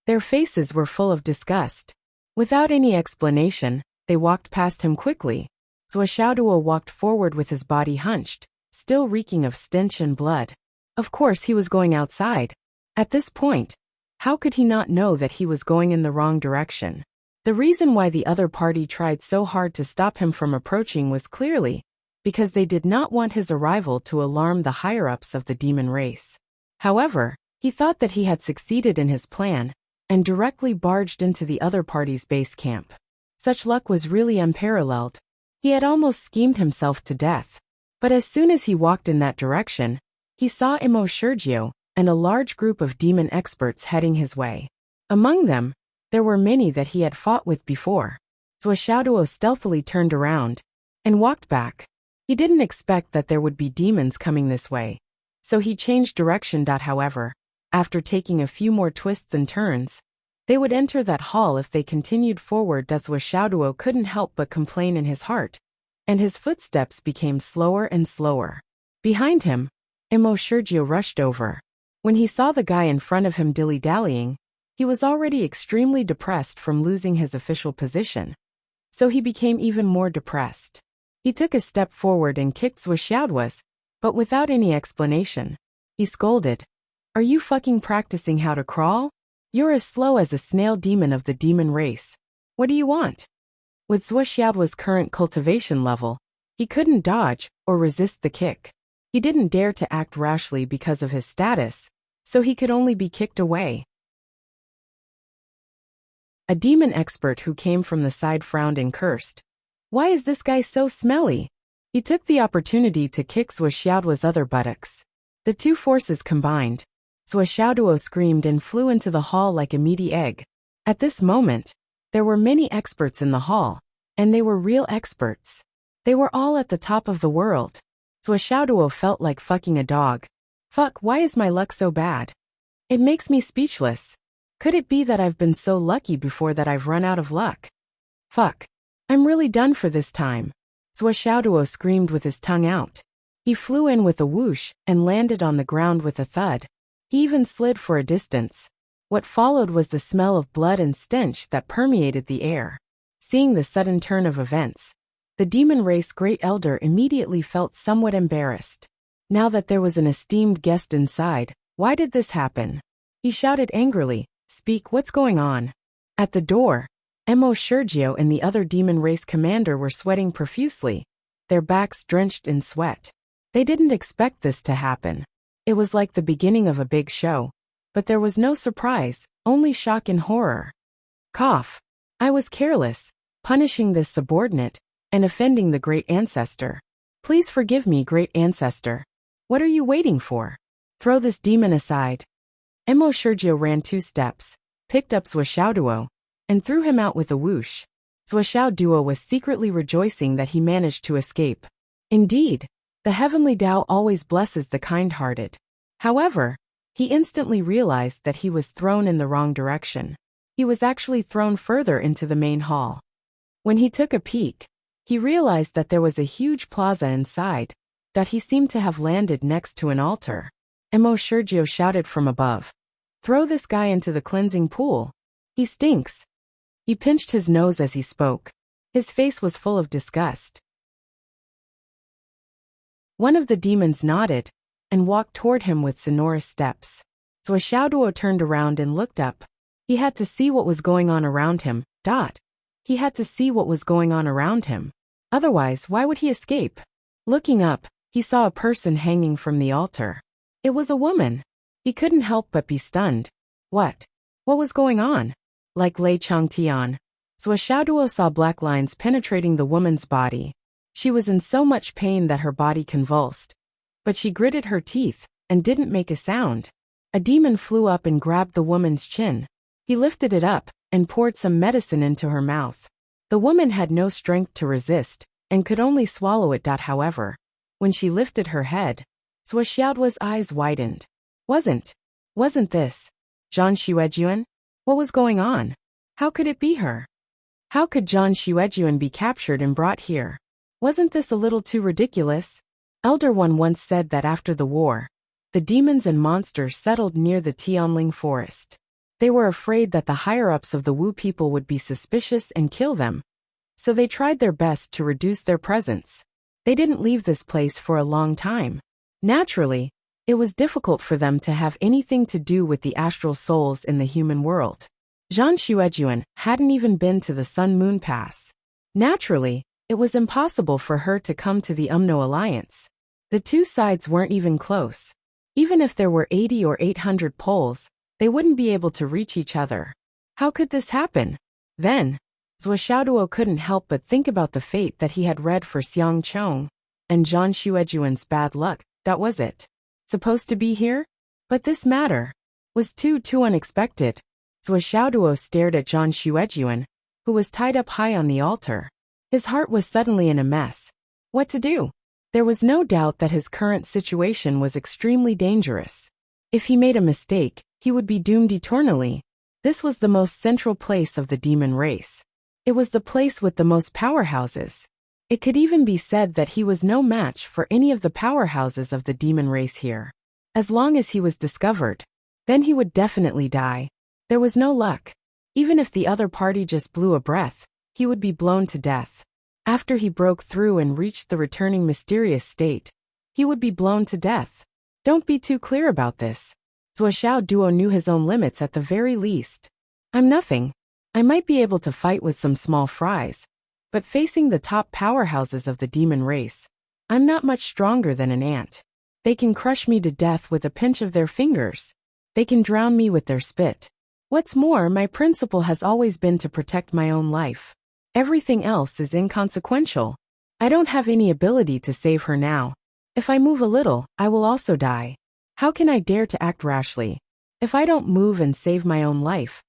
Their faces were full of disgust. Without any explanation, they walked past him quickly. Swordsmanship walked forward with his body hunched, still reeking of stench and blood. Of course he was going outside. At this point, how could he not know that he was going in the wrong direction? The reason why the other party tried so hard to stop him from approaching was clearly because they did not want his arrival to alarm the higher-ups of the demon race. However, he thought that he had succeeded in his plan and directly barged into the other party's base camp. Such luck was really unparalleled. He had almost schemed himself to death. But as soon as he walked in that direction, he saw Sergio and a large group of demon experts heading his way. Among them, there were many that he had fought with before. Swordsmanship stealthily turned around and walked back. He didn't expect that there would be demons coming this way, so he changed direction. However, after taking a few more twists and turns, they would enter that hall if they continued forward. Swordsmanship couldn't help but complain in his heart, and his footsteps became slower and slower. Behind him, Sergio rushed over. When he saw the guy in front of him dilly-dallying, he was already extremely depressed from losing his official position. So he became even more depressed. He took a step forward and kicked Swordsmanship, but without any explanation. He scolded, "Are you fucking practicing how to crawl? You're as slow as a snail demon of the demon race. What do you want?" With Swordsmanship's current cultivation level, he couldn't dodge or resist the kick. He didn't dare to act rashly because of his status, so he could only be kicked away. A demon expert who came from the side frowned and cursed. "Why is this guy so smelly?" He took the opportunity to kick Swordsmanship's other buttocks. The two forces combined. Swordsmanship screamed and flew into the hall like a meaty egg. At this moment, there were many experts in the hall, and they were real experts. They were all at the top of the world. Swordsmanship felt like fucking a dog. Fuck, why is my luck so bad? It makes me speechless. Could it be that I've been so lucky before that I've run out of luck? Fuck. I'm really done for this time. Swordsmanship screamed with his tongue out. He flew in with a whoosh and landed on the ground with a thud. He even slid for a distance. What followed was the smell of blood and stench that permeated the air. Seeing the sudden turn of events, the demon race great elder immediately felt somewhat embarrassed. Now that there was an esteemed guest inside, why did this happen? He shouted angrily, "Speak, what's going on?" At the door, Sergio and the other demon race commander were sweating profusely, their backs drenched in sweat. They didn't expect this to happen. It was like the beginning of a big show, but there was no surprise, only shock and horror. Cough. I was careless, punishing this subordinate and offending the great ancestor. Please forgive me, great ancestor. What are you waiting for? Throw this demon aside. Sergio ran 2 steps, picked up Swordsmanship, and threw him out with a whoosh. Swordsmanship was secretly rejoicing that he managed to escape. Indeed, the heavenly Tao always blesses the kind-hearted. However, he instantly realized that he was thrown in the wrong direction. He was actually thrown further into the main hall. When he took a peek, he realized that there was a huge plaza inside, that he seemed to have landed next to an altar. Sergio shouted from above, "Throw this guy into the cleansing pool. He stinks." He pinched his nose as he spoke. His face was full of disgust. One of the demons nodded and walked toward him with sonorous steps. Swordsmanship turned around and looked up. He had to see what was going on around him. He had to see what was going on around him. Otherwise, why would he escape? Looking up, he saw a person hanging from the altar. It was a woman. He couldn't help but be stunned. What was going on? Like Lei Changtian, Swordsmanship saw black lines penetrating the woman's body. She was in so much pain that her body convulsed. But she gritted her teeth and didn't make a sound. A demon flew up and grabbed the woman's chin. He lifted it up and poured some medicine into her mouth. The woman had no strength to resist and could only swallow it. However, when she lifted her head, Swordsmanship's eyes widened. Wasn't this Zhang Xuejuan? What was going on? How could it be her? How could Zhang Xuejuan be captured and brought here? Wasn't this a little too ridiculous? Elder One once said that after the war, the demons and monsters settled near the Tianling forest. They were afraid that the higher-ups of the Wu people would be suspicious and kill them, so they tried their best to reduce their presence. They didn't leave this place for a long time. Naturally, it was difficult for them to have anything to do with the astral souls in the human world. Zhang Xuejuan hadn't even been to the Sun-Moon Pass. Naturally, it was impossible for her to come to the Umno Alliance. The two sides weren't even close. Even if there were 80 or 800 poles, they wouldn't be able to reach each other. How could this happen? Then, Zhuo Xiaoduo couldn't help but think about the fate that he had read for Xiang Chong, and Zhang Xuejuan's bad luck. That was it. Supposed to be here? But this matter was too unexpected. Zhuo Xiaoduo stared at Zhang Xuejuan, who was tied up high on the altar. His heart was suddenly in a mess. What to do? There was no doubt that his current situation was extremely dangerous. If he made a mistake, he would be doomed eternally. This was the most central place of the demon race. It was the place with the most powerhouses. It could even be said that he was no match for any of the powerhouses of the demon race here. As long as he was discovered, then he would definitely die. There was no luck. Even if the other party just blew a breath, he would be blown to death. After he broke through and reached the returning mysterious state, he would be blown to death. Don't be too clear about this. Zhuo Xiaoduo knew his own limits at the very least. I'm nothing. I might be able to fight with some small fries, but facing the top powerhouses of the demon race, I'm not much stronger than an ant. They can crush me to death with a pinch of their fingers. They can drown me with their spit. What's more, my principle has always been to protect my own life. Everything else is inconsequential. I don't have any ability to save her now. If I move a little, I will also die. How can I dare to act rashly? If I don't move and save my own life,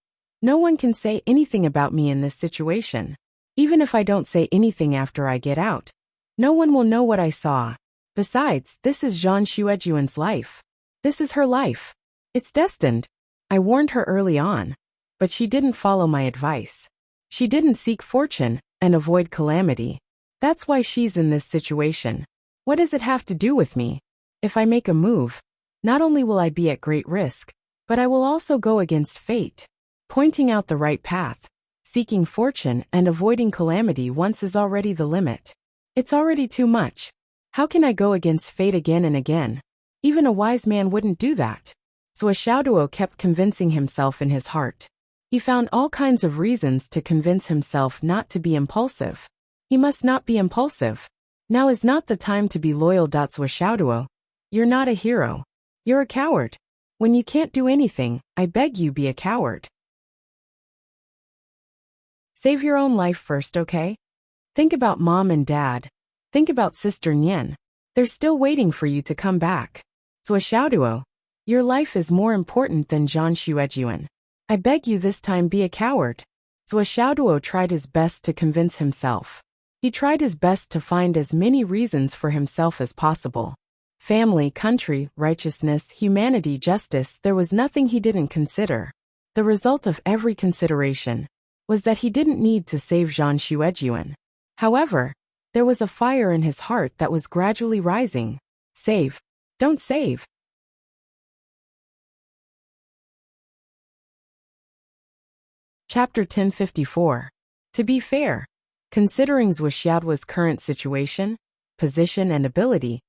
no one can say anything about me in this situation. Even if I don't say anything after I get out, no one will know what I saw. Besides, this is Zhang Xuejuan's life. This is her life. It's destined. I warned her early on, but she didn't follow my advice. She didn't seek fortune and avoid calamity. That's why she's in this situation. What does it have to do with me? If I make a move, not only will I be at great risk, but I will also go against fate. Pointing out the right path, seeking fortune and avoiding calamity once is already the limit. It's already too much. How can I go against fate again and again? Even a wise man wouldn't do that. So Xiaoduo kept convincing himself in his heart. He found all kinds of reasons to convince himself not to be impulsive. He must not be impulsive. Now is not the time to be loyal. Zhuo Xiaoduo, you're not a hero. You're a coward. When you can't do anything, I beg you be a coward. Save your own life first, okay? Think about mom and dad. Think about Sister Nian. They're still waiting for you to come back. Zhuo Xiaoduo, your life is more important than Zhang Xuejuan. I beg you this time be a coward. Zhuo Xiaoduo tried his best to convince himself. He tried his best to find as many reasons for himself as possible. Family, country, righteousness, humanity, justice, there was nothing he didn't consider. The result of every consideration was that he didn't need to save Zhang Xuejuan. However, there was a fire in his heart that was gradually rising. Save. Don't save. Chapter 1054. To be fair, considering Zhuo Xiaoduo's current situation, position and ability,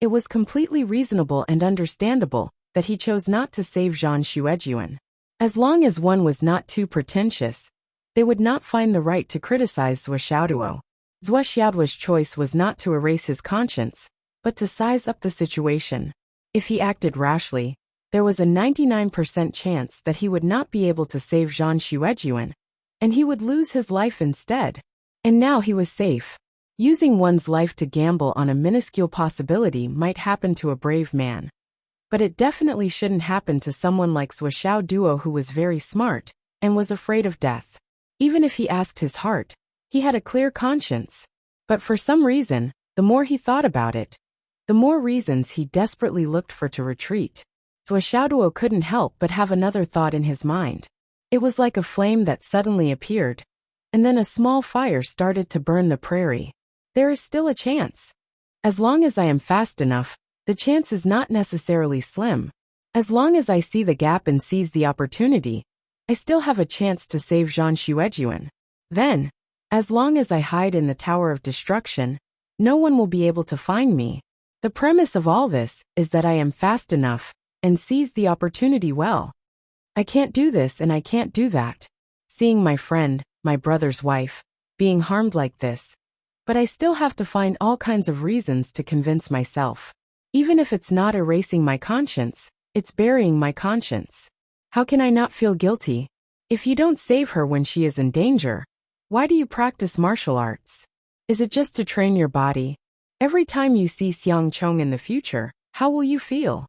it was completely reasonable and understandable that he chose not to save Zhang Xuejuan. As long as one was not too pretentious, they would not find the right to criticize Zhuo Xiaoduo. Zhuo Xiaoduo's choice was not to erase his conscience, but to size up the situation. If he acted rashly, there was a 99% chance that he would not be able to save Zhang Xuejuan, and he would lose his life instead. And now he was safe. Using one's life to gamble on a minuscule possibility might happen to a brave man. But it definitely shouldn't happen to someone like Zhuo Xiaoduo, who was very smart and was afraid of death. Even if he asked his heart, he had a clear conscience. But for some reason, the more he thought about it, the more reasons he desperately looked for to retreat. Zhuo Xiaoduo couldn't help but have another thought in his mind. It was like a flame that suddenly appeared, and then a small fire started to burn the prairie. There is still a chance. As long as I am fast enough, the chance is not necessarily slim. As long as I see the gap and seize the opportunity, I still have a chance to save Zhang Xuejuan. Then, as long as I hide in the Tower of Destruction, no one will be able to find me. The premise of all this is that I am fast enough and seize the opportunity well. I can't do this and I can't do that. Seeing my friend, my brother's wife, being harmed like this. But I still have to find all kinds of reasons to convince myself. Even if it's not erasing my conscience, it's burying my conscience. How can I not feel guilty? If you don't save her when she is in danger, why do you practice martial arts? Is it just to train your body? Every time you see Xiang Chong in the future, how will you feel?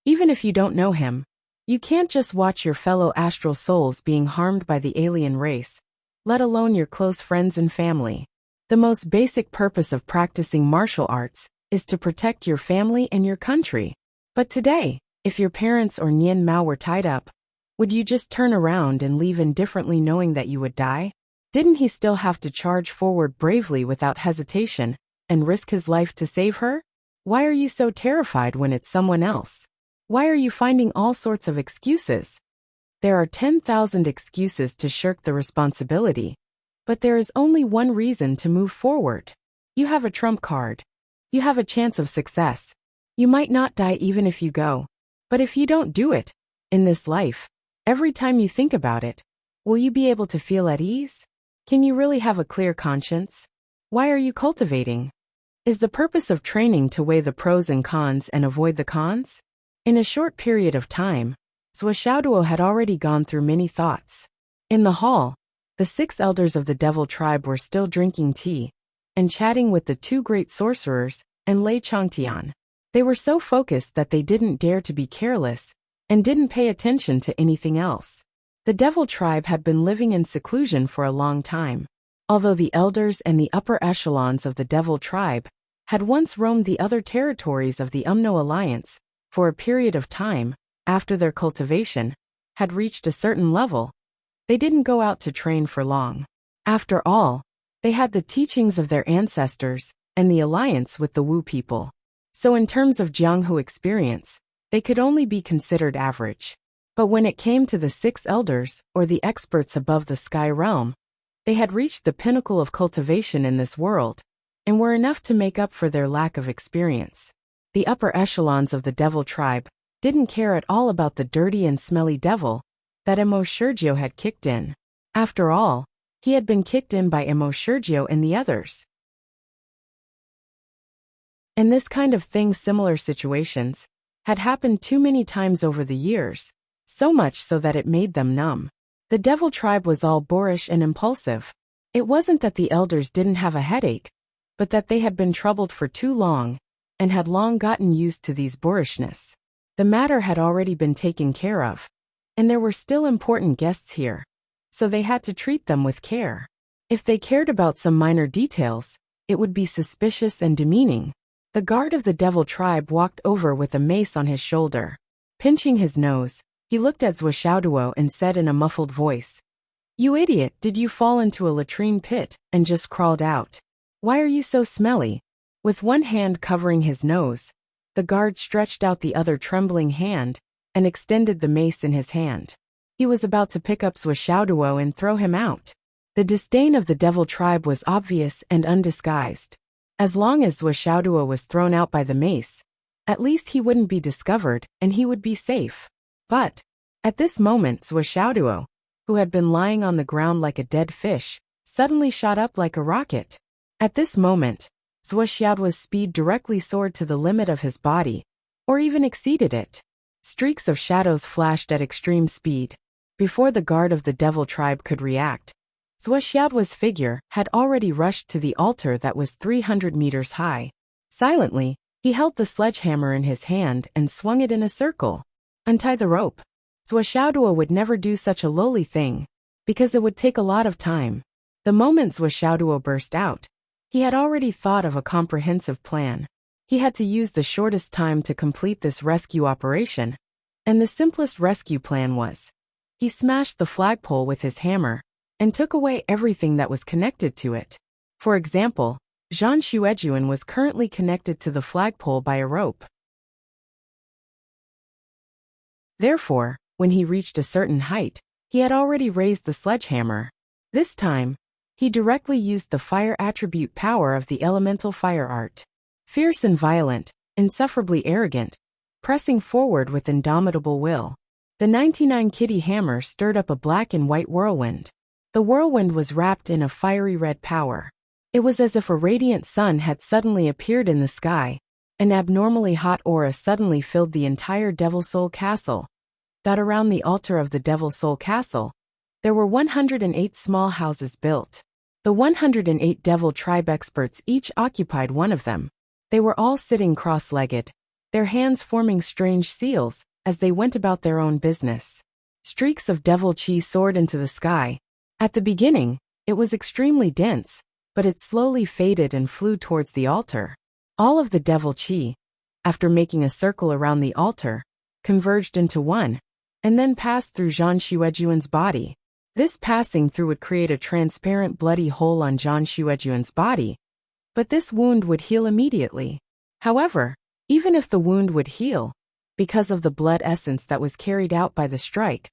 Even if you don't know him, you can't just watch your fellow astral souls being harmed by the alien race, let alone your close friends and family. The most basic purpose of practicing martial arts is to protect your family and your country. But today, if your parents or Nian Mao were tied up, would you just turn around and leave indifferently knowing that you would die? Didn't he still have to charge forward bravely without hesitation and risk his life to save her? Why are you so terrified when it's someone else? Why are you finding all sorts of excuses? There are 10,000 excuses to shirk the responsibility, but there is only one reason to move forward. You have a trump card. You have a chance of success. You might not die even if you go. But if you don't do it, in this life, every time you think about it, will you be able to feel at ease? Can you really have a clear conscience? Why are you cultivating? Is the purpose of training to weigh the pros and cons and avoid the cons? In a short period of time, Zhuo Xiaoduo had already gone through many thoughts. In the hall, the 6 elders of the devil tribe were still drinking tea and chatting with the 2 great sorcerers and Lei Changtian. They were so focused that they didn't dare to be careless and didn't pay attention to anything else. The devil tribe had been living in seclusion for a long time. Although the elders and the upper echelons of the devil tribe had once roamed the other territories of the Umno Alliance for a period of time after their cultivation had reached a certain level, they didn't go out to train for long. After all, they had the teachings of their ancestors and the alliance with the Wu people. So in terms of Jianghu experience, they could only be considered average. But when it came to the 6 elders, or the experts above the sky realm, they had reached the pinnacle of cultivation in this world, and were enough to make up for their lack of experience. The upper echelons of the devil tribe didn't care at all about the dirty and smelly devil that Emo Sergio had kicked in. After all, he had been kicked in by Emo Sergio and the others. And this kind of thing, similar situations, had happened too many times over the years, so much so that it made them numb. The devil tribe was all boorish and impulsive. It wasn't that the elders didn't have a headache, but that they had been troubled for too long, and had long gotten used to these boorishness. The matter had already been taken care of, and there were still important guests here, so they had to treat them with care. If they cared about some minor details, it would be suspicious and demeaning. The guard of the devil tribe walked over with a mace on his shoulder. Pinching his nose, he looked at Zhuo Xiaoduo and said in a muffled voice, "You idiot, did you fall into a latrine pit and just crawled out? Why are you so smelly?" With one hand covering his nose, the guard stretched out the other trembling hand and extended the mace in his hand. He was about to pick up Zhuo Xiaoduo and throw him out. The disdain of the devil tribe was obvious and undisguised. As long as Zhuo Xiaoduo was thrown out by the mace, at least he wouldn't be discovered and he would be safe. But, at this moment Zhuo Xiaoduo, who had been lying on the ground like a dead fish, suddenly shot up like a rocket. At this moment, Zhuo Xiaoduo's speed directly soared to the limit of his body, or even exceeded it. Streaks of shadows flashed at extreme speed. Before the guard of the devil tribe could react, Zhuo Xiaoduo's figure had already rushed to the altar that was 300 meters high. Silently, he held the sledgehammer in his hand and swung it in a circle. Untie the rope. Zhuo Xiaoduo would never do such a lowly thing, because it would take a lot of time. The moment Zhuo Xiaoduo burst out, he had already thought of a comprehensive plan. He had to use the shortest time to complete this rescue operation, and the simplest rescue plan was, he smashed the flagpole with his hammer, and took away everything that was connected to it. For example, Zhang Xuejuan was currently connected to the flagpole by a rope. Therefore, when he reached a certain height, he had already raised the sledgehammer. This time, he directly used the fire attribute power of the elemental fire art. Fierce and violent, insufferably arrogant, pressing forward with indomitable will. The 99 Kitty hammer stirred up a black and white whirlwind. The whirlwind was wrapped in a fiery red power. It was as if a radiant sun had suddenly appeared in the sky. An abnormally hot aura suddenly filled the entire Devil Soul Castle. That around the altar of the Devil Soul Castle, there were 108 small houses built. The 108 Devil Tribe experts each occupied one of them. They were all sitting cross-legged, their hands forming strange seals as they went about their own business. Streaks of devil chi soared into the sky. At the beginning, it was extremely dense, but it slowly faded and flew towards the altar. All of the devil chi, after making a circle around the altar, converged into one, and then passed through Zhang Xuejuan's body. This passing through would create a transparent bloody hole on Zhang Xuejuan's body, but this wound would heal immediately. However, even if the wound would heal, because of the blood essence that was carried out by the strike,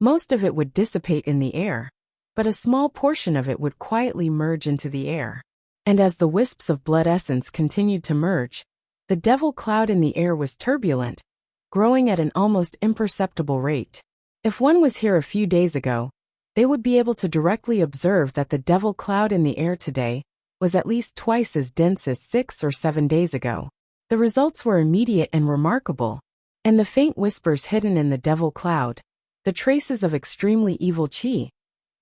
most of it would dissipate in the air, but a small portion of it would quietly merge into the air. And as the wisps of blood essence continued to merge, the devil cloud in the air was turbulent, growing at an almost imperceptible rate. If one was here a few days ago, they would be able to directly observe that the devil cloud in the air today was at least twice as dense as 6 or 7 days ago. The results were immediate and remarkable, and the faint whispers hidden in the devil cloud, the traces of extremely evil chi,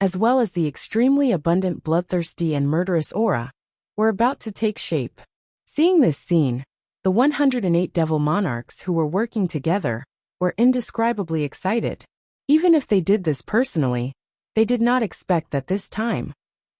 as well as the extremely abundant bloodthirsty and murderous aura, were about to take shape. Seeing this scene, the 108 devil monarchs who were working together were indescribably excited. Even if they did this personally, they did not expect that this time,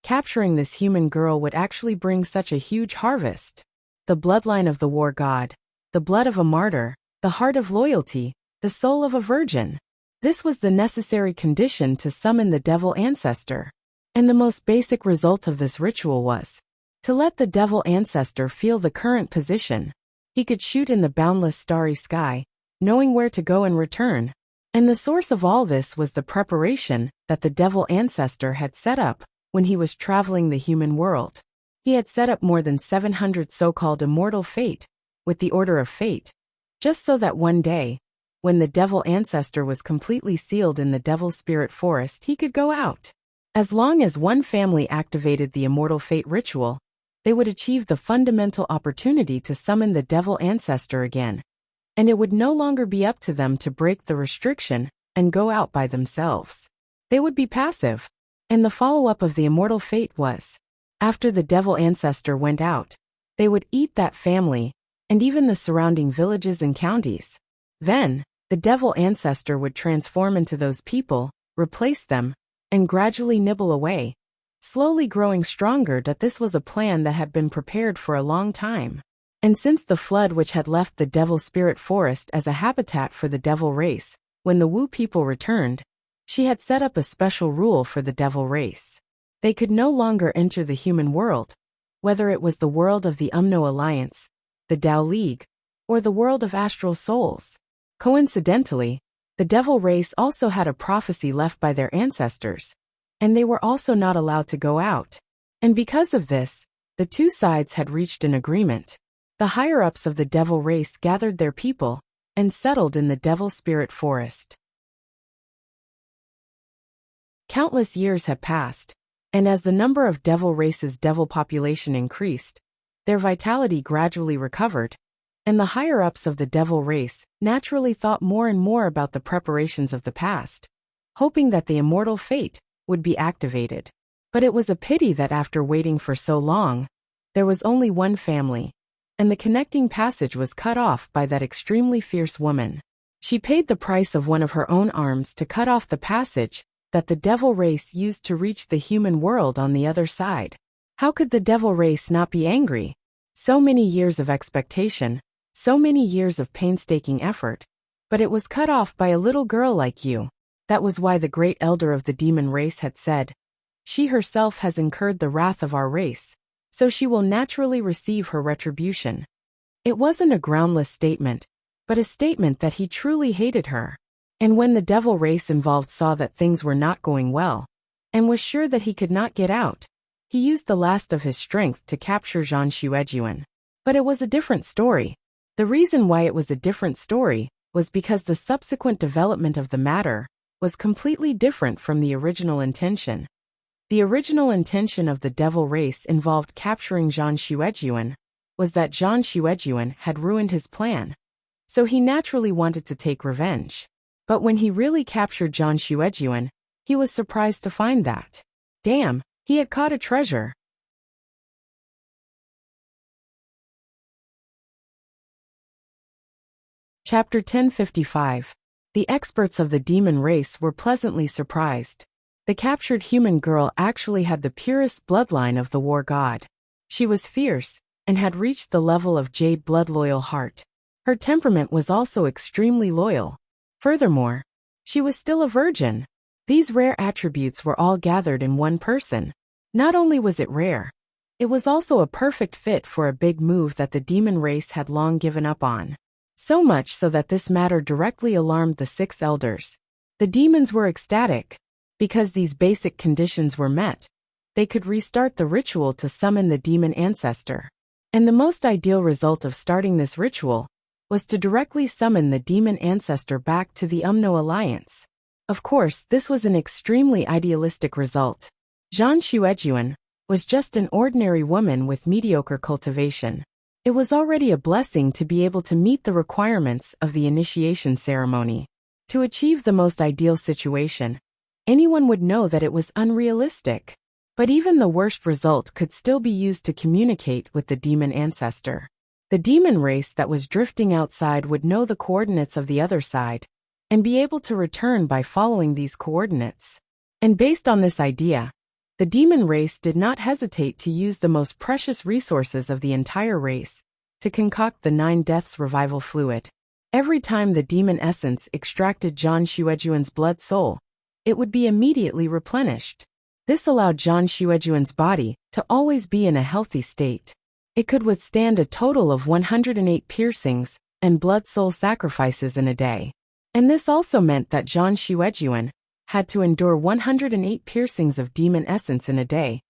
capturing this human girl would actually bring such a huge harvest. The bloodline of the war god, the blood of a martyr, the heart of loyalty, the soul of a virgin. This was the necessary condition to summon the devil ancestor. And the most basic result of this ritual was to let the devil ancestor feel the current position. He could shoot in the boundless starry sky, knowing where to go and return. And the source of all this was the preparation that the devil ancestor had set up when he was traveling the human world. He had set up more than 700 so-called immortal fate, with the order of fate, just so that one day, when the devil ancestor was completely sealed in the devil spirit forest, he could go out. As long as one family activated the immortal fate ritual, they would achieve the fundamental opportunity to summon the devil ancestor again, and it would no longer be up to them to break the restriction and go out by themselves. They would be passive. And the follow-up of the immortal fate was, after the devil ancestor went out, they would eat that family, and even the surrounding villages and counties. Then, the devil ancestor would transform into those people, replace them, and gradually nibble away, slowly growing stronger. That this was a plan that had been prepared for a long time. And since the flood which had left the devil spirit forest as a habitat for the devil race, when the Wu people returned, she had set up a special rule for the devil race. They could no longer enter the human world, whether it was the world of the Umno Alliance, the Tao League, or the world of astral souls. Coincidentally, the devil race also had a prophecy left by their ancestors, and they were also not allowed to go out. And because of this, the two sides had reached an agreement. The higher-ups of the devil race gathered their people and settled in the devil spirit forest. Countless years had passed, and as the number of devil race's devil population increased, their vitality gradually recovered, and the higher-ups of the devil race naturally thought more and more about the preparations of the past, hoping that the immortal fate would be activated. But it was a pity that after waiting for so long, there was only one family, and the connecting passage was cut off by that extremely fierce woman. She paid the price of one of her own arms to cut off the passage that the devil race used to reach the human world on the other side. How could the devil race not be angry? So many years of expectation, so many years of painstaking effort, but it was cut off by a little girl like you. That was why the great elder of the demon race had said, "She herself has incurred the wrath of our race, so she will naturally receive her retribution." It wasn't a groundless statement, but a statement that he truly hated her. And when the devil race involved saw that things were not going well, and was sure that he could not get out, he used the last of his strength to capture Zhang Xuejuan. But it was a different story. The reason why it was a different story was because the subsequent development of the matter was completely different from the original intention. The original intention of the devil race involved capturing Zhang Xuejuan was that Zhang Xuejuan had ruined his plan. So he naturally wanted to take revenge. But when he really captured Zhang Xuejuan, he was surprised to find that, damn, he had caught a treasure. Chapter 1055. The experts of the demon race were pleasantly surprised. The captured human girl actually had the purest bloodline of the war god. She was fierce, and had reached the level of jade blood loyal heart. Her temperament was also extremely loyal. Furthermore, she was still a virgin. These rare attributes were all gathered in one person. Not only was it rare, it was also a perfect fit for a big move that the demon race had long given up on. So much so that this matter directly alarmed the 6 elders. The demons were ecstatic. Because these basic conditions were met, they could restart the ritual to summon the demon ancestor. And the most ideal result of starting this ritual was to directly summon the demon ancestor back to the Umno Alliance. Of course, this was an extremely idealistic result. Zhang Xuejuan was just an ordinary woman with mediocre cultivation. It was already a blessing to be able to meet the requirements of the initiation ceremony. To achieve the most ideal situation, anyone would know that it was unrealistic. But even the worst result could still be used to communicate with the demon ancestor. The demon race that was drifting outside would know the coordinates of the other side, and be able to return by following these coordinates. And based on this idea, the demon race did not hesitate to use the most precious resources of the entire race to concoct the 9 deaths revival fluid. Every time the demon essence extracted Zhang Xuejuan's blood soul, it would be immediately replenished. This allowed Zhang Xuejuan's body to always be in a healthy state. It could withstand a total of 108 piercings and blood soul sacrifices in a day. And this also meant that Zhang Xuejuan had to endure 108 piercings of demon essence in a day,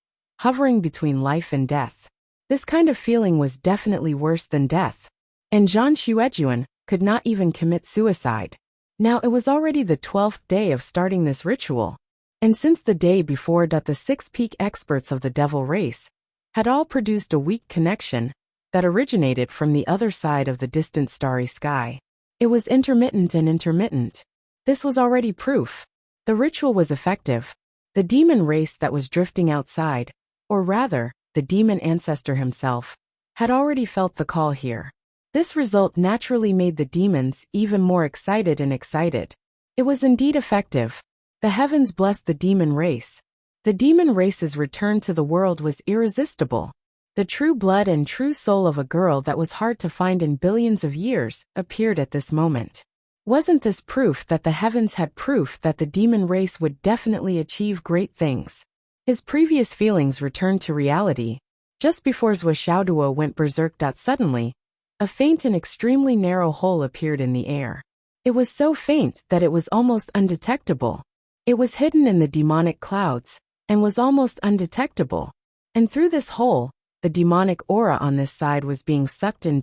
hovering between life and death. This kind of feeling was definitely worse than death. And Zhang Xuejuan could not even commit suicide. Now it was already the 12th day of starting this ritual. And since the day before that, the 6 peak experts of the devil race had all produced a weak connection that originated from the other side of the distant starry sky. It was intermittent and intermittent. This was already proof. The ritual was effective. The demon race that was drifting outside, or rather, the demon ancestor himself, had already felt the call here. This result naturally made the demons even more excited and excited. It was indeed effective. The heavens blessed the demon race. The demon race's return to the world was irresistible. The true blood and true soul of a girl that was hard to find in billions of years appeared at this moment. Wasn't this proof that the heavens had proof that the demon race would definitely achieve great things? His previous feelings returned to reality. Just before Zhou Xiaoduo went berserk. Suddenly, a faint and extremely narrow hole appeared in the air. It was so faint that it was almost undetectable. It was hidden in the demonic clouds, and was almost undetectable. And through this hole, the demonic aura on this side was being sucked in.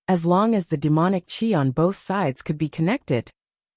As long as the demonic chi on both sides could be connected,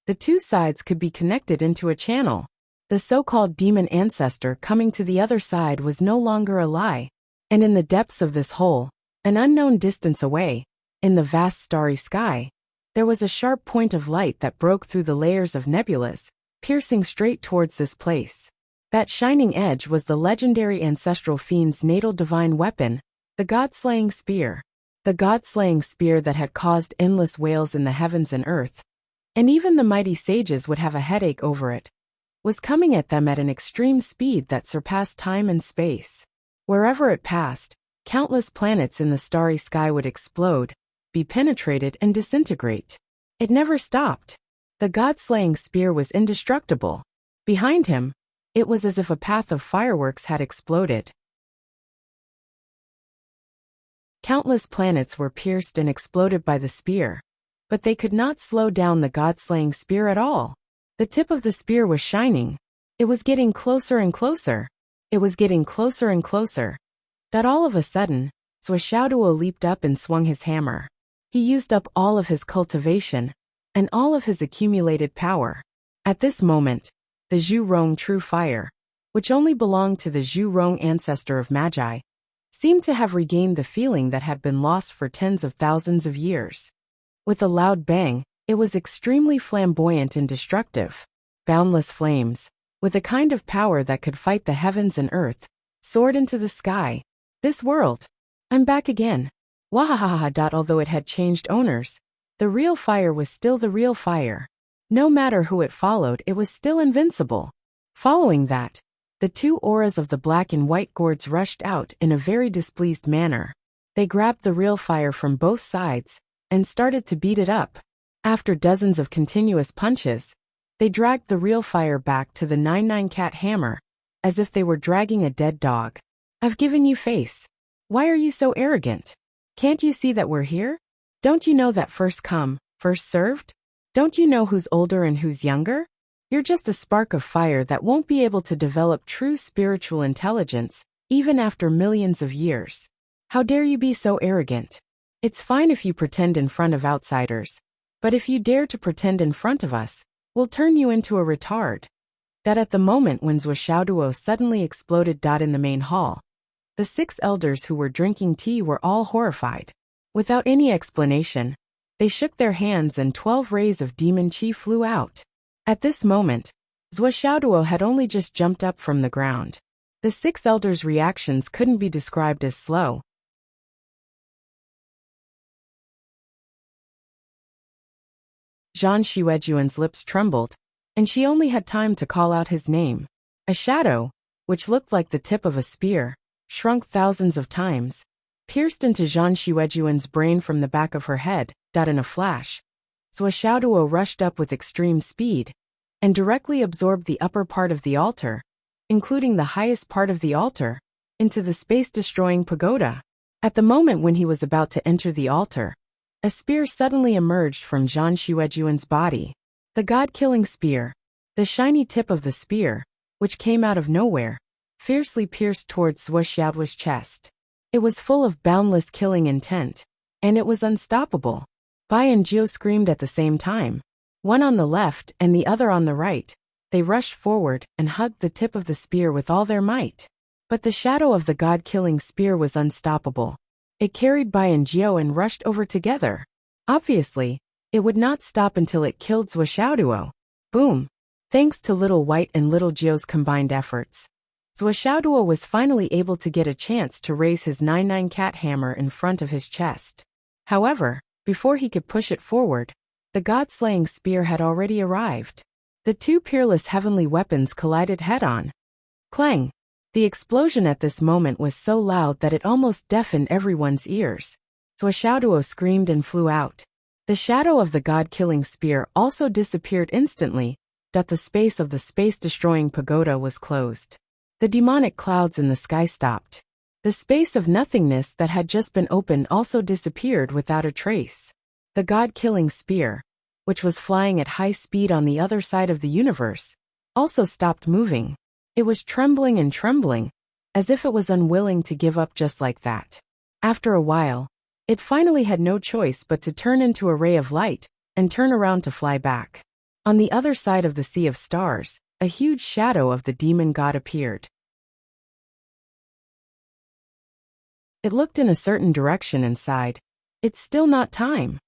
the 2 sides could be connected into a channel. The so-called demon ancestor coming to the other side was no longer a lie. And in the depths of this hole, an unknown distance away, in the vast starry sky, there was a sharp point of light that broke through the layers of nebulas, piercing straight towards this place. That shining edge was the legendary ancestral fiend's natal divine weapon, the god-slaying spear. The god-slaying spear that had caused endless wails in the heavens and earth, and even the mighty sages would have a headache over it, was coming at them at an extreme speed that surpassed time and space. Wherever it passed, countless planets in the starry sky would explode, be penetrated and disintegrate. It never stopped. The god-slaying spear was indestructible. Behind him, it was as if a path of fireworks had exploded. Countless planets were pierced and exploded by the spear. but they could not slow down the god-slaying spear at all. The tip of the spear was shining. It was getting closer and closer. It was getting closer and closer. That all of a sudden, Swordsmanship leaped up and swung his hammer. He used up all of his cultivation and all of his accumulated power. At this moment, the Zhu Rong true fire, which only belonged to the Zhu Rong ancestor of Magi, seemed to have regained the feeling that had been lost for tens of thousands of years. With a loud bang, it was extremely flamboyant and destructive. Boundless flames, with a kind of power that could fight the heavens and earth, soared into the sky. This world. I'm back again. Wahahaha. Although it had changed owners, the real fire was still the real fire. No matter who it followed, it was still invincible. Following that, the two auras of the black and white gourds rushed out in a very displeased manner. They grabbed the real fire from both sides and started to beat it up. After dozens of continuous punches, they dragged the real fire back to the 99 cat hammer, as if they were dragging a dead dog. I've given you face. Why are you so arrogant? Can't you see that we're here? Don't you know that first come, first served? Don't you know who's older and who's younger? You're just a spark of fire that won't be able to develop true spiritual intelligence, even after millions of years. How dare you be so arrogant? It's fine if you pretend in front of outsiders, but if you dare to pretend in front of us, we'll turn you into a retard. That at the moment when Swordsmanship suddenly exploded. In the main hall, the 6 elders who were drinking tea were all horrified. Without any explanation, they shook their hands and 12 rays of demon chi flew out. At this moment, Swordsmanship had only just jumped up from the ground. The 6 elders' reactions couldn't be described as slow. Zhan Xuejuan's lips trembled, and she only had time to call out his name. A shadow, which looked like the tip of a spear, shrunk thousands of times, pierced into Zhan Xuejuan's brain from the back of her head. In a flash, Swordsmanship rushed up with extreme speed and directly absorbed the upper part of the altar, including the highest part of the altar, into the space-destroying pagoda. At the moment when he was about to enter the altar, a spear suddenly emerged from Zhan Xuejuan's body. The god-killing spear. The shiny tip of the spear, which came out of nowhere, fiercely pierced towards Swordsmanship's chest. It was full of boundless killing intent, and it was unstoppable. Bai and Jiu screamed at the same time. One on the left and the other on the right. They rushed forward and hugged the tip of the spear with all their might. But the shadow of the god-killing spear was unstoppable. It carried Bai and Jiu and rushed over together. Obviously, it would not stop until it killed Swordsmanship. Boom! Thanks to Little White and Little Jiu's combined efforts, Swordsmanship was finally able to get a chance to raise his 99 cat hammer in front of his chest. However, before he could push it forward, the god-slaying spear had already arrived. The two peerless heavenly weapons collided head-on. Clang! The explosion at this moment was so loud that it almost deafened everyone's ears. Swordsmanship screamed and flew out. The shadow of the god-killing spear also disappeared instantly. The space of the space-destroying pagoda was closed. The demonic clouds in the sky stopped. The space of nothingness that had just been opened also disappeared without a trace. The god-killing spear, which was flying at high speed on the other side of the universe, also stopped moving. It was trembling and trembling, as if it was unwilling to give up just like that. After a while, it finally had no choice but to turn into a ray of light and turn around to fly back. On the other side of the sea of stars, a huge shadow of the demon god appeared. It looked in a certain direction and sighed. It's still not time.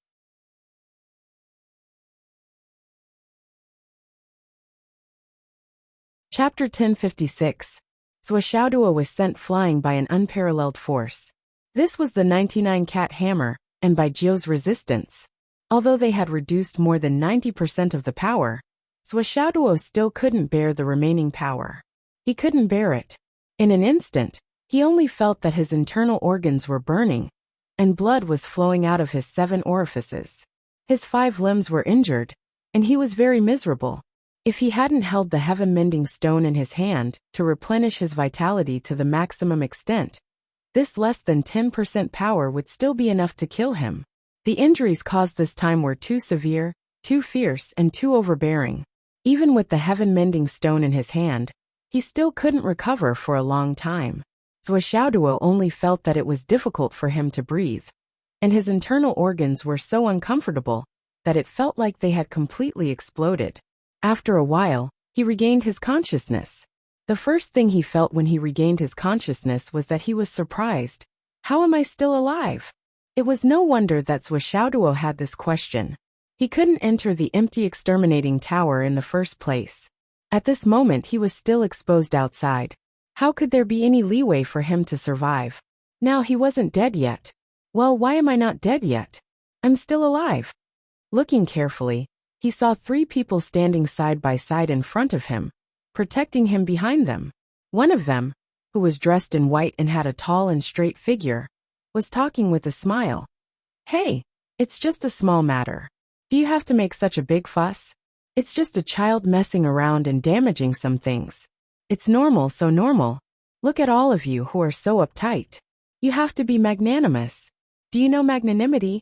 Chapter 1056. Swordsmanship was sent flying by an unparalleled force. This was the 99 cat hammer, and by Jiu's resistance. Although they had reduced more than 90% of the power, Swordsmanship still couldn't bear the remaining power. He couldn't bear it. In an instant, he only felt that his internal organs were burning, and blood was flowing out of his 7 orifices. His 5 limbs were injured, and he was very miserable. If he hadn't held the heaven-mending stone in his hand to replenish his vitality to the maximum extent, this less than 10% power would still be enough to kill him. The injuries caused this time were too severe, too fierce, and too overbearing. Even with the heaven-mending stone in his hand, he still couldn't recover for a long time. Zhuo only felt that it was difficult for him to breathe, and his internal organs were so uncomfortable that it felt like they had completely exploded. After a while, he regained his consciousness. The first thing he felt when he regained his consciousness was that he was surprised. How am I still alive? It was no wonder that Shuo had this question. He couldn't enter the empty exterminating tower in the first place. At this moment he was still exposed outside. How could there be any leeway for him to survive? Now he wasn't dead yet. Well, why am I not dead yet? I'm still alive. Looking carefully, he saw 3 people standing side by side in front of him, protecting him behind them. One of them, who was dressed in white and had a tall and straight figure, was talking with a smile. Hey, it's just a small matter. Do you have to make such a big fuss? It's just a child messing around and damaging some things. It's normal, so normal. Look at all of you who are so uptight. You have to be magnanimous. Do you know magnanimity?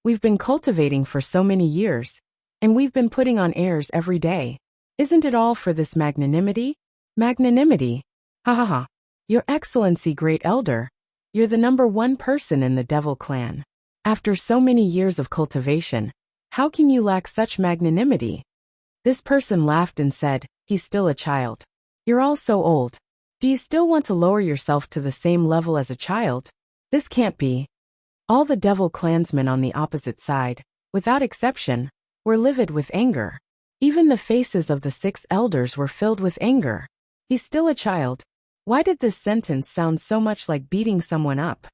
We've been cultivating for so many years, and we've been putting on airs every day. Isn't it all for this magnanimity? Magnanimity. Ha ha ha. Your Excellency, Great Elder, you're the #1 person in the Devil Clan. After so many years of cultivation, how can you lack such magnanimity? This person laughed and said, he's still a child. You're all so old. Do you still want to lower yourself to the same level as a child? This can't be. All the Devil Clansmen on the opposite side, without exception, were livid with anger. Even the faces of the 6 elders were filled with anger. He's still a child. Why did this sentence sound so much like beating someone up?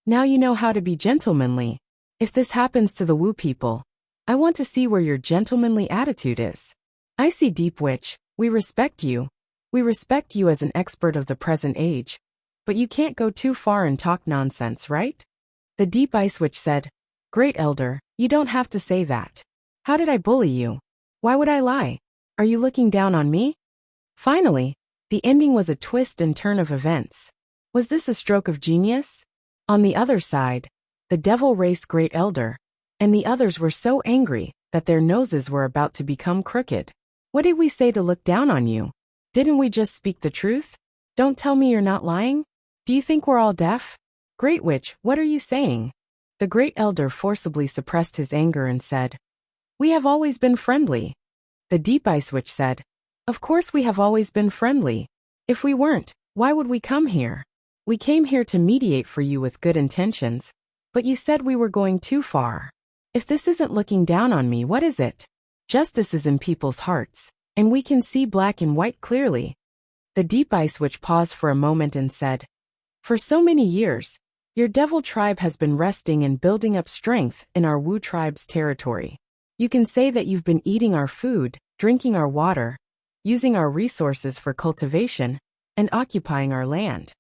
Now you know how to be gentlemanly. If this happens to the Wu people, I want to see where your gentlemanly attitude is. I see, Deep Witch, we respect you. We respect you as an expert of the present age, but you can't go too far and talk nonsense, right? The Deep Ice Witch said, Great Elder, you don't have to say that. How did I bully you? Why would I lie? Are you looking down on me? Finally, the ending was a twist and turn of events. Was this a stroke of genius? On the other side, the Devil Race Great Elder and the others were so angry that their noses were about to become crooked. What did we say to look down on you? Didn't we just speak the truth? Don't tell me you're not lying? Do you think we're all deaf? Great Witch, what are you saying? The Great Elder forcibly suppressed his anger and said, We have always been friendly. The Deep Ice Witch said, Of course we have always been friendly. If we weren't, why would we come here? We came here to mediate for you with good intentions, but you said we were going too far. If this isn't looking down on me, what is it? Justice is in people's hearts, and we can see black and white clearly. The Deep Ice Witch paused for a moment and said, For so many years, your devil tribe has been resting and building up strength in our Wu tribe's territory. You can say that you've been eating our food, drinking our water, using our resources for cultivation, and occupying our land.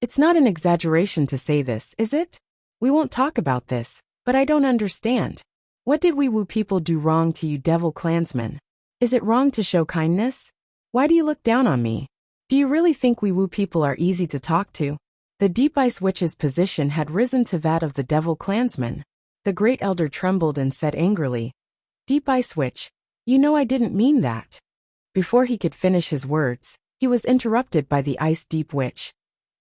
It's not an exaggeration to say this, is it? We won't talk about this, but I don't understand. What did we Wu people do wrong to you Devil Clansmen? Is it wrong to show kindness? Why do you look down on me? Do you really think we Wu people are easy to talk to? The Deep Ice Witch's position had risen to that of the Devil Clansman. The Great Elder trembled and said angrily, Deep Ice Witch, you know I didn't mean that. Before he could finish his words, he was interrupted by the Ice Deep Witch.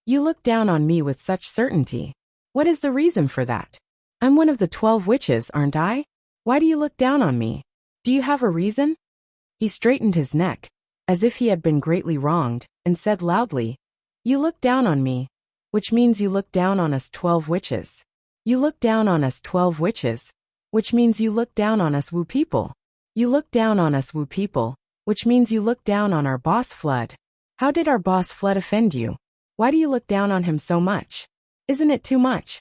You look down on me with such certainty. What is the reason for that? I'm one of the 12 witches, aren't I? Why do you look down on me? Do you have a reason? He straightened his neck, as if he had been greatly wronged, and said loudly, You look down on me, which means you look down on us 12 witches. You look down on us 12 witches, which means you look down on us Wu people. You look down on us Wu people, which means you look down on our boss Flood. How did our boss Flood offend you? Why do you look down on him so much? Isn't it too much?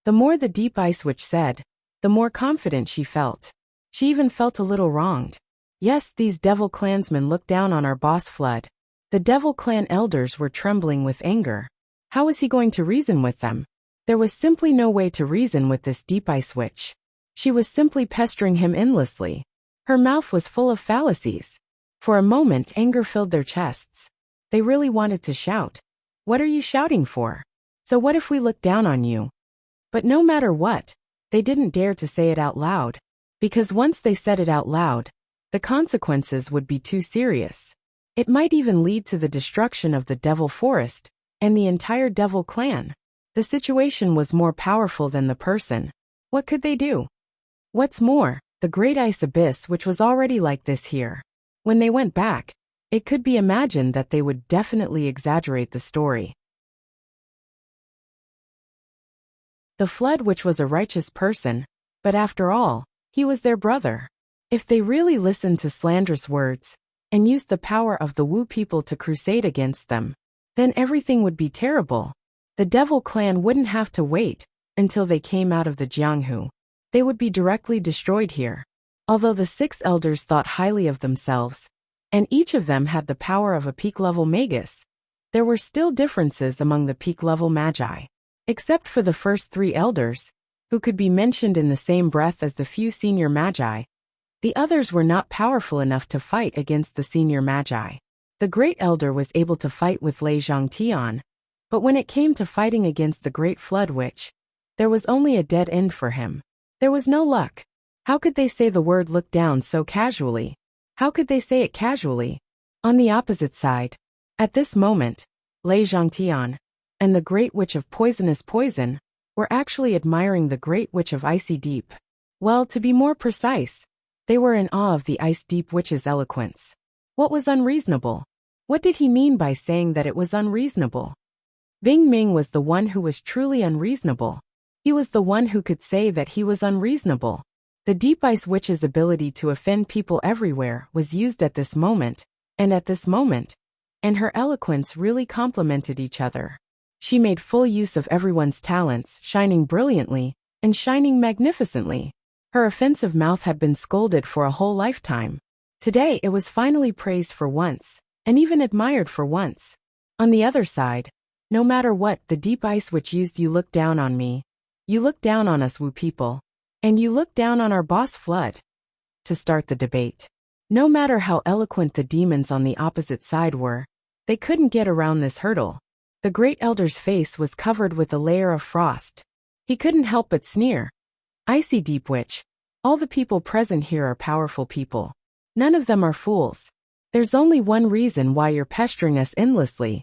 The more the Deep Ice Witch said, the more confident she felt. She even felt a little wronged. Yes, these Devil Clansmen looked down on our boss Flood. The Devil Clan elders were trembling with anger. How was he going to reason with them? There was simply no way to reason with this Deep Ice Witch. She was simply pestering him endlessly. Her mouth was full of fallacies. For a moment anger filled their chests. They really wanted to shout. What are you shouting for? So what if we look down on you? But no matter what, they didn't dare to say it out loud, because once they said it out loud, the consequences would be too serious. It might even lead to the destruction of the Devil Forest and the entire Devil clan. The situation was more powerful than the person. What could they do? What's more, the Great Ice Abyss, which was already like this here. When they went back, it could be imagined that they would definitely exaggerate the story. The Flood, which was a righteous person, but after all, he was their brother. If they really listened to slanderous words and used the power of the Wu people to crusade against them, then everything would be terrible. The Devil clan wouldn't have to wait until they came out of the Jianghu. They would be directly destroyed here. Although the 6 elders thought highly of themselves, and each of them had the power of a peak-level magus, there were still differences among the peak-level magi. Except for the first 3 elders, who could be mentioned in the same breath as the few senior magi, the others were not powerful enough to fight against the senior magi. The Great Elder was able to fight with Lei Zhangtian, but when it came to fighting against the Great Flood Witch, there was only a dead end for him. There was no luck. How could they say the word look down so casually? How could they say it casually? On the opposite side, at this moment, Lei Zhangtian and the Great Witch of Poisonous Poison were actually admiring the Great Witch of Icy Deep. Well, to be more precise, they were in awe of the Ice Deep Witch's eloquence. What was unreasonable? What did he mean by saying that it was unreasonable? Bing Ming was the one who was truly unreasonable. He was the one who could say that he was unreasonable. The Deep Ice Witch's ability to offend people everywhere was used at this moment, and her eloquence really complemented each other. She made full use of everyone's talents, shining brilliantly and shining magnificently. Her offensive mouth had been scolded for a whole lifetime. Today it was finally praised for once, and even admired for once. On the other side, no matter what the Deep Ice Witch used, you look down on me. You look down on us Wu people. And you look down on our boss Flood. To start the debate. No matter how eloquent the demons on the opposite side were, they couldn't get around this hurdle. The Great Elder's face was covered with a layer of frost. He couldn't help but sneer. Icy Deep Witch, all the people present here are powerful people. None of them are fools. There's only one reason why you're pestering us endlessly.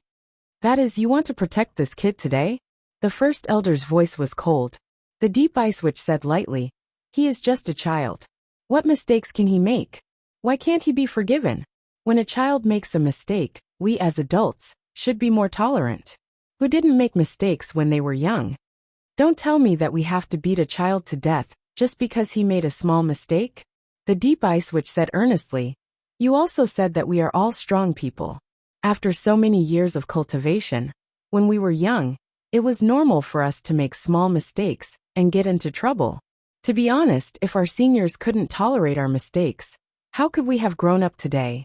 That is, you want to protect this kid today? The first elder's voice was cold. The Deep Ice Witch said lightly, he is just a child. What mistakes can he make? Why can't he be forgiven? When a child makes a mistake, we as adults should be more tolerant. Who didn't make mistakes when they were young? Don't tell me that we have to beat a child to death just because he made a small mistake. The Deep Ice Witch said earnestly, you also said that we are all strong people. After so many years of cultivation, when we were young, it was normal for us to make small mistakes and get into trouble. To be honest, if our seniors couldn't tolerate our mistakes, how could we have grown up today?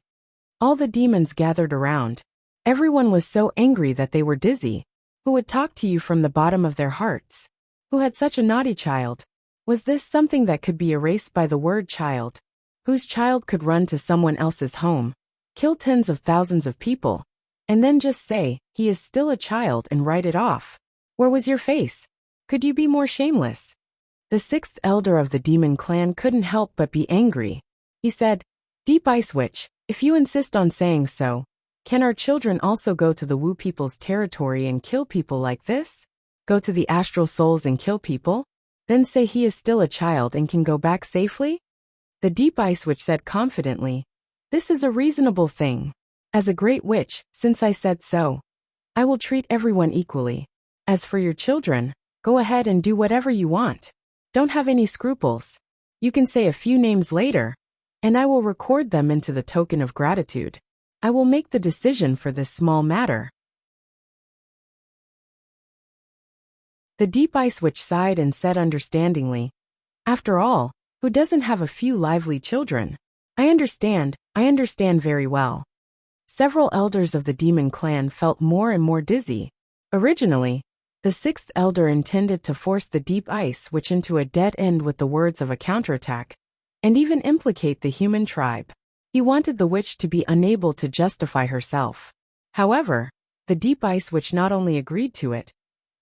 All the demons gathered around. Everyone was so angry that they were dizzy. Who would talk to you from the bottom of their hearts? Who had such a naughty child? Was this something that could be erased by the word child? Whose child could run to someone else's home, kill tens of thousands of people, and then just say, he is still a child and write it off? Where was your face? Could you be more shameless? The 6th elder of the demon clan couldn't help but be angry. He said, Deep Ice Witch, if you insist on saying so, can our children also go to the Wu people's territory and kill people like this? Go to the astral souls and kill people? Then say he is still a child and can go back safely? The Deep Ice Witch said confidently, this is a reasonable thing. As a great witch, since I said so, I will treat everyone equally. As for your children, go ahead and do whatever you want. Don't have any scruples. You can say a few names later, and I will record them into the token of gratitude. I will make the decision for this small matter. The Deep Ice Witch sighed and said understandingly, after all, who doesn't have a few lively children? I understand very well. Several elders of the demon clan felt more and more dizzy. Originally, the 6th elder intended to force the Deep Ice Witch into a dead end with the words of a counterattack, and even implicate the human tribe. He wanted the witch to be unable to justify herself. However, the Deep Ice Witch not only agreed to it,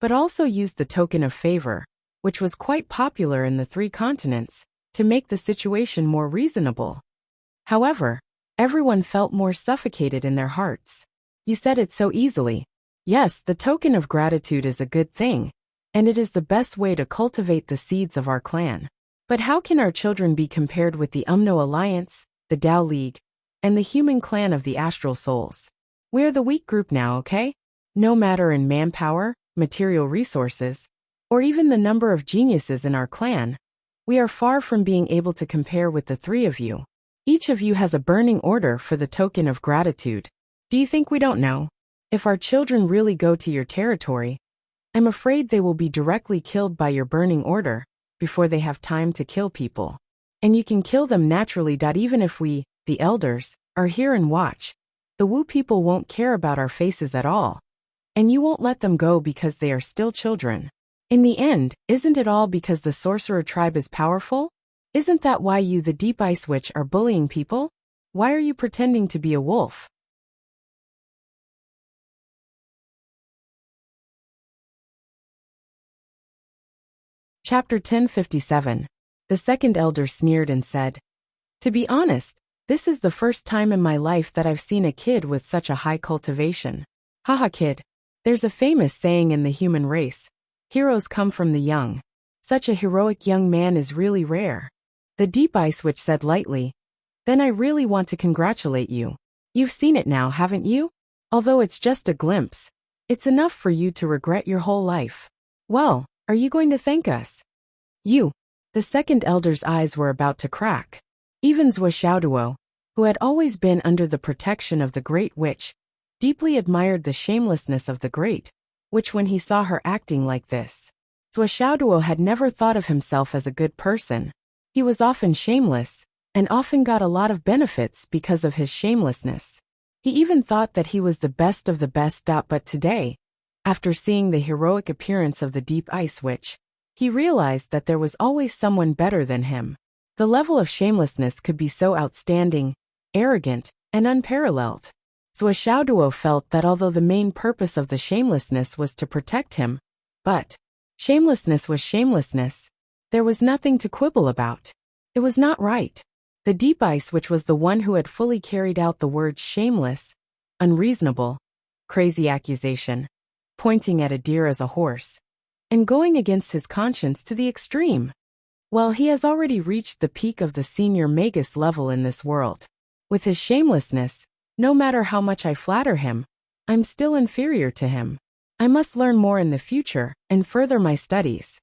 but also used the token of favor, which was quite popular in the 3 continents, to make the situation more reasonable. However, everyone felt more suffocated in their hearts. You said it so easily. Yes, the token of gratitude is a good thing, and it is the best way to cultivate the seeds of our clan. But how can our children be compared with the Umno Alliance, the Tao League, and the human clan of the Astral Souls? We're the weak group now, okay? No matter in manpower, material resources, or even the number of geniuses in our clan, we are far from being able to compare with the 3 of you. Each of you has a burning order for the token of gratitude. Do you think we don't know? If our children really go to your territory, I'm afraid they will be directly killed by your burning order before they have time to kill people. And you can kill them naturally. Even if we, the elders, are here and watch, the Wu people won't care about our faces at all. And you won't let them go because they are still children. In the end, isn't it all because the sorcerer tribe is powerful? Isn't that why you, the Deep Ice Witch, are bullying people? Why are you pretending to be a wolf? Chapter 1057. The second elder sneered and said, "To be honest, this is the first time in my life that I've seen a kid with such a high cultivation. Haha kid, there's a famous saying in the human race, heroes come from the young. Such a heroic young man is really rare." The Deep Ice Witch said lightly, "Then I really want to congratulate you. You've seen it now, haven't you? Although it's just a glimpse, it's enough for you to regret your whole life. Well, are you going to thank us?" You. The second elder's eyes were about to crack. Even Zhou Xiaoduo, who had always been under the protection of the Great Witch, deeply admired the shamelessness of the Great Witch when he saw her acting like this. Zhou Xiaoduo had never thought of himself as a good person. He was often shameless, and often got a lot of benefits because of his shamelessness. He even thought that he was the best of the best. But today, after seeing the heroic appearance of the Deep Ice Witch, he realized that there was always someone better than him. The level of shamelessness could be so outstanding, arrogant, and unparalleled. Zhou Xiaoduo felt that although the main purpose of the shamelessness was to protect him, but shamelessness was shamelessness. There was nothing to quibble about. It was not right. The Deep Ice Witch was the one who had fully carried out the words shameless, unreasonable, crazy accusation, pointing at a deer as a horse, and going against his conscience to the extreme. Well, he has already reached the peak of the senior magus level in this world. With his shamelessness, no matter how much I flatter him, I'm still inferior to him. I must learn more in the future and further my studies.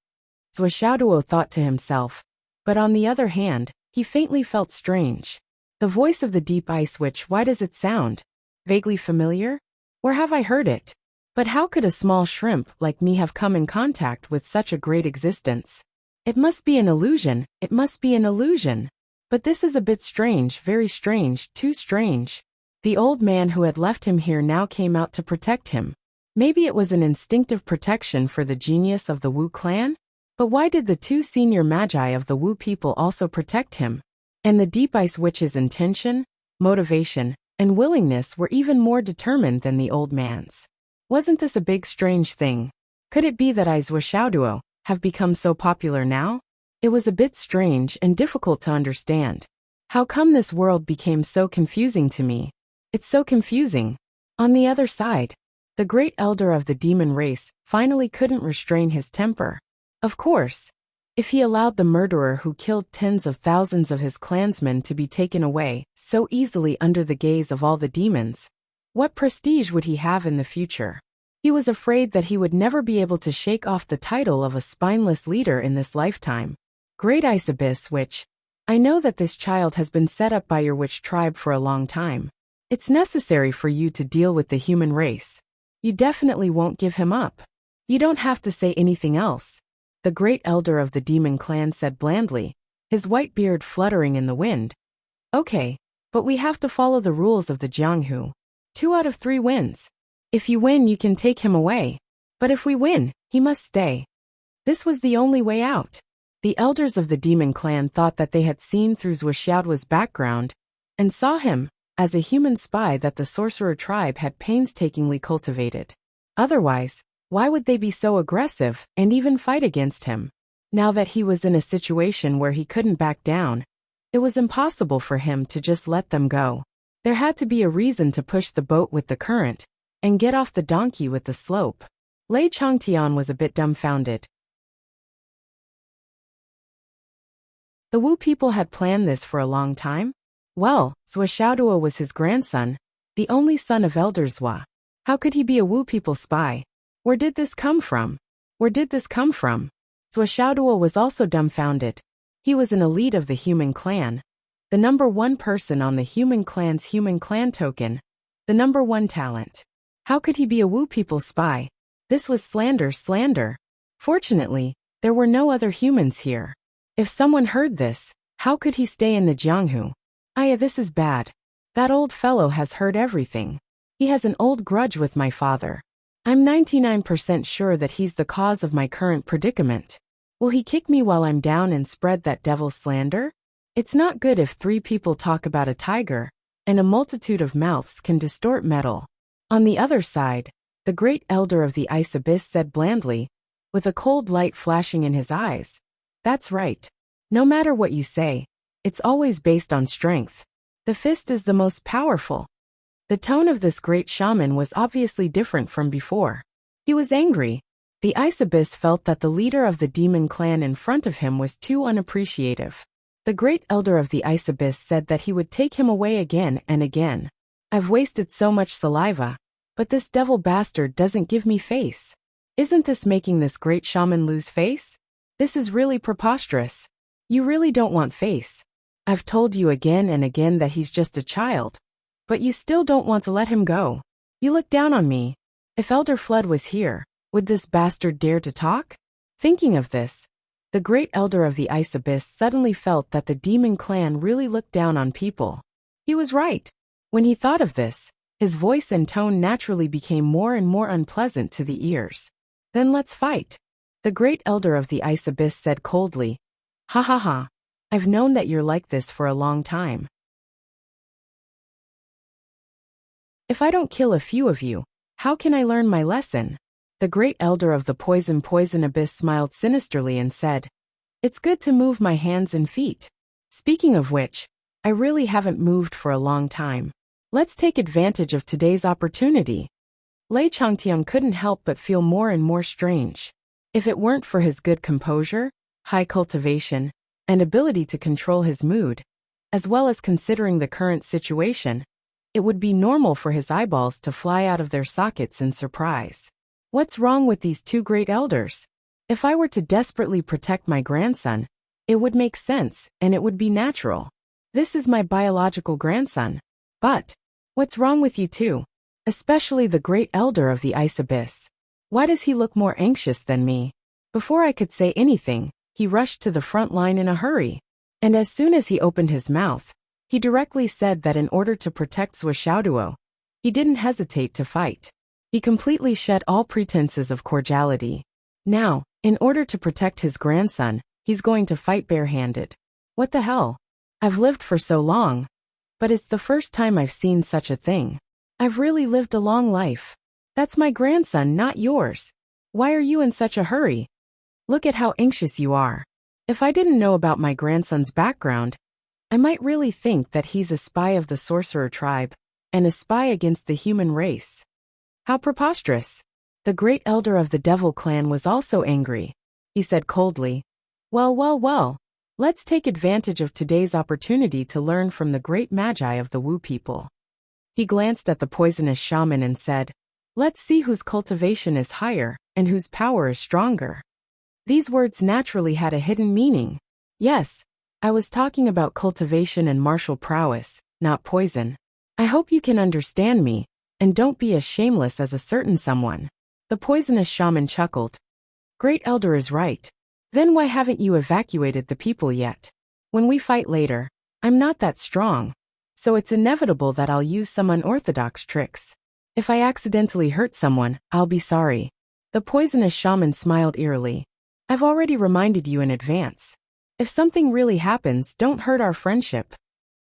Zhou Xiaoduo thought to himself, but on the other hand, he faintly felt strange. The voice of the Deep Ice Witch, why does it sound vaguely familiar? Where have I heard it? But how could a small shrimp like me have come in contact with such a great existence? It must be an illusion, it must be an illusion. But this is a bit strange, very strange, too strange. The old man who had left him here now came out to protect him. Maybe it was an instinctive protection for the genius of the Wu clan? But why did the 2 senior magi of the Wu people also protect him? And the Deep Ice Witch's intention, motivation, and willingness were even more determined than the old man's. Wasn't this a big strange thing? Could it be that Zhou Xiaoduo have become so popular now? It was a bit strange and difficult to understand. How come this world became so confusing to me? It's so confusing. On the other side, the great elder of the demon race finally couldn't restrain his temper. Of course, if he allowed the murderer who killed tens of thousands of his clansmen to be taken away so easily under the gaze of all the demons, what prestige would he have in the future? He was afraid that he would never be able to shake off the title of a spineless leader in this lifetime. Great Ice Abyss Witch, I know that this child has been set up by your witch tribe for a long time. It's necessary for you to deal with the human race. You definitely won't give him up. You don't have to say anything else. The great elder of the demon clan said blandly, his white beard fluttering in the wind. Okay, but we have to follow the rules of the Jianghu. 2 out of 3 wins. If you win, you can take him away. But if we win, he must stay. This was the only way out. The elders of the demon clan thought that they had seen through Zhou Xiaoduo's background, and saw him as a human spy that the sorcerer tribe had painstakingly cultivated. Otherwise, why would they be so aggressive and even fight against him? Now that he was in a situation where he couldn't back down, it was impossible for him to just let them go. There had to be a reason to push the boat with the current and get off the donkey with the slope. Lei Changtian was a bit dumbfounded. The Wu people had planned this for a long time? Well, Zhuo was his grandson, the only son of Elder Zhua. How could he be a Wu people spy? Where did this come from? Zhuo was also dumbfounded. He was an elite of the human clan, the number one person on the human clan's human clan token, the number one talent. How could he be a Wu people spy? This was slander. Fortunately, there were no other humans here. If someone heard this, how could he stay in the Jianghu? This is bad. That old fellow has heard everything. He has an old grudge with my father. I'm 99% sure that he's the cause of my current predicament. Will he kick me while I'm down and spread that devil's slander? It's not good if 3 people talk about a tiger, and a multitude of mouths can distort metal. On the other side, the great elder of the ice abyss said blandly, with a cold light flashing in his eyes. That's right. No matter what you say, it's always based on strength. The fist is the most powerful. The tone of this great shaman was obviously different from before. He was angry. The ice abyss felt that the leader of the demon clan in front of him was too unappreciative. The great elder of the ice abyss said that he would take him away again and again. I've wasted so much saliva, but this devil bastard doesn't give me face. Isn't this making this great shaman lose face? This is really preposterous. You really don't want face. I've told you again and again that he's just a child. But you still don't want to let him go. You look down on me. If Elder Flood was here, would this bastard dare to talk? Thinking of this, the great elder of the ice abyss suddenly felt that the demon clan really looked down on people. He was right. When he thought of this, his voice and tone naturally became more and more unpleasant to the ears. Then let's fight. The great elder of the ice abyss said coldly. Ha ha ha. I've known that you're like this for a long time. If I don't kill a few of you, how can I learn my lesson? The great elder of the poison abyss smiled sinisterly and said, It's good to move my hands and feet. Speaking of which, I really haven't moved for a long time. Let's take advantage of today's opportunity. Lei Changtian couldn't help but feel more and more strange. If it weren't for his good composure, high cultivation, and ability to control his mood, as well as considering the current situation, it would be normal for his eyeballs to fly out of their sockets in surprise. What's wrong with these 2 great elders? If I were to desperately protect my grandson, it would make sense and it would be natural. This is my biological grandson. But what's wrong with you two? Especially the great elder of the ice abyss. Why does he look more anxious than me? Before I could say anything, he rushed to the front line in a hurry. And as soon as he opened his mouth, he directly said that in order to protect Zhuo, he didn't hesitate to fight. He completely shed all pretenses of cordiality. Now, in order to protect his grandson, he's going to fight barehanded. What the hell? I've lived for so long. But it's the first time I've seen such a thing. I've really lived a long life. That's my grandson, not yours. Why are you in such a hurry? Look at how anxious you are. If I didn't know about my grandson's background, I might really think that he's a spy of the sorcerer tribe, and a spy against the human race. How preposterous. The great elder of the devil clan was also angry. He said coldly, Well, let's take advantage of today's opportunity to learn from the great magi of the Wu people. He glanced at the poisonous shaman and said, Let's see whose cultivation is higher, and whose power is stronger. These words naturally had a hidden meaning. Yes, I was talking about cultivation and martial prowess, not poison. I hope you can understand me, and don't be as shameless as a certain someone. The poisonous shaman chuckled. Great elder is right. Then why haven't you evacuated the people yet? When we fight later, I'm not that strong, so it's inevitable that I'll use some unorthodox tricks. If I accidentally hurt someone, I'll be sorry. The poisonous shaman smiled eerily. I've already reminded you in advance. If something really happens, don't hurt our friendship.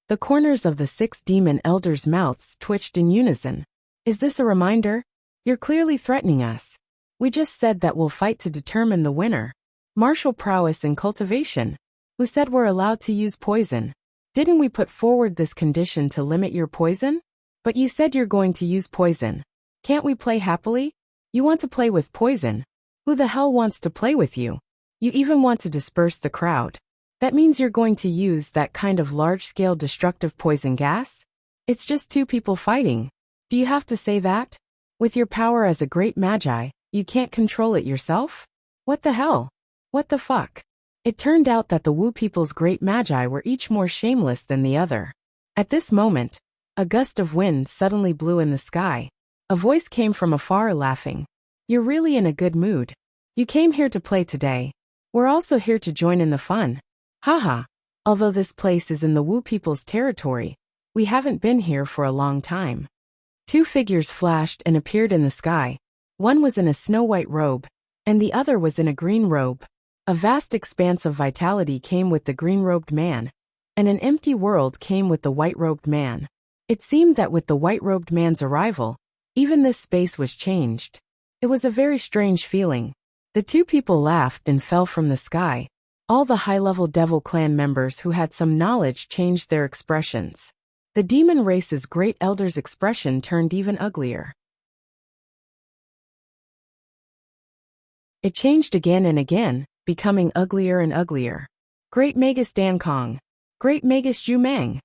The corners of the 6 demon elders' mouths twitched in unison. Is this a reminder? You're clearly threatening us. We just said that we'll fight to determine the winner. Martial prowess and cultivation. Who said we're allowed to use poison? Didn't we put forward this condition to limit your poison? But you said you're going to use poison. Can't we play happily? You want to play with poison? Who the hell wants to play with you? You even want to disperse the crowd. That means you're going to use that kind of large-scale destructive poison gas? It's just two people fighting. Do you have to say that? With your power as a great magi, you can't control it yourself? What the hell? What the fuck? It turned out that the Wu people's great magi were each more shameless than the other. At this moment, a gust of wind suddenly blew in the sky. A voice came from afar laughing. You're really in a good mood. You came here to play today. We're also here to join in the fun. Haha. Although this place is in the Wu people's territory, we haven't been here for a long time. Two figures flashed and appeared in the sky. One was in a snow-white robe, and the other was in a green robe. A vast expanse of vitality came with the green-robed man, and an empty world came with the white-robed man. It seemed that with the white-robed man's arrival, even this space was changed. It was a very strange feeling. The two people laughed and fell from the sky. All the high-level Devil Clan members who had some knowledge changed their expressions. The demon race's great elder's expression turned even uglier. It changed again and again, becoming uglier and uglier. Great Magus Dan Kong. Great Magus Zhu Mang.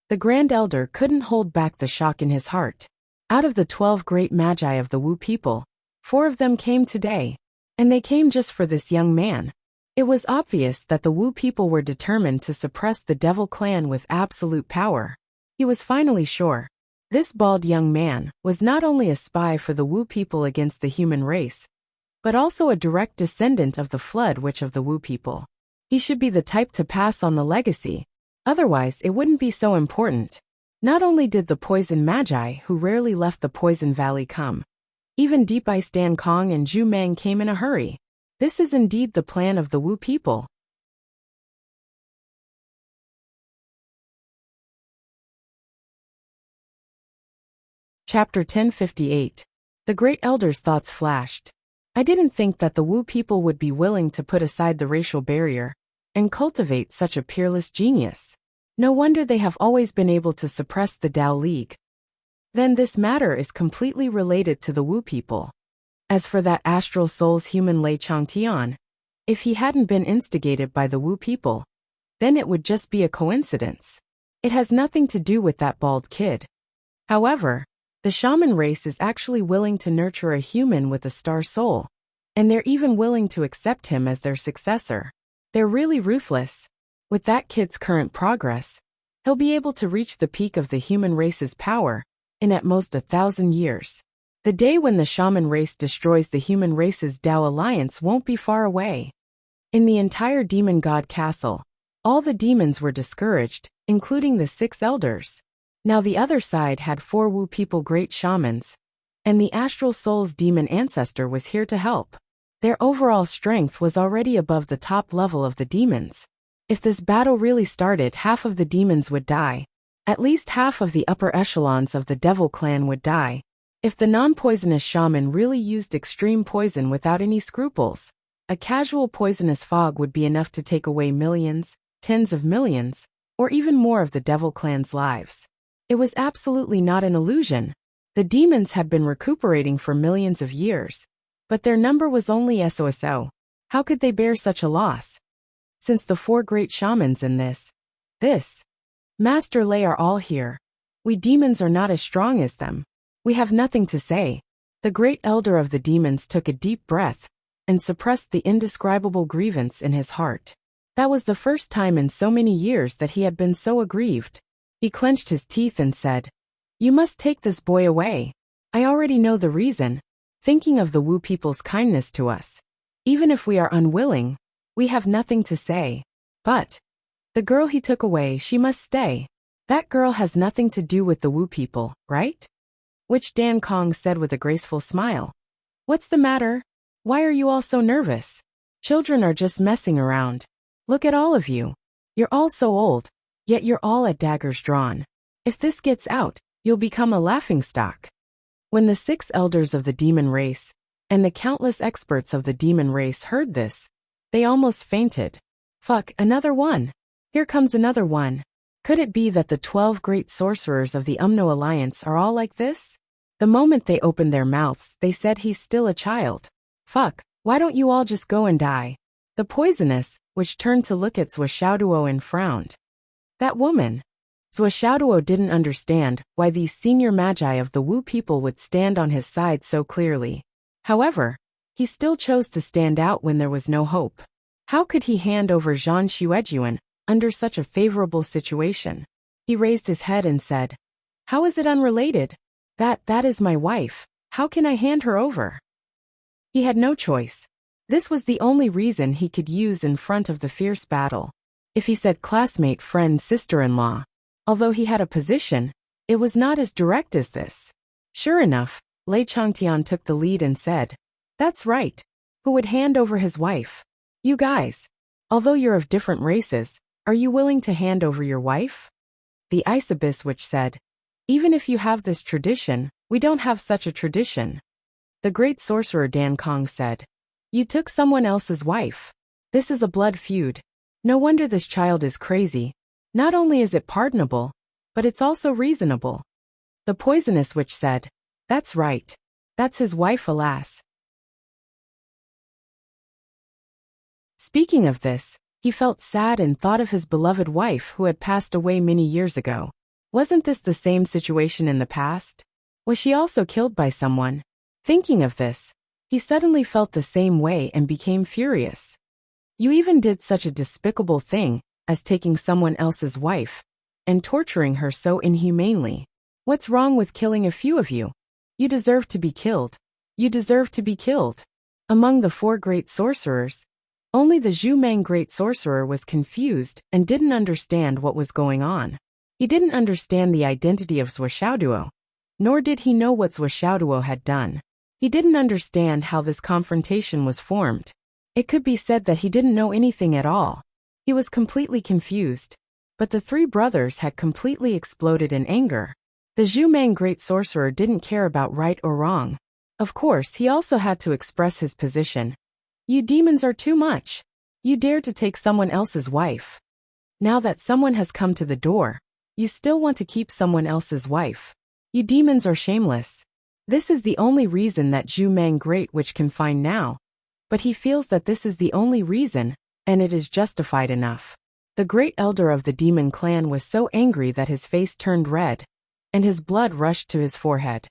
The Grand Elder couldn't hold back the shock in his heart. Out of the 12 great magi of the Wu people, 4 of them came today. And they came just for this young man. It was obvious that the Wu people were determined to suppress the Devil Clan with absolute power. He was finally sure. This bald young man was not only a spy for the Wu people against the human race, but also a direct descendant of the Flood Witch of the Wu people. He should be the type to pass on the legacy. Otherwise, it wouldn't be so important. Not only did the Poison Magi who rarely left the Poison Valley come, even Deep Ice Dan Kong and Zhu Mang came in a hurry. This is indeed the plan of the Wu people. Chapter 1058. The Great Elder's thoughts flashed. I didn't think that the Wu people would be willing to put aside the racial barrier and cultivate such a peerless genius. No wonder they have always been able to suppress the Dao League. Then this matter is completely related to the Wu people. As for that astral soul's human Lei Changtian, if he hadn't been instigated by the Wu people, then it would just be a coincidence. It has nothing to do with that bald kid. However, the shaman race is actually willing to nurture a human with a star soul, and they're even willing to accept him as their successor. They're really ruthless. With that kid's current progress, he'll be able to reach the peak of the human race's power in at most 1,000 years. The day when the shaman race destroys the human race's Dao alliance won't be far away. In the entire demon god castle, all the demons were discouraged, including the 6 elders. Now the other side had 4 Wu people great shamans, and the astral soul's demon ancestor was here to help. Their overall strength was already above the top level of the demons. If this battle really started, half of the demons would die. At least half of the upper echelons of the Devil Clan would die. If the non-poisonous shaman really used extreme poison without any scruples, a casual poisonous fog would be enough to take away millions, tens of millions, or even more of the Devil Clan's lives. It was absolutely not an illusion. The demons had been recuperating for millions of years, but their number was only so. How could they bear such a loss? Since the 4 great shamans in this Master Lei are all here, we demons are not as strong as them. We have nothing to say. The great elder of the demons took a deep breath and suppressed the indescribable grievance in his heart. That was the first time in so many years that he had been so aggrieved. He clenched his teeth and said, "You must take this boy away. I already know the reason. Thinking of the Wu people's kindness to us. Even if we are unwilling, we have nothing to say. But the girl he took away, she must stay. That girl has nothing to do with the Wu people, right?" Which Dan Kong said with a graceful smile. "What's the matter? Why are you all so nervous? Children are just messing around. Look at all of you. You're all so old, yet you're all at daggers drawn. If this gets out, you'll become a laughingstock." When the 6 elders of the demon race and the countless experts of the demon race heard this, They almost fainted. Fuck, another one. Here comes another one. Could it be that the 12 great sorcerers of the Umno Alliance are all like this? The moment they opened their mouths, they said he's still a child. Fuck, why don't you all just go and die? The poisonous, which turned to look at Swishaoduo and frowned. That woman. Swishaoduo didn't understand why these senior magi of the Wu people would stand on his side so clearly. However, he still chose to stand out when there was no hope. How could he hand over Zhang Xuejuan under such a favorable situation? He raised his head and said, "How is it unrelated? That is my wife. How can I hand her over?" He had no choice. This was the only reason he could use in front of the fierce battle. If he said classmate, friend, sister-in-law, although he had a position, it was not as direct as this. Sure enough, Lei Changtian took the lead and said, "That's right. Who would hand over his wife? You guys. Although you're of different races, are you willing to hand over your wife?" The Ice Abyss Witch said, "Even if you have this tradition, we don't have such a tradition." The great sorcerer Dan Kong said, "You took someone else's wife. This is a blood feud. No wonder this child is crazy. Not only is it pardonable, but it's also reasonable." The poisonous witch said, "That's right. That's his wife, alas." Speaking of this, he felt sad and thought of his beloved wife who had passed away many years ago. Wasn't this the same situation in the past? Was she also killed by someone? Thinking of this, he suddenly felt the same way and became furious. You even did such a despicable thing as taking someone else's wife and torturing her so inhumanely. What's wrong with killing a few of you? You deserve to be killed. You deserve to be killed. Among the 4 great sorcerers, only the Zhumang great sorcerer was confused and didn't understand what was going on. He didn't understand the identity of Swishaoduo, nor did he know what Swishaoduo had done. He didn't understand how this confrontation was formed. It could be said that he didn't know anything at all. He was completely confused. But the 3 brothers had completely exploded in anger. The Zhumang great sorcerer didn't care about right or wrong. Of course, he also had to express his position. "You demons are too much. You dare to take someone else's wife. Now that someone has come to the door, you still want to keep someone else's wife. You demons are shameless." This is the only reason that Zhumang Great Witch can find now. But he feels that this is the only reason, and it is justified enough. The great elder of the demon clan was so angry that his face turned red, and his blood rushed to his forehead.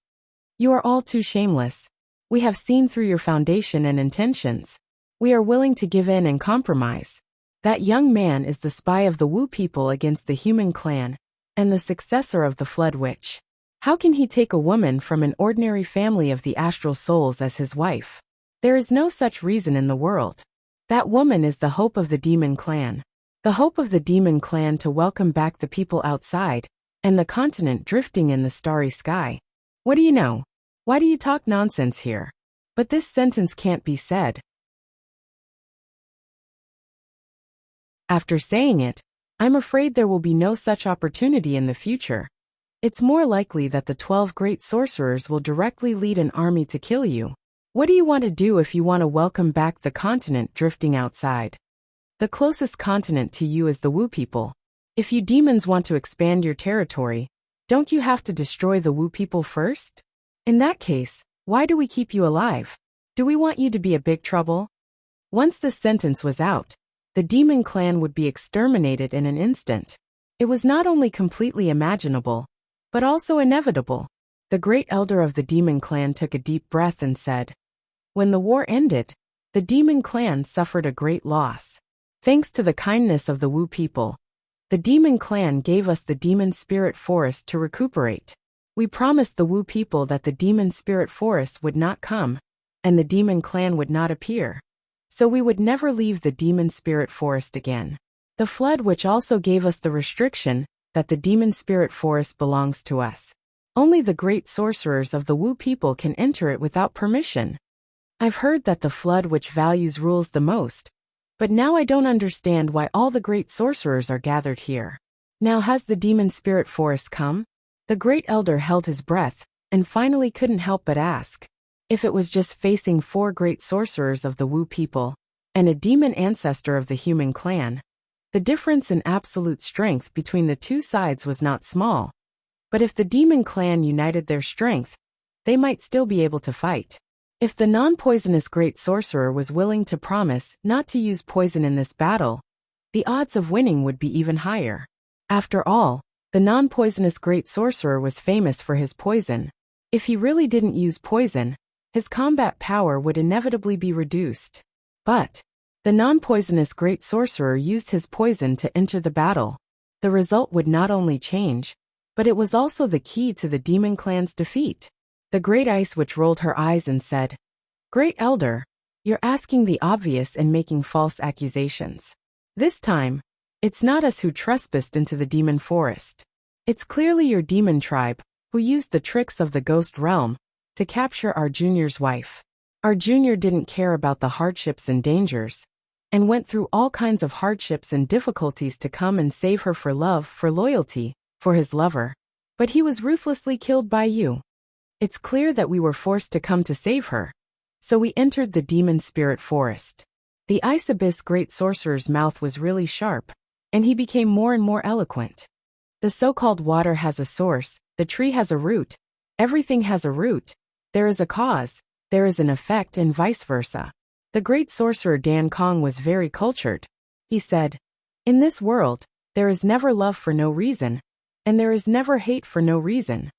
"You are all too shameless. We have seen through your foundation and intentions. We are willing to give in and compromise. That young man is the spy of the Wu people against the human clan, and the successor of the Flood Witch. How can he take a woman from an ordinary family of the astral souls as his wife? There is no such reason in the world. That woman is the hope of the demon clan. The hope of the demon clan to welcome back the people outside, and the continent drifting in the starry sky. What do you know? Why do you talk nonsense here? But this sentence can't be said." After saying it, "I'm afraid there will be no such opportunity in the future. It's more likely that the 12 great sorcerers will directly lead an army to kill you. What do you want to do if you want to welcome back the continent drifting outside? The closest continent to you is the Wu people. If you demons want to expand your territory, don't you have to destroy the Wu people first? In that case, why do we keep you alive? Do we want you to be a big trouble?" Once this sentence was out, the demon clan would be exterminated in an instant. It was not only completely imaginable, but also inevitable. The great elder of the demon clan took a deep breath and said, "When the war ended, the demon clan suffered a great loss. Thanks to the kindness of the Wu people, the demon clan gave us the demon spirit forest to recuperate. We promised the Wu people that the demon spirit forest would not come, and the demon clan would not appear. So we would never leave the demon spirit forest again. The Flood Witch also gave us the restriction that the demon spirit forest belongs to us. Only the great sorcerers of the Wu people can enter it without permission. I've heard that the Flood Witch values rules the most, but now I don't understand why all the great sorcerers are gathered here. Now has the demon spirit forest come?" The great elder held his breath, and finally couldn't help but ask. If it was just facing 4 great sorcerers of the Wu people, and a demon ancestor of the human clan. The difference in absolute strength between the two sides was not small. But if the demon clan united their strength, they might still be able to fight. If the non-poisonous great sorcerer was willing to promise not to use poison in this battle, the odds of winning would be even higher. After all, the non-poisonous great sorcerer was famous for his poison. If he really didn't use poison, his combat power would inevitably be reduced. But the non-poisonous great sorcerer used his poison to enter the battle. The result would not only change, but it was also the key to the demon clan's defeat. The Great Ice Witch rolled her eyes and said, "Great Elder, you're asking the obvious and making false accusations. This time, it's not us who trespassed into the demon forest. It's clearly your demon tribe, who used the tricks of the ghost realm to capture our junior's wife. Our junior didn't care about the hardships and dangers, and went through all kinds of hardships and difficulties to come and save her for love, for loyalty, for his lover. But he was ruthlessly killed by you. It's clear that we were forced to come to save her. So we entered the demon spirit forest." The Ice Abyss great sorcerer's mouth was really sharp, and he became more and more eloquent. "The so-called water has a source, the tree has a root, everything has a root, there is a cause, there is an effect, and vice versa." The great sorcerer Dan Kong was very cultured. He said, "In this world, there is never love for no reason, and there is never hate for no reason."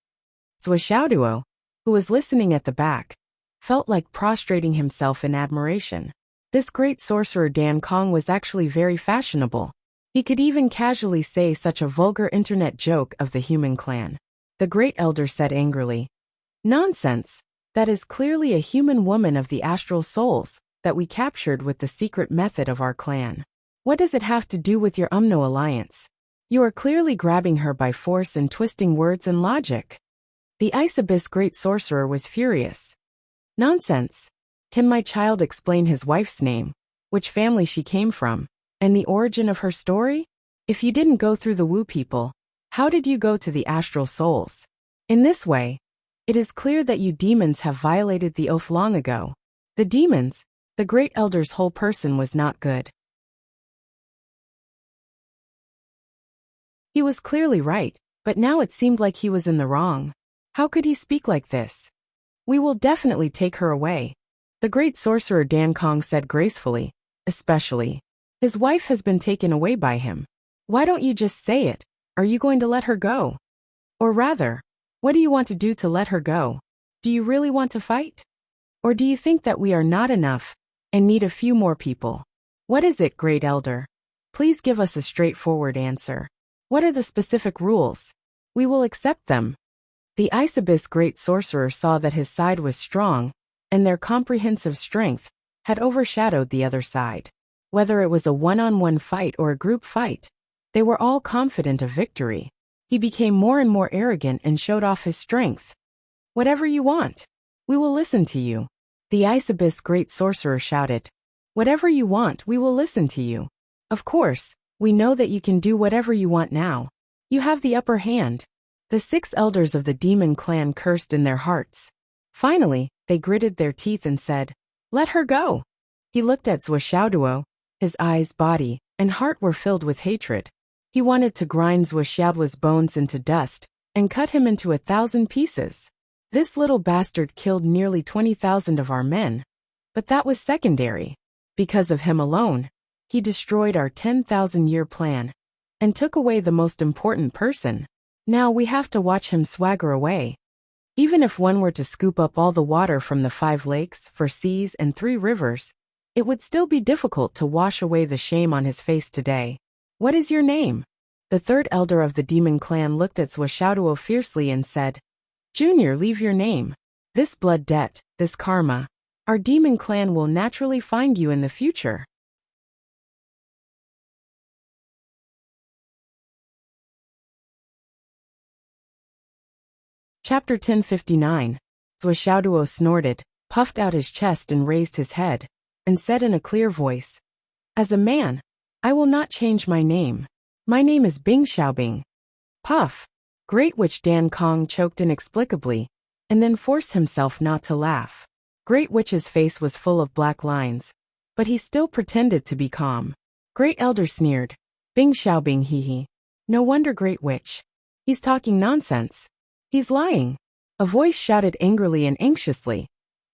Swishaoduo, who was listening at the back, felt like prostrating himself in admiration. This great sorcerer Dan Kong was actually very fashionable. He could even casually say such a vulgar internet joke of the human clan. The great elder said angrily, "Nonsense! That is clearly a human woman of the astral souls that we captured with the secret method of our clan. What does it have to do with your Umno alliance? You are clearly grabbing her by force and twisting words and logic." The Ice Abyss great sorcerer was furious. "Nonsense! Can my child explain his wife's name, which family she came from, and the origin of her story? If you didn't go through the Wu people, how did you go to the astral souls? In this way, it is clear that you demons have violated the oath long ago." The demons, the great elder's whole person was not good. He was clearly right, but now it seemed like he was in the wrong. How could he speak like this? "We will definitely take her away," the great sorcerer Dan Kong said gracefully. "Especially, his wife has been taken away by him. Why don't you just say it? Are you going to let her go? Or rather, what do you want to do to let her go? Do you really want to fight? Or do you think that we are not enough and need a few more people? What is it, great elder? Please give us a straightforward answer. What are the specific rules? We will accept them." The Ice Abyss great sorcerer saw that his side was strong, and their comprehensive strength had overshadowed the other side. Whether it was a one-on-one fight or a group fight, they were all confident of victory. He became more and more arrogant and showed off his strength. "Whatever you want. We will listen to you," the Ice Abyss great sorcerer shouted. "Whatever you want, we will listen to you. Of course, we know that you can do whatever you want now. You have the upper hand." The 6 elders of the demon clan cursed in their hearts. Finally, they gritted their teeth and said, "Let her go." He looked at Swishaoduo. His eyes, body, and heart were filled with hatred. He wanted to grind Swishaoduo's bones into dust and cut him into 1,000 pieces. This little bastard killed nearly 20,000 of our men. But that was secondary. Because of him alone, he destroyed our 10,000-year plan and took away the most important person. Now we have to watch him swagger away. Even if one were to scoop up all the water from the 5 lakes, 4 seas, and 3 rivers, it would still be difficult to wash away the shame on his face today. "What is your name?" The 3rd elder of the demon clan looked at Swishaoduo fiercely and said, "Junior, leave your name. This blood debt, this karma, our demon clan will naturally find you in the future." Chapter 1059. Swishaoduo snorted, puffed out his chest and raised his head, and said in a clear voice, "As a man, I will not change my name. My name is Bing Xiaobing." Puff. Great Witch Dan Kong choked inexplicably, and then forced himself not to laugh. Great Witch's face was full of black lines, but he still pretended to be calm. Great Elder sneered. Bing xiao bing hee hee. No wonder, Great Witch. He's talking nonsense. He's lying. A voice shouted angrily and anxiously.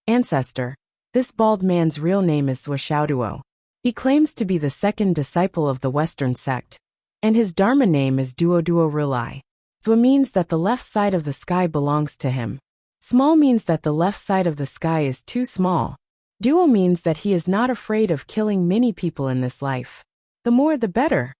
Ancestor, this bald man's real name is Zhuo. He claims to be the second disciple of the Western sect, and his Dharma name is Duo Rilai. Zhuo means that the left side of the sky belongs to him. Small means that the left side of the sky is too small. Duo means that he is not afraid of killing many people in this life. The more the better.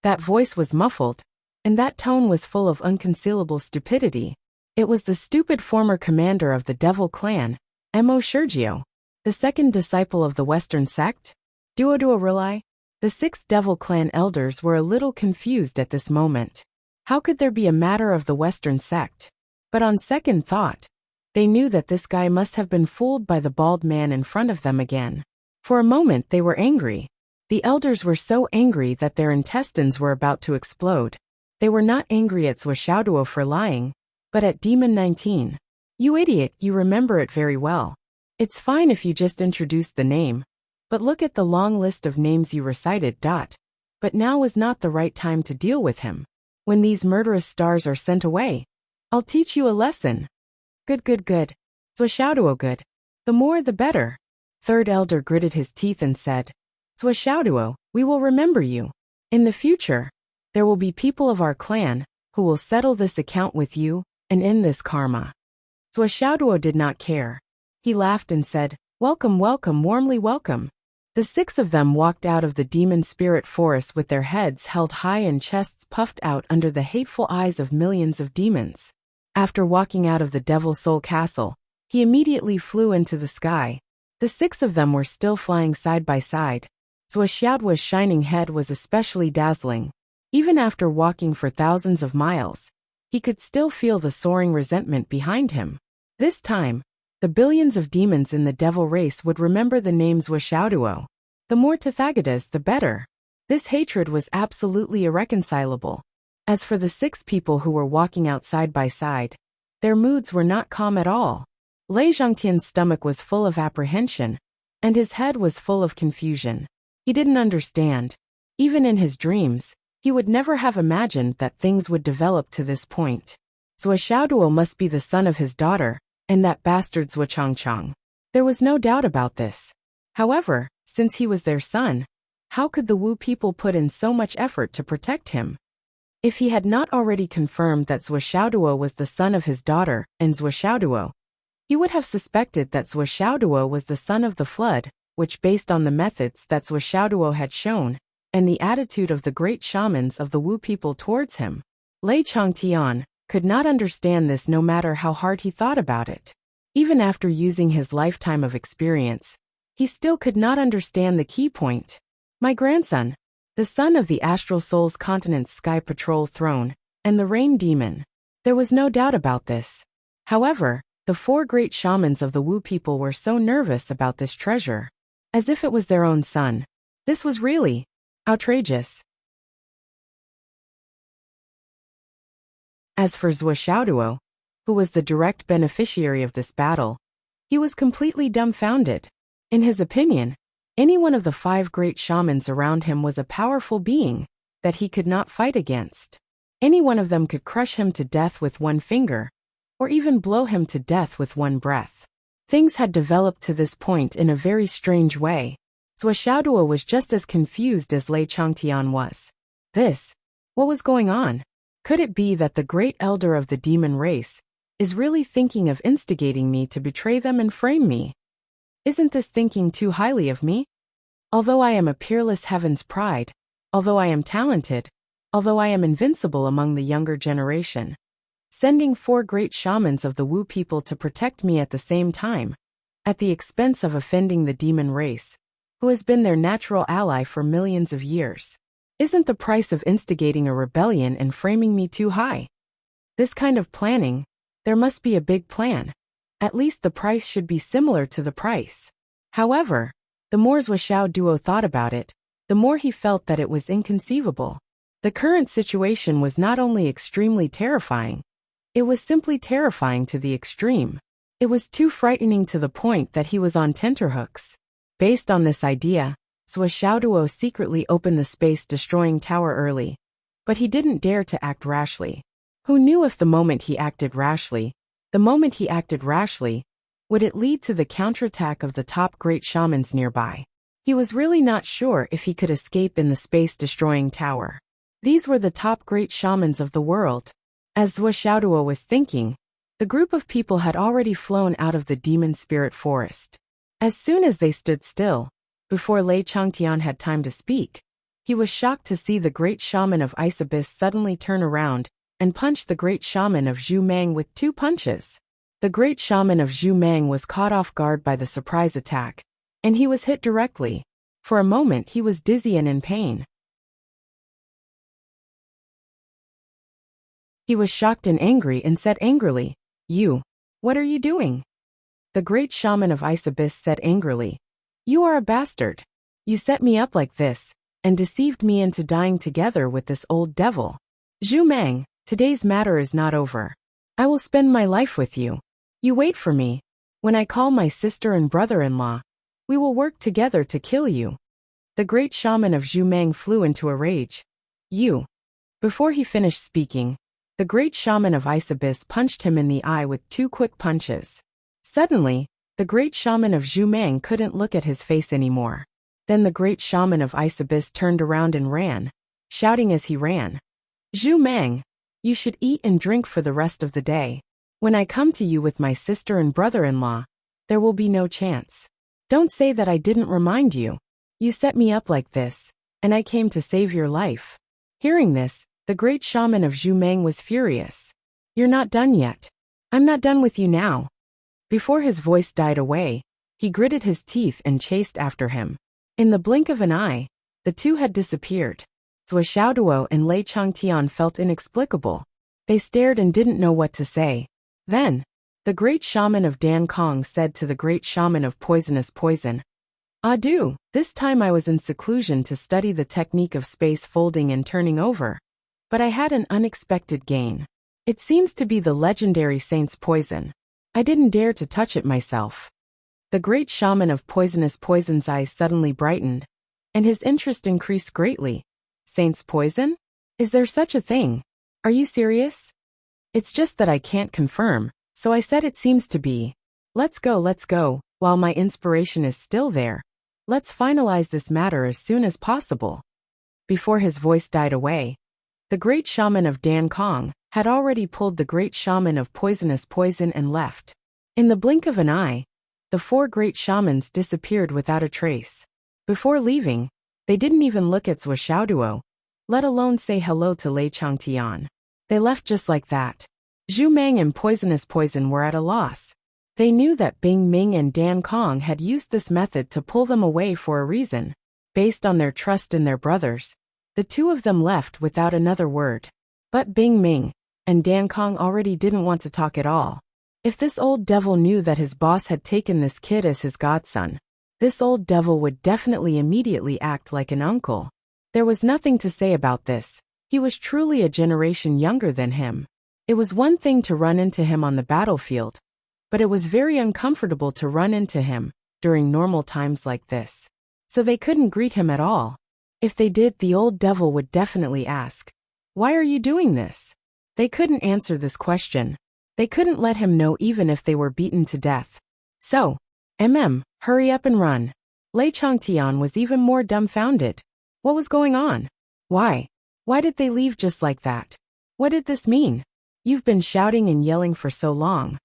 That voice was muffled, and that tone was full of unconcealable stupidity. It was the stupid former commander of the Devil Clan, Mo Sergio, the second disciple of the Western sect. Duo Rilai? The 6 Devil Clan elders were a little confused at this moment. How could there be a matter of the Western sect? But on second thought, they knew that this guy must have been fooled by the bald man in front of them again. For a moment they were angry. The elders were so angry that their intestines were about to explode. They were not angry at Zhuo for lying, but at Demon 19. You idiot, you remember it very well. It's fine if you just introduced the name, but look at the long list of names you recited. But now was not the right time to deal with him. When these murderous stars are sent away, I'll teach you a lesson. Good. Zhuo good. The more the better. Third elder gritted his teeth and said, Zhuo, we will remember you. In the future, there will be people of our clan who will settle this account with you and end this karma. Zhuo did not care. He laughed and said, Welcome, warmly welcome. The 6 of them walked out of the demon spirit forest with their heads held high and chests puffed out under the hateful eyes of millions of demons. After walking out of the Devil Soul Castle, he immediately flew into the sky. The 6 of them were still flying side by side. Zhuo's shining head was especially dazzling. Even after walking for thousands of miles, he could still feel the soaring resentment behind him. This time, the billions of demons in the devil race would remember the name Zhuo. The more Tathagatas, the better. This hatred was absolutely irreconcilable. As for the 6 people who were walking out side by side, their moods were not calm at all. Lei Zhangtian's stomach was full of apprehension, and his head was full of confusion. He didn't understand. Even in his dreams, he would never have imagined that things would develop to this point. Zhuo must be the son of his daughter, and that bastard Zhuchangchang. There was no doubt about this. However, since he was their son, how could the Wu people put in so much effort to protect him? If he had not already confirmed that Zhuo was the son of his daughter and Zhuo, he would have suspected that Zhuo was the son of the flood, which based on the methods that Zhuo had shown, and the attitude of the great shamans of the Wu people towards him. Lei Changtian could not understand this no matter how hard he thought about it. Even after using his lifetime of experience, he still could not understand the key point. My grandson, the son of the Astral Souls Continent's Sky Patrol throne, and the Rain Demon. There was no doubt about this. However, the 4 great shamans of the Wu people were so nervous about this treasure. As if it was their own son. This was really outrageous. As for Zhuo, who was the direct beneficiary of this battle, he was completely dumbfounded. In his opinion, any one of the 5 great shamans around him was a powerful being that he could not fight against. Any one of them could crush him to death with one finger, or even blow him to death with one breath. Things had developed to this point in a very strange way. Zhuo was just as confused as Lei Changtian was. What was going on? Could it be that the great elder of the demon race is really thinking of instigating me to betray them and frame me? Isn't this thinking too highly of me? Although I am a peerless heaven's pride, although I am talented, although I am invincible among the younger generation, sending 4 great shamans of the Wu people to protect me at the same time, at the expense of offending the demon race, who has been their natural ally for millions of years. Isn't the price of instigating a rebellion and framing me too high? This kind of planning, there must be a big plan. At least the price should be similar to the price. However, the more Zhuo thought about it, the more he felt that it was inconceivable. The current situation was not only extremely terrifying, it was simply terrifying to the extreme. It was too frightening to the point that he was on tenterhooks. Based on this idea, Swordsmanship secretly opened the space-destroying tower early. But he didn't dare to act rashly. Who knew if the moment he acted rashly, would it lead to the counterattack of the top great shamans nearby? He was really not sure if he could escape in the space-destroying tower. These were the top great shamans of the world. As Swordsmanship was thinking, the group of people had already flown out of the demon spirit forest. As soon as they stood still, before Lei Changtian had time to speak, he was shocked to see the great shaman of Ice Abyss suddenly turn around and punch the great shaman of Zhu Mang with 2 punches. The great shaman of Zhu Mang was caught off guard by the surprise attack, and he was hit directly. For a moment he was dizzy and in pain. He was shocked and angry and said angrily, What are you doing?" The great shaman of Ice Abyss said angrily, "You are a bastard. You set me up like this, and deceived me into dying together with this old devil. Zhu Mang, today's matter is not over. I will spend my life with you. You wait for me. When I call my sister and brother-in-law, we will work together to kill you." The great shaman of Zhu Mang flew into a rage. Before he finished speaking, the great shaman of Ice Abyss punched him in the eye with 2 quick punches. Suddenly, the great shaman of Zhu Mang couldn't look at his face anymore. Then the great shaman of Ice Abyss turned around and ran, shouting as he ran, "Zhu Mang, you should eat and drink for the rest of the day. When I come to you with my sister and brother-in-law, there will be no chance. Don't say that I didn't remind you. You set me up like this, and I came to save your life." Hearing this, the great shaman of Zhu Mang was furious. "You're not done yet. I'm not done with you now." Before his voice died away, he gritted his teeth and chased after him. In the blink of an eye, the two had disappeared. Swordsmanship and Lei Changtian felt inexplicable. They stared and didn't know what to say. Then, the great shaman of Dan Kong said to the great shaman of Poisonous Poison, "Adieu, this time I was in seclusion to study the technique of space folding and turning over. But I had an unexpected gain. It seems to be the legendary saint's poison. I didn't dare to touch it myself." The great shaman of Poisonous Poison's eyes suddenly brightened, and his interest increased greatly. "Saint's poison? Is there such a thing? Are you serious?" "It's just that I can't confirm, so I said it seems to be. Let's go, while my inspiration is still there. Let's finalize this matter as soon as possible." Before his voice died away, the great shaman of Dan Kong had already pulled the great shaman of Poisonous Poison and left. In the blink of an eye, the 4 great shamans disappeared without a trace. Before leaving, they didn't even look at Swordsmanship, let alone say hello to Lei Changtian. They left just like that. Zhu Mang and Poisonous Poison were at a loss. They knew that Bing Ming and Dan Kong had used this method to pull them away for a reason. Based on their trust in their brothers, the 2 of them left without another word. But Bing Ming and Dan Kong already didn't want to talk at all. If this old devil knew that his boss had taken this kid as his godson, this old devil would definitely immediately act like an uncle. There was nothing to say about this. He was truly a generation younger than him. It was one thing to run into him on the battlefield, but it was very uncomfortable to run into him during normal times like this. So they couldn't greet him at all. If they did, the old devil would definitely ask, "Why are you doing this?" They couldn't answer this question. They couldn't let him know even if they were beaten to death. So, hurry up and run. Lei Changtian was even more dumbfounded. What was going on? Why? Why did they leave just like that? What did this mean? You've been shouting and yelling for so long,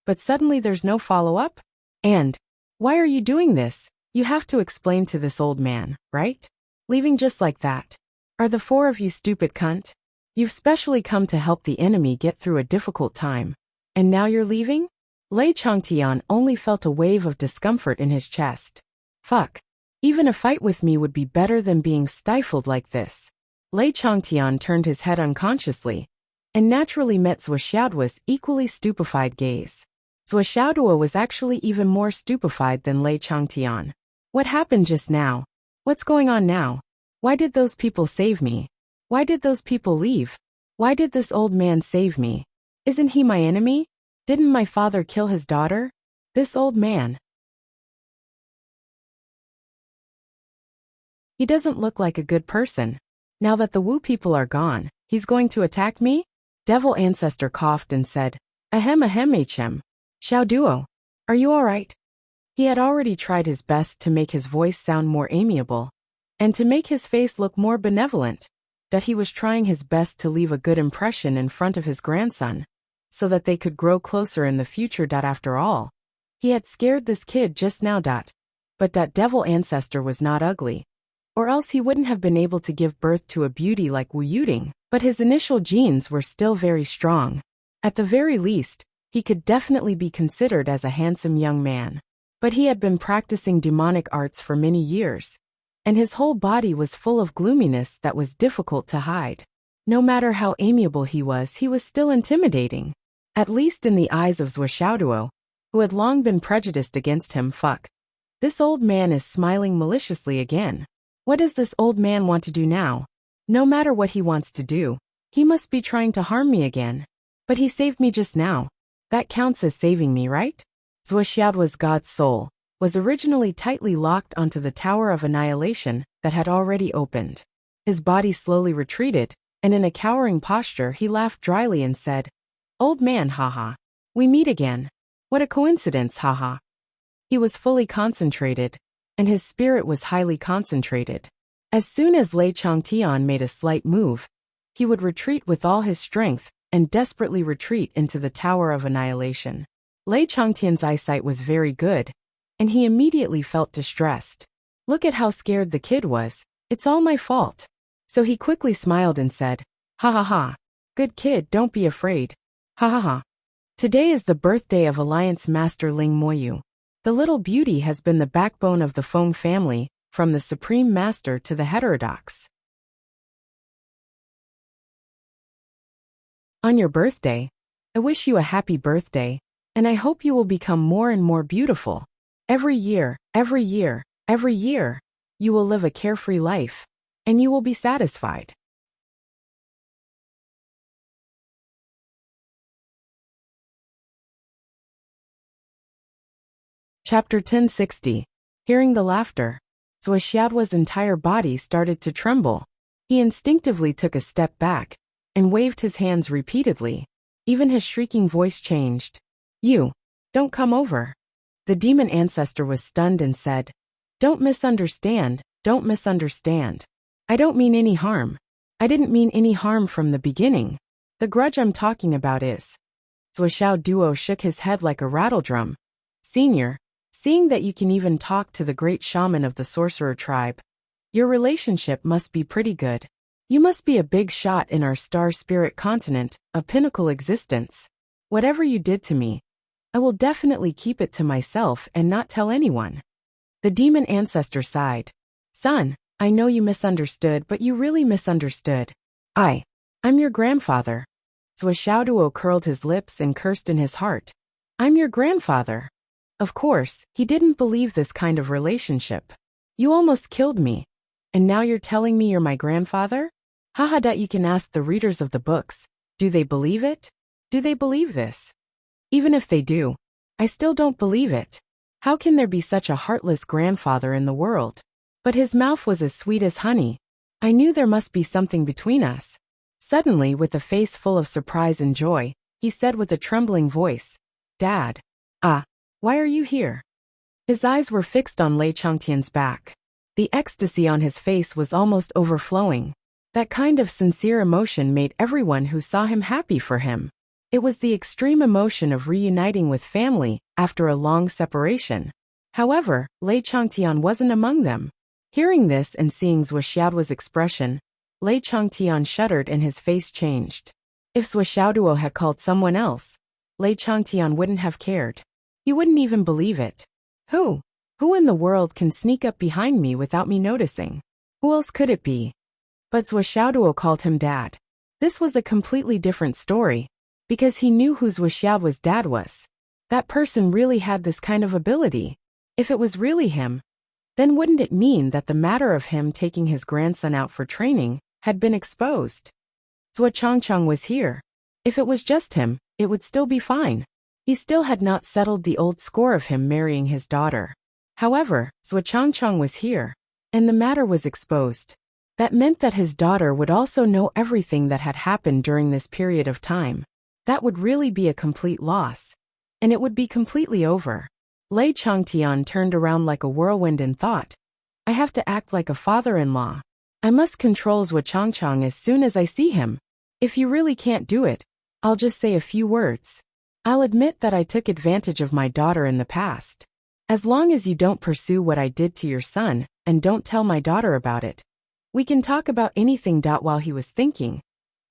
but suddenly there's no follow-up? And, why are you doing this? You have to explain to this old man, right? Leaving just like that. Are the 4 of you stupid cunt? You've specially come to help the enemy get through a difficult time, and now you're leaving? Lei Changtian only felt a wave of discomfort in his chest. Fuck. Even a fight with me would be better than being stifled like this. Lei Changtian turned his head unconsciously, and naturally met Swordsmanship's equally stupefied gaze. Swordsmanship was actually even more stupefied than Lei Changtian. What happened just now? What's going on now? Why did those people save me? Why did those people leave? Why did this old man save me? Isn't he my enemy? Didn't my father kill his daughter? This old man, He doesn't look like a good person. Now that the Wu people are gone, he's going to attack me? Devil Ancestor coughed and said, Ahem hm. Xiao Duo, are you alright? He had already tried his best to make his voice sound more amiable, and to make his face look more benevolent, that he was trying his best to leave a good impression in front of his grandson, so that they could grow closer in the future. After all, he had scared this kid just now. But that Devil Ancestor was not ugly, or else he wouldn't have been able to give birth to a beauty like Wu Yuding. But his initial genes were still very strong. At the very least, he could definitely be considered as a handsome young man. But he had been practicing demonic arts for many years, and his whole body was full of gloominess that was difficult to hide. No matter how amiable he was still intimidating. At least in the eyes of Xiaoduo, who had long been prejudiced against him. Fuck. This old man is smiling maliciously again. What does this old man want to do now? No matter what he wants to do, he must be trying to harm me again. But he saved me just now. That counts as saving me, right? Zuoxiaoduo's God's soul was originally tightly locked onto the Tower of Annihilation that had already opened. His body slowly retreated, and in a cowering posture he laughed dryly and said, Old man, haha. We meet again. What a coincidence, haha. He was fully concentrated, and his spirit was highly concentrated. As soon as Lei Changtian made a slight move, he would retreat with all his strength and desperately retreat into the Tower of Annihilation. Lei Changtian's eyesight was very good, and he immediately felt distressed. Look at how scared the kid was. It's all my fault. So he quickly smiled and said, Ha ha ha. Good kid, don't be afraid. Ha ha ha. Today is the birthday of Alliance Master Ling Moyu. The little beauty has been the backbone of the Feng family, from the Supreme Master to the heterodox. On your birthday, I wish you a happy birthday, and I hope you will become more and more beautiful. Every year, every year, every year, you will live a carefree life, and you will be satisfied. Chapter 1060. Hearing the laughter, Zuoxiaoduo's entire body started to tremble. He instinctively took a step back and waved his hands repeatedly. Even his shrieking voice changed. You, don't come over. The demon ancestor was stunned and said, Don't misunderstand, don't misunderstand. I don't mean any harm. I didn't mean any harm from the beginning. The grudge I'm talking about is. Zuoxiaoduo shook his head like a rattledrum. Senior, seeing that you can even talk to the great shaman of the sorcerer tribe, your relationship must be pretty good. You must be a big shot in our star spirit continent, a pinnacle existence. Whatever you did to me, I will definitely keep it to myself and not tell anyone. The demon ancestor sighed. Son, I know you misunderstood, but you really misunderstood. I'm your grandfather. Zuoxiaoduo curled his lips and cursed in his heart. I'm your grandfather. Of course, he didn't believe this kind of relationship. You almost killed me. And now you're telling me you're my grandfather? Haha. You can ask the readers of the books. Do they believe it? Do they believe this? Even if they do, I still don't believe it. How can there be such a heartless grandfather in the world? But his mouth was as sweet as honey. I knew there must be something between us. Suddenly, with a face full of surprise and joy, he said with a trembling voice, Dad. Why are you here? His eyes were fixed on Lei Changtian's back. The ecstasy on his face was almost overflowing. That kind of sincere emotion made everyone who saw him happy for him. It was the extreme emotion of reuniting with family after a long separation. However, Lei Changtian wasn't among them. Hearing this and seeing Zuoxiaoduo's expression, Lei Changtian shuddered and his face changed. If Zuoxiaoduo had called someone else, Lei Changtian wouldn't have cared. He wouldn't even believe it. Who in the world can sneak up behind me without me noticing? Who else could it be? But Zuoxiaoduo called him Dad. This was a completely different story, because he knew who Zuoxiaoduo's dad was. That person really had this kind of ability. If it was really him, then wouldn't it mean that the matter of him taking his grandson out for training had been exposed? Zuo Changchang was here. If it was just him, it would still be fine. He still had not settled the old score of him marrying his daughter. However, Zuo Changchang was here. and the matter was exposed. That meant that his daughter would also know everything that had happened during this period of time. That would really be a complete loss. And it would be completely over. Lei Changtian turned around like a whirlwind and thought, I have to act like a father-in-law. I must control Zhua Changchang as soon as I see him. If you really can't do it, I'll just say a few words. I'll admit that I took advantage of my daughter in the past. As long as you don't pursue what I did to your son, and don't tell my daughter about it, we can talk about anything. While he was thinking,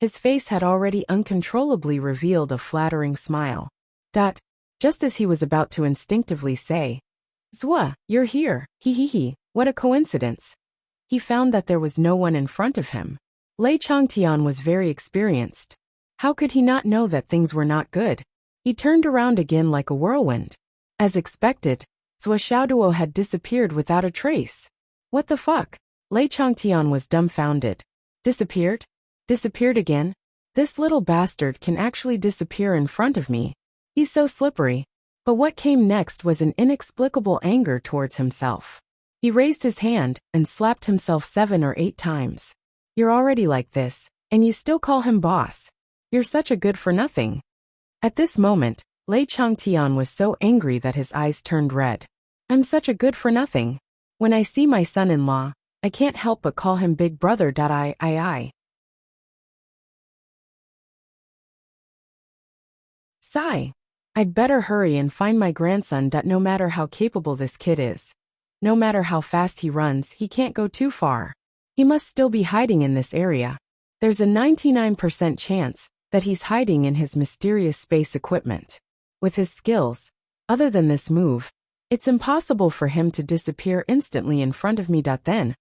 his face had already uncontrollably revealed a flattering smile. Just as he was about to instinctively say, Zhua, you're here, he, what a coincidence. He found that there was no one in front of him. Lei Changtian was very experienced. How could he not know that things were not good? He turned around again like a whirlwind. As expected, Zhua Xiaoduo had disappeared without a trace. What the fuck? Lei Changtian was dumbfounded. Disappeared? Disappeared again? This little bastard can actually disappear in front of me. He's so slippery. But what came next was an inexplicable anger towards himself. He raised his hand and slapped himself 7 or 8 times. You're already like this, and you still call him boss. You're such a good-for-nothing. At this moment, Lei Changtian was so angry that his eyes turned red. I'm such a good-for-nothing. When I see my son-in-law, I can't help but call him big brother. Sigh. I'd better hurry and find my grandson. No matter how capable this kid is, no matter how fast he runs, he can't go too far. He must still be hiding in this area. There's a 99% chance that he's hiding in his mysterious space equipment. With his skills, other than this move, it's impossible for him to disappear instantly in front of me. Then,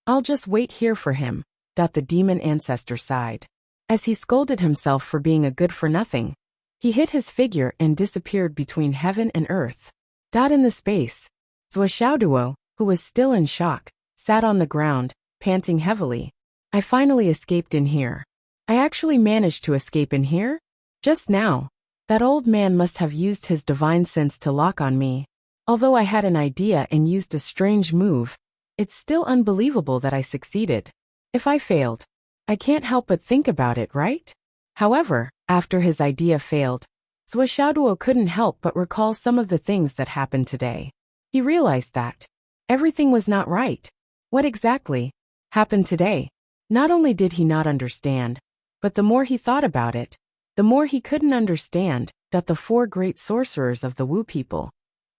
I'll just wait here for him. The demon ancestor sighed. As he scolded himself for being a good-for-nothing, he hid his figure and disappeared between heaven and earth. In the space, Zhua Xiaoduo, who was still in shock, sat on the ground, panting heavily. I finally escaped in here. I actually managed to escape in here? Just now. That old man must have used his divine sense to lock on me. Although I had an idea and used a strange move, it's still unbelievable that I succeeded. If I failed, I can't help but think about it, right? However, after his idea failed, Zhua Xiaoduo couldn't help but recall some of the things that happened today. He realized that everything was not right. What exactly happened today? Not only did he not understand, but the more he thought about it, the more he couldn't understand that the 4 great sorcerers of the Wu people.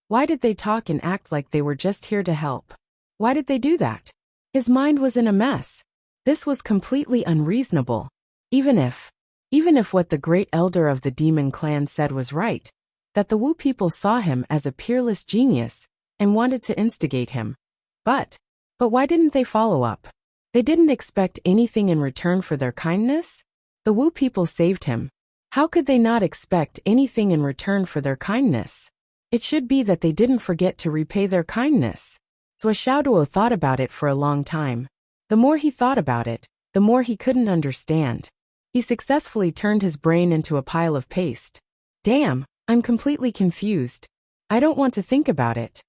Why did they talk and act like they were just here to help? Why did they do that? His mind was in a mess. This was completely unreasonable. Even if what the great elder of the demon clan said was right, that the Wu people saw him as a peerless genius and wanted to instigate him. But why didn't they follow up? They didn't expect anything in return for their kindness? The Wu people saved him. How could they not expect anything in return for their kindness? It should be that they didn't forget to repay their kindness. Zhua Xiaoduo thought about it for a long time. The more he thought about it, the more he couldn't understand. He successfully turned his brain into a pile of paste. Damn, I'm completely confused. I don't want to think about it.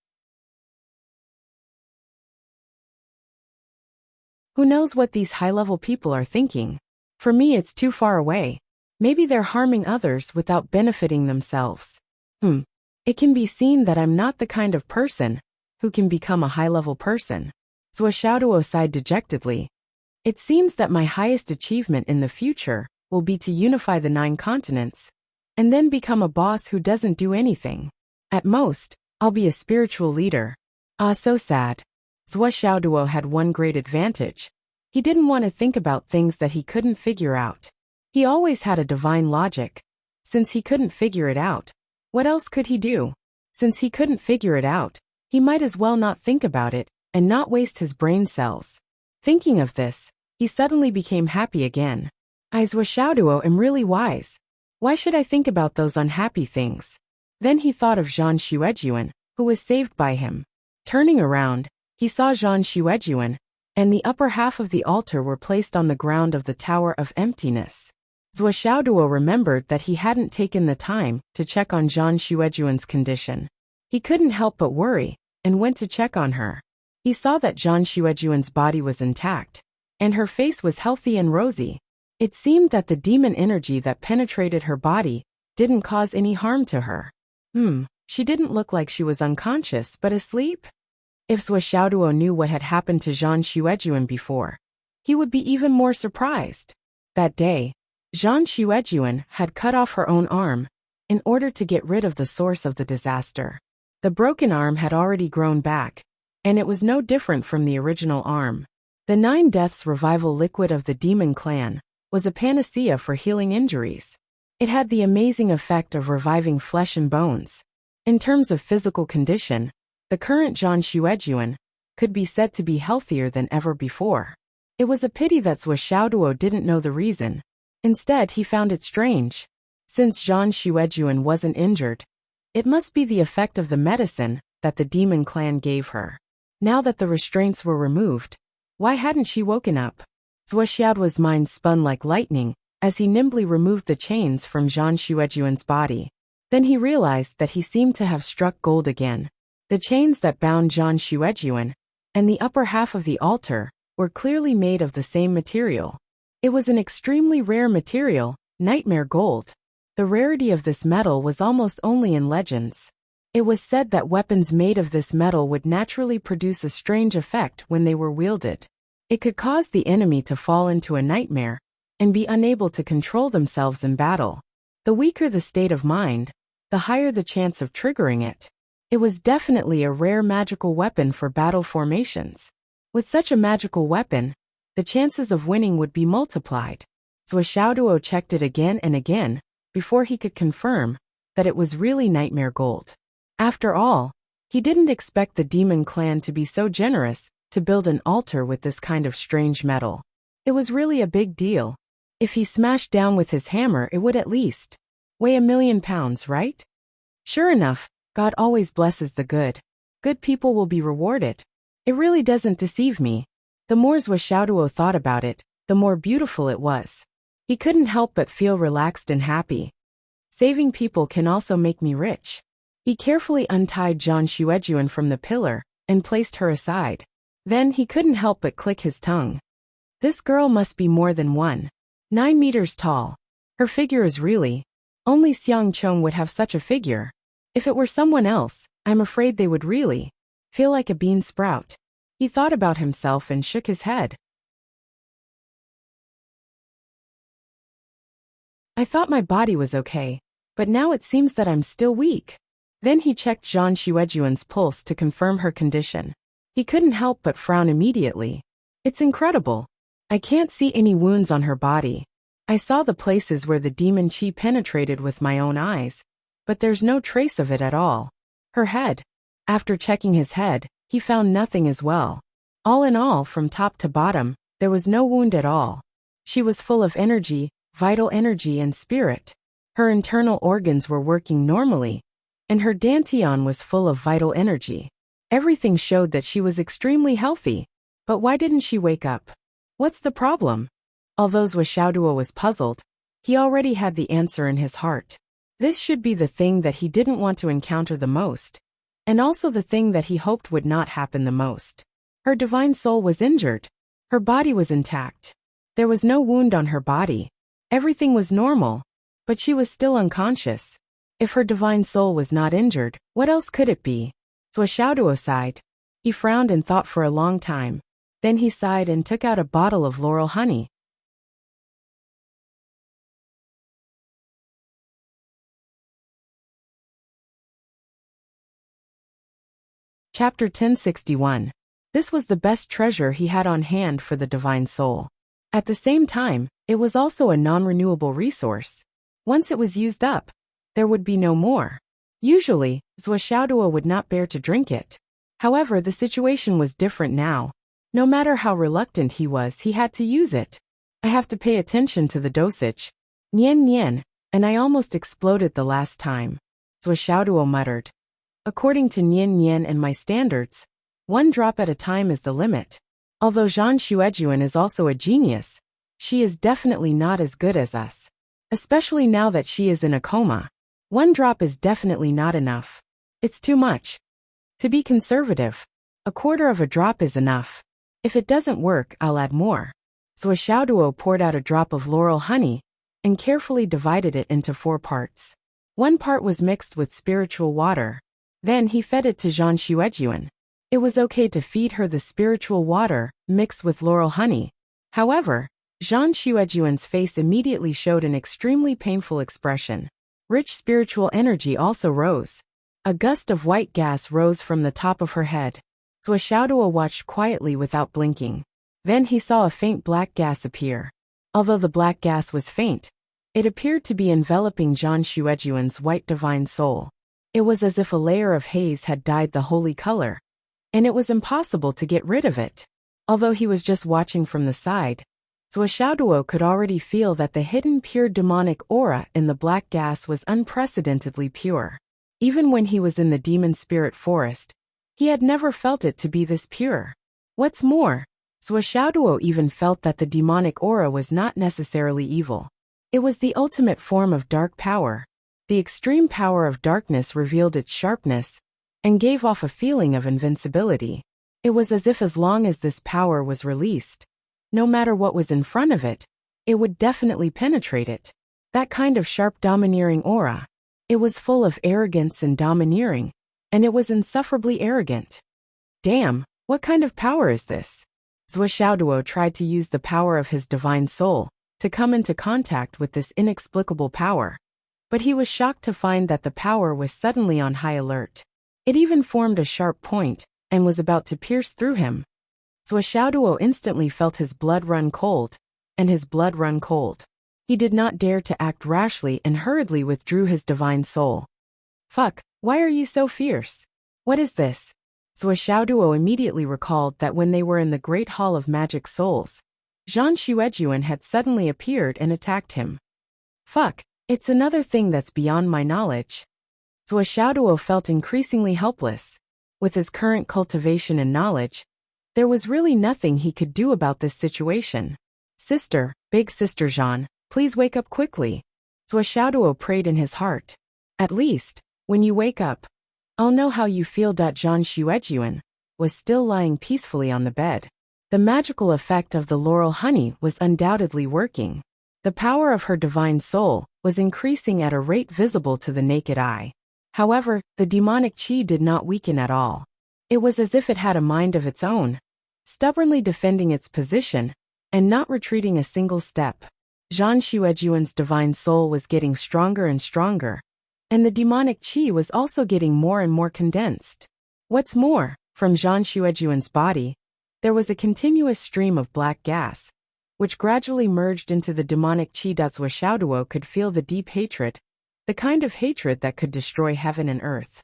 Who knows what these high-level people are thinking? For me, it's too far away. Maybe they're harming others without benefiting themselves. It can be seen that I'm not the kind of person who can become a high-level person. Zhua Xiaoduo sighed dejectedly. It seems that my highest achievement in the future will be to unify the 9 continents, and then become a boss who doesn't do anything. At most, I'll be a spiritual leader. So sad. Zhua Xiaoduo had one great advantage. He didn't want to think about things that he couldn't figure out. He always had a divine logic. Since he couldn't figure it out, what else could he do? Since he couldn't figure it out, he might as well not think about it, and not waste his brain cells. Thinking of this, he suddenly became happy again. I Zhua Xiaoduo am really wise. Why should I think about those unhappy things? Then he thought of Zhang Xuejuan, who was saved by him. Turning around, he saw Zhang Xuejuan, and the upper half of the altar were placed on the ground of the Tower of Emptiness. Zhua Xiaoduo remembered that he hadn't taken the time to check on Zhang Xuejuan's condition. He couldn't help but worry, and went to check on her. He saw that Zhang Xuejuan's body was intact, and her face was healthy and rosy. It seemed that the demon energy that penetrated her body didn't cause any harm to her. She didn't look like she was unconscious but asleep. If Zhou Xiaoduo knew what had happened to Zhang Xuejuan before, he would be even more surprised. That day, Zhang Xuejuan had cut off her own arm in order to get rid of the source of the disaster. The broken arm had already grown back, and it was no different from the original arm. The 9 Deaths revival liquid of the demon clan was a panacea for healing injuries. It had the amazing effect of reviving flesh and bones. In terms of physical condition, the current Zhang Xuejuan could be said to be healthier than ever before. It was a pity that Zhou Xiaoduo didn't know the reason. Instead, he found it strange. Since Zhang Xuejuan wasn't injured, it must be the effect of the medicine that the demon clan gave her. Now that the restraints were removed, why hadn't she woken up? Zhou Xiaoduo's mind spun like lightning as he nimbly removed the chains from Zhang Xuejuan's body. Then he realized that he seemed to have struck gold again. The chains that bound Zhang Xuejuan and the upper half of the altar were clearly made of the same material. It was an extremely rare material, nightmare gold. The rarity of this metal was almost only in legends. It was said that weapons made of this metal would naturally produce a strange effect when they were wielded. It could cause the enemy to fall into a nightmare and be unable to control themselves in battle. The weaker the state of mind, the higher the chance of triggering it. It was definitely a rare magical weapon for battle formations. With such a magical weapon, the chances of winning would be multiplied. Zhou Xiaoduo checked it again and again before he could confirm that it was really nightmare gold. After all, he didn't expect the demon clan to be so generous to build an altar with this kind of strange metal. It was really a big deal. If he smashed down with his hammer, it would at least weigh 1,000,000 pounds, right? Sure enough, God always blesses the good. Good people will be rewarded. It really doesn't deceive me. The more Zhou Xiaoduo thought about it, the more beautiful it was. He couldn't help but feel relaxed and happy. Saving people can also make me rich. He carefully untied Zhang Xuejuan from the pillar and placed her aside. Then he couldn't help but click his tongue. This girl must be more than 9 meters tall. Her figure is really. Only Xiang Chong would have such a figure. If it were someone else, I'm afraid they would really feel like a bean sprout. He thought about himself and shook his head. I thought my body was okay, but now it seems that I'm still weak. Then he checked Zhang Xuejuan's pulse to confirm her condition. He couldn't help but frown immediately. It's incredible. I can't see any wounds on her body. I saw the places where the demon chi penetrated with my own eyes, but there's no trace of it at all. Her head. After checking his head, he found nothing as well. All in all, from top to bottom, there was no wound at all. She was full of energy, vital energy and spirit. Her internal organs were working normally, and her dantian was full of vital energy. Everything showed that she was extremely healthy. But why didn't she wake up? What's the problem? Although Zhou Xiaoduo was puzzled, he already had the answer in his heart. This should be the thing that he didn't want to encounter the most, and also the thing that he hoped would not happen the most. Her divine soul was injured. Her body was intact. There was no wound on her body. Everything was normal, but she was still unconscious. If her divine soul was not injured, what else could it be? Zhou Xiaoduo sighed. He frowned and thought for a long time. Then he sighed and took out a bottle of laurel honey. Chapter 1061. This was the best treasure he had on hand for the divine soul. At the same time, it was also a non-renewable resource. Once it was used up, there would be no more. Usually, Zhou Xiaoduo would not bear to drink it. However, the situation was different now. No matter how reluctant he was, he had to use it. I have to pay attention to the dosage. Nian, and I almost exploded the last time. Zhou Xiaoduo muttered. According to Nian and my standards, 1 drop at a time is the limit. Although Zhang Xuejuan is also a genius, she is definitely not as good as us. Especially now that she is in a coma. 1 drop is definitely not enough. It's too much. To be conservative. A quarter of a drop is enough. If it doesn't work, I'll add more. So Xiaoduo poured out a drop of laurel honey and carefully divided it into 4 parts. 1 part was mixed with spiritual water. Then he fed it to Zhang Xuejuan. It was okay to feed her the spiritual water mixed with laurel honey. However, Zhang Xuejuan's face immediately showed an extremely painful expression. Rich spiritual energy also rose. A gust of white gas rose from the top of her head. So Xiaoduo watched quietly without blinking. Then he saw a faint black gas appear. Although the black gas was faint, it appeared to be enveloping Zhang Xuejuan's white divine soul. It was as if a layer of haze had dyed the holy color, and it was impossible to get rid of it. Although he was just watching from the side, so Xiaoduo could already feel that the hidden pure demonic aura in the black gas was unprecedentedly pure. Even when he was in the demon spirit forest, he had never felt it to be this pure. What's more, so Xiaoduo even felt that the demonic aura was not necessarily evil. It was the ultimate form of dark power. The extreme power of darkness revealed its sharpness and gave off a feeling of invincibility. It was as if as long as this power was released, no matter what was in front of it, it would definitely penetrate it. That kind of sharp domineering aura. It was full of arrogance and domineering, and it was insufferably arrogant. Damn, what kind of power is this? Xiaoduo tried to use the power of his divine soul to come into contact with this inexplicable power. But he was shocked to find that the power was suddenly on high alert. It even formed a sharp point and was about to pierce through him. Xiaoduo instantly felt his blood run cold, and his blood run cold. He did not dare to act rashly and hurriedly withdrew his divine soul. Fuck, why are you so fierce? What is this? Xiaoduo immediately recalled that when they were in the Great Hall of Magic Souls, Zhang Xuejuan had suddenly appeared and attacked him. Fuck, it's another thing that's beyond my knowledge. Xiaoduo felt increasingly helpless. With his current cultivation and knowledge, there was really nothing he could do about this situation. Sister, big sister Zhang, please wake up quickly. Xiaoduo prayed in his heart. At least, when you wake up, I'll know how you feel. Zhang Xuejuan was still lying peacefully on the bed. The magical effect of the laurel honey was undoubtedly working. The power of her divine soul was increasing at a rate visible to the naked eye. However, the demonic qi did not weaken at all. It was as if it had a mind of its own, stubbornly defending its position and not retreating a single step. Zhang Xuejuan's divine soul was getting stronger and stronger, and the demonic qi was also getting more and more condensed. What's more, from Zhang Xuejuan's body, there was a continuous stream of black gas, which gradually merged into the demonic qi. Xiaoduo could feel the deep hatred, the kind of hatred that could destroy heaven and earth.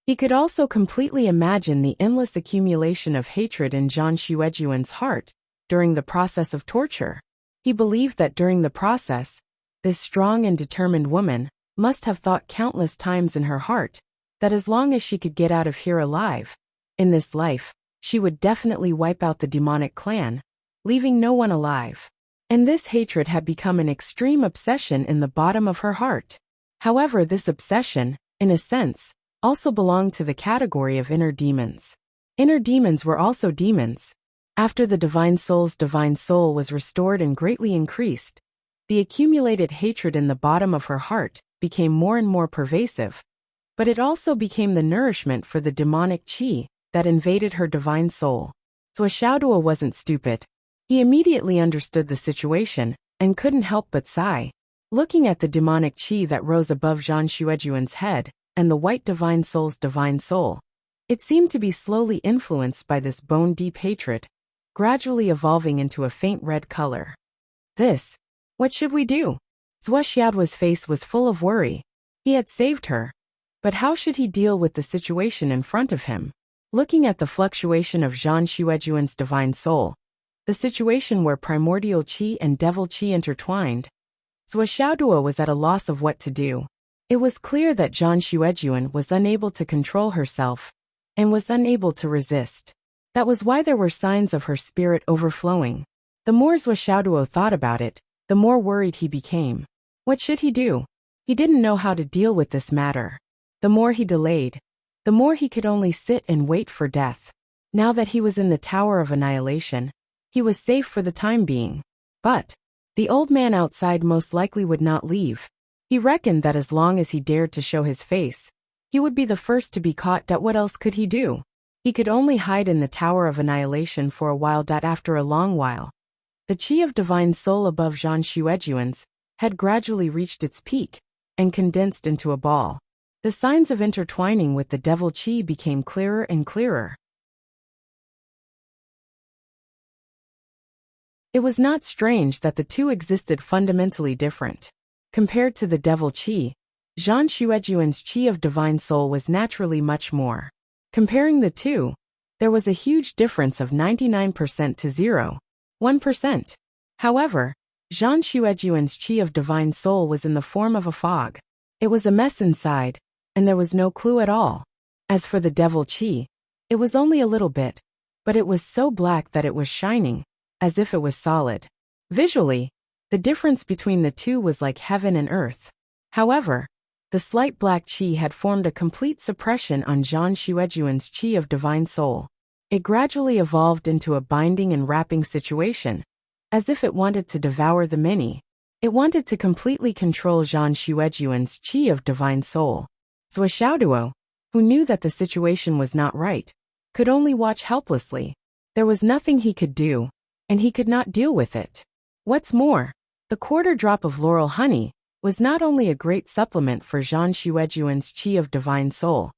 He could also completely imagine the endless accumulation of hatred in Zhang Xuejuan's heart during the process of torture. He believed that during the process, this strong and determined woman must have thought countless times in her heart that as long as she could get out of here alive, in this life, she would definitely wipe out the demonic clan, leaving no one alive. And this hatred had become an extreme obsession in the bottom of her heart. However, this obsession, in a sense, also belonged to the category of inner demons. Inner demons were also demons. After the divine soul was restored and greatly increased, the accumulated hatred in the bottom of her heart became more and more pervasive, but it also became the nourishment for the demonic qi that invaded her divine soul. Xiaoduo wasn't stupid. He immediately understood the situation and couldn't help but sigh. Looking at the demonic qi that rose above Zhang Xuejuan's head and the white divine soul's divine soul, it seemed to be slowly influenced by this bone-deep hatred, gradually evolving into a faint red color. What should we do? Xiaoduo's face was full of worry. He had saved her, but how should he deal with the situation in front of him? Looking at the fluctuation of Zhang Xuejuan's divine soul, the situation where primordial qi and devil qi intertwined, Xiaoduo was at a loss of what to do. It was clear that Zhang Xuejuan was unable to control herself and was unable to resist. That was why there were signs of her spirit overflowing. The more Xiaoduo thought about it, the more worried he became. What should he do? He didn't know how to deal with this matter. The more he delayed, the more he could only sit and wait for death. Now that he was in the Tower of Annihilation, he was safe for the time being. But the old man outside most likely would not leave. He reckoned that as long as he dared to show his face, he would be the first to be caught. What else could he do? He could only hide in the Tower of Annihilation for a while. After a long while, the chi of divine soul above Zhan Xuejuan's had gradually reached its peak and condensed into a ball. The signs of intertwining with the devil chi became clearer and clearer. It was not strange that the two existed fundamentally different. Compared to the devil chi, Zhan Xuejuan's chi of divine soul was naturally much more. Comparing the two, there was a huge difference of 99% to 1%. However, Zhan Xuejuan's chi of divine soul was in the form of a fog. It was a mess inside, and there was no clue at all. As for the devil chi, it was only a little bit, but it was so black that it was shining, as if it was solid. Visually, the difference between the two was like heaven and earth. However, the slight black chi had formed a complete suppression on Zhan Xuejuan's chi of divine soul. It gradually evolved into a binding and wrapping situation, as if it wanted to devour the many. It wanted to completely control Zhan Xuejuan's chi of divine soul. Zuo, who knew that the situation was not right, could only watch helplessly. There was nothing he could do, and he could not deal with it. What's more, the quarter drop of laurel honey was not only a great supplement for Zhan Xuejuan's chi of divine soul,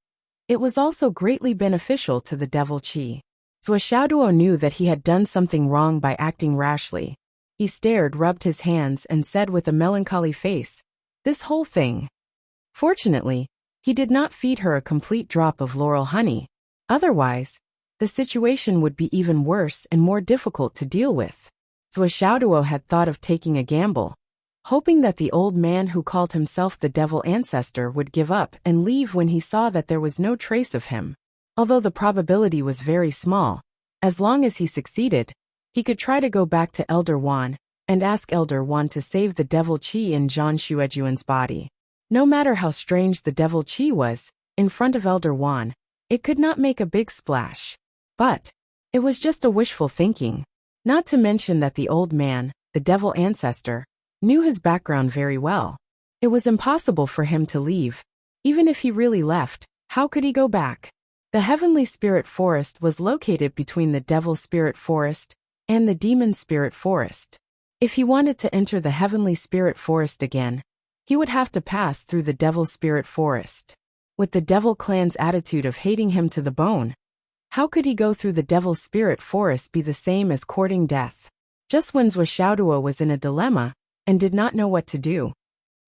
it was also greatly beneficial to the devil chi. Zuo knew that he had done something wrong by acting rashly. He stared, rubbed his hands, and said with a melancholy face, "This whole thing." Fortunately, he did not feed her a complete drop of laurel honey. Otherwise, the situation would be even worse and more difficult to deal with. Zuo had thought of taking a gamble, hoping that the old man who called himself the devil ancestor would give up and leave when he saw that there was no trace of him. Although the probability was very small, as long as he succeeded, he could try to go back to Elder Wan and ask Elder Wan to save the devil chi in Zhan Xuejuan's body. No matter how strange the devil chi was, in front of Elder Wan, it could not make a big splash. But it was just a wishful thinking. Not to mention that the old man, the devil ancestor, knew his background very well. It was impossible for him to leave. Even if he really left, how could he go back? The heavenly spirit forest was located between the devil spirit forest and the demon spirit forest. If he wanted to enter the heavenly spirit forest again, he would have to pass through the devil spirit forest. With the devil clan's attitude of hating him to the bone, how could he go through the devil spirit forest be the same as courting death? Just when Zuo was in a dilemma and did not know what to do.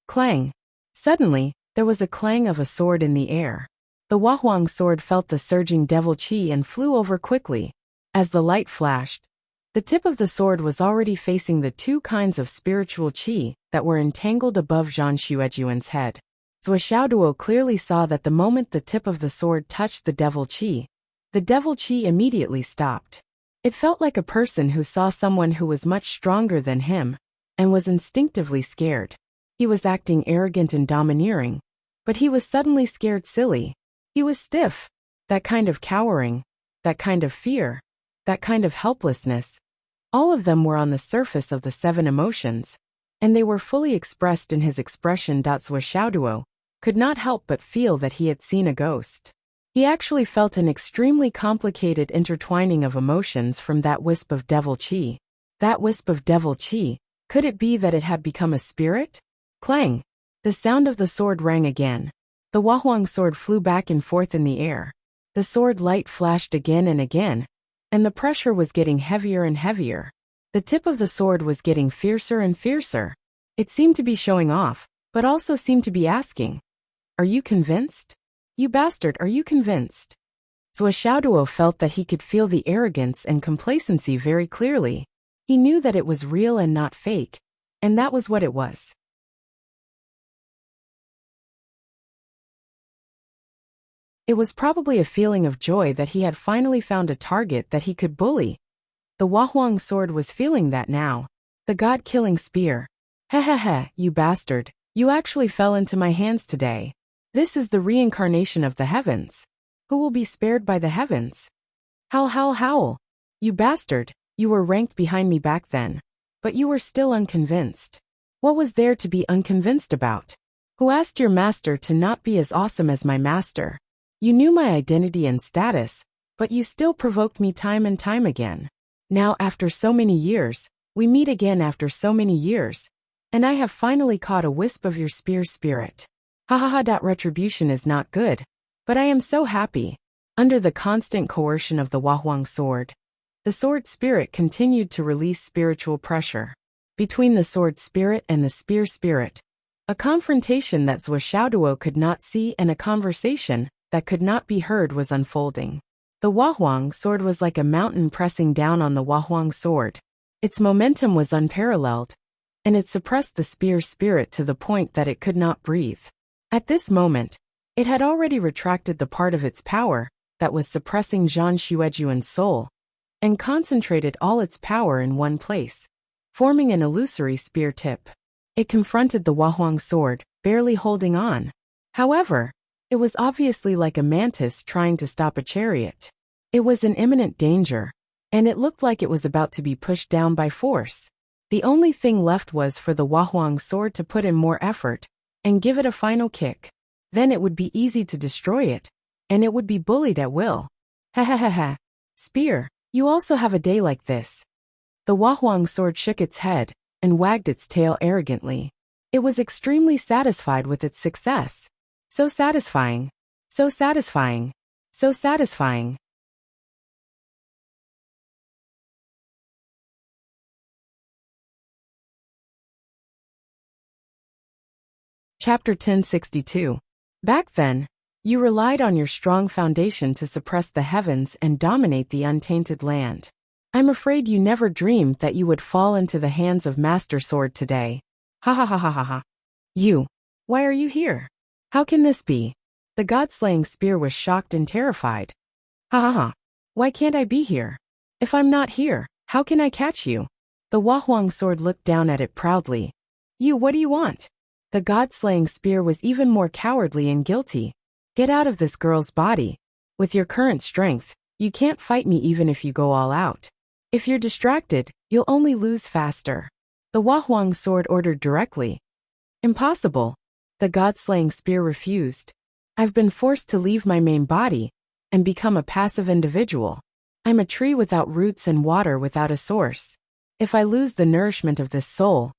Clang! Suddenly, there was a clang of a sword in the air. The Wahuang sword felt the surging devil chi and flew over quickly. As the light flashed, the tip of the sword was already facing the two kinds of spiritual chi that were entangled above Zhan Xuejuan's head. Zuo clearly saw that the moment the tip of the sword touched the devil chi immediately stopped. It felt like a person who saw someone who was much stronger than him and was instinctively scared. He was acting arrogant and domineering, but he was suddenly scared silly. He was stiff. That kind of cowering, that kind of fear, that kind of helplessness, all of them were on the surface of the 7 emotions, and they were fully expressed in his expression. Zuo could not help but feel that he had seen a ghost. He actually felt an extremely complicated intertwining of emotions from that wisp of devil chi. That wisp of devil chi, could it be that it had become a spirit? Clang! The sound of the sword rang again. The Wahuang sword flew back and forth in the air. The sword light flashed again and again, and the pressure was getting heavier and heavier. The tip of the sword was getting fiercer and fiercer. It seemed to be showing off, but also seemed to be asking, "Are you convinced? You bastard, are you convinced?" Zuo felt that he could feel the arrogance and complacency very clearly. He knew that it was real and not fake, and that was what it was. It was probably a feeling of joy that he had finally found a target that he could bully. The Wahuang sword was feeling that now. The god-killing spear. "Hehehe, you bastard, you actually fell into my hands today." This is the reincarnation of the heavens. Who will be spared by the heavens? Howl, howl, howl. You bastard, you were ranked behind me back then. But you were still unconvinced. What was there to be unconvinced about? Who asked your master to not be as awesome as my master? You knew my identity and status, but you still provoked me time and time again. Now after so many years, we meet again after so many years, and I have finally caught a wisp of your spear spirit. Ha ha ha. Retribution is not good, but I am so happy. Under the constant coercion of the Wahuang sword, the sword spirit continued to release spiritual pressure. Between the sword spirit and the spear spirit, a confrontation that Swordsmanship could not see and a conversation that could not be heard was unfolding. The Wahuang sword was like a mountain pressing down on the Wahuang sword. Its momentum was unparalleled, and it suppressed the spear spirit to the point that it could not breathe. At this moment, it had already retracted the part of its power that was suppressing Zhang Xuejuan's soul, and concentrated all its power in one place, forming an illusory spear tip. It confronted the Wahuang sword, barely holding on. However, it was obviously like a mantis trying to stop a chariot. It was in imminent danger, and it looked like it was about to be pushed down by force. The only thing left was for the Wahuang sword to put in more effort and give it a final kick. Then it would be easy to destroy it, and it would be bullied at will. Ha ha ha ha. Spear, you also have a day like this. The Wahuang sword shook its head and wagged its tail arrogantly. It was extremely satisfied with its success. So satisfying. So satisfying. So satisfying. Chapter 1062. Back then, you relied on your strong foundation to suppress the heavens and dominate the untainted land. I'm afraid you never dreamed that you would fall into the hands of Master Sword today. Ha ha ha ha ha ha. You. Why are you here? How can this be? The god-slaying spear was shocked and terrified. Ha ha ha. Why can't I be here? If I'm not here, how can I catch you? The Wahuang sword looked down at it proudly. You, what do you want? The god-slaying spear was even more cowardly and guilty. Get out of this girl's body. With your current strength, you can't fight me even if you go all out. If you're distracted, you'll only lose faster. The Wahuang sword ordered directly. Impossible. The god-slaying spear refused. I've been forced to leave my main body and become a passive individual. I'm a tree without roots and water without a source. If I lose the nourishment of this soul,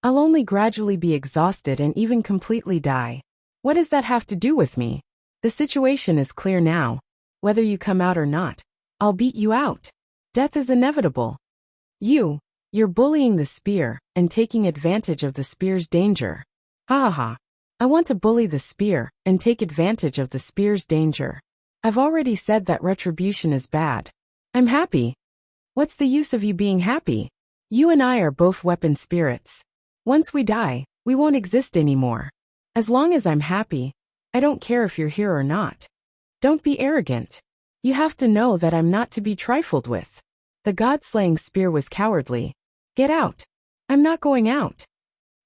I'll only gradually be exhausted and even completely die. What does that have to do with me? The situation is clear now. Whether you come out or not, I'll beat you out. Death is inevitable. You're bullying the spear and taking advantage of the spear's danger. Ha ha ha. I want to bully the spear and take advantage of the spear's danger. I've already said that retribution is bad. I'm happy. What's the use of you being happy? You and I are both weapon spirits. Once we die, we won't exist anymore. As long as I'm happy, I don't care if you're here or not. Don't be arrogant. You have to know that I'm not to be trifled with. The god-slaying spear was cowardly. Get out. I'm not going out.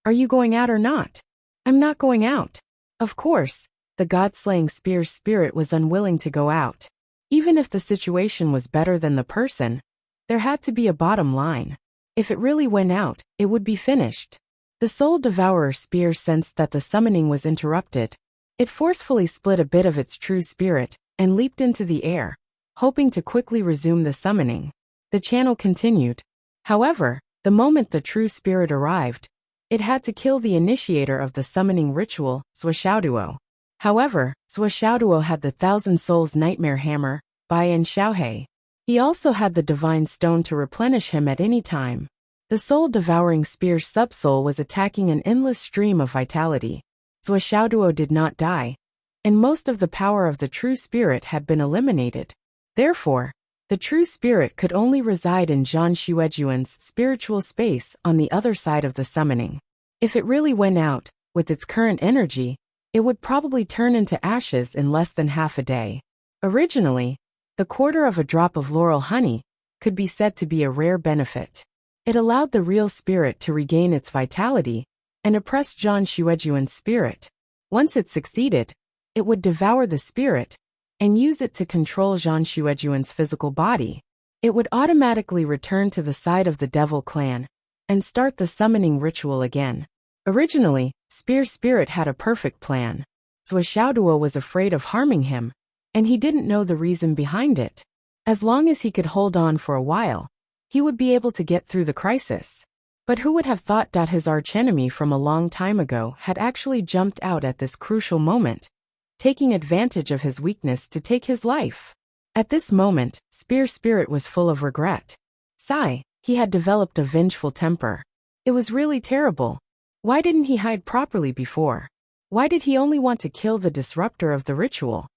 Are you going out or not? I'm not going out. Of course, the god-slaying spear's spirit was unwilling to go out. Even if the situation was better than the person, there had to be a bottom line. If it really went out, it would be finished. The soul devourer spear sensed that the summoning was interrupted. It forcefully split a bit of its true spirit and leaped into the air, hoping to quickly resume the summoning. The channel continued. However, the moment the true spirit arrived, it had to kill the initiator of the summoning ritual, Swordsmanship. However, Swordsmanship had the Thousand Souls Nightmare Hammer, Bai and Xiaohei. He also had the Divine Stone to replenish him at any time. The soul-devouring spear's subsoul was attacking an endless stream of vitality. Swordsmanship did not die, and most of the power of the true spirit had been eliminated. Therefore, the true spirit could only reside in Zhang Xuejuan's spiritual space on the other side of the summoning. If it really went out, with its current energy, it would probably turn into ashes in less than half a day. Originally, the quarter of a drop of laurel honey could be said to be a rare benefit. It allowed the real spirit to regain its vitality and oppressed Zhang Xuejuan's spirit. Once it succeeded, It would devour the spirit and use it to control Zhang Xuejuan's physical body. It would automatically return to the side of the devil clan and start the summoning ritual again. Originally, Spear Spirit had a perfect plan. Zhou Xiaoduo was afraid of harming him, and he didn't know the reason behind it. As long as he could hold on for a while, he would be able to get through the crisis. But who would have thought that his archenemy from a long time ago had actually jumped out at this crucial moment, taking advantage of his weakness to take his life? At this moment, Spear Spirit was full of regret. Sigh, he had developed a vengeful temper. It was really terrible. Why didn't he hide properly before? Why did he only want to kill the disruptor of the ritual?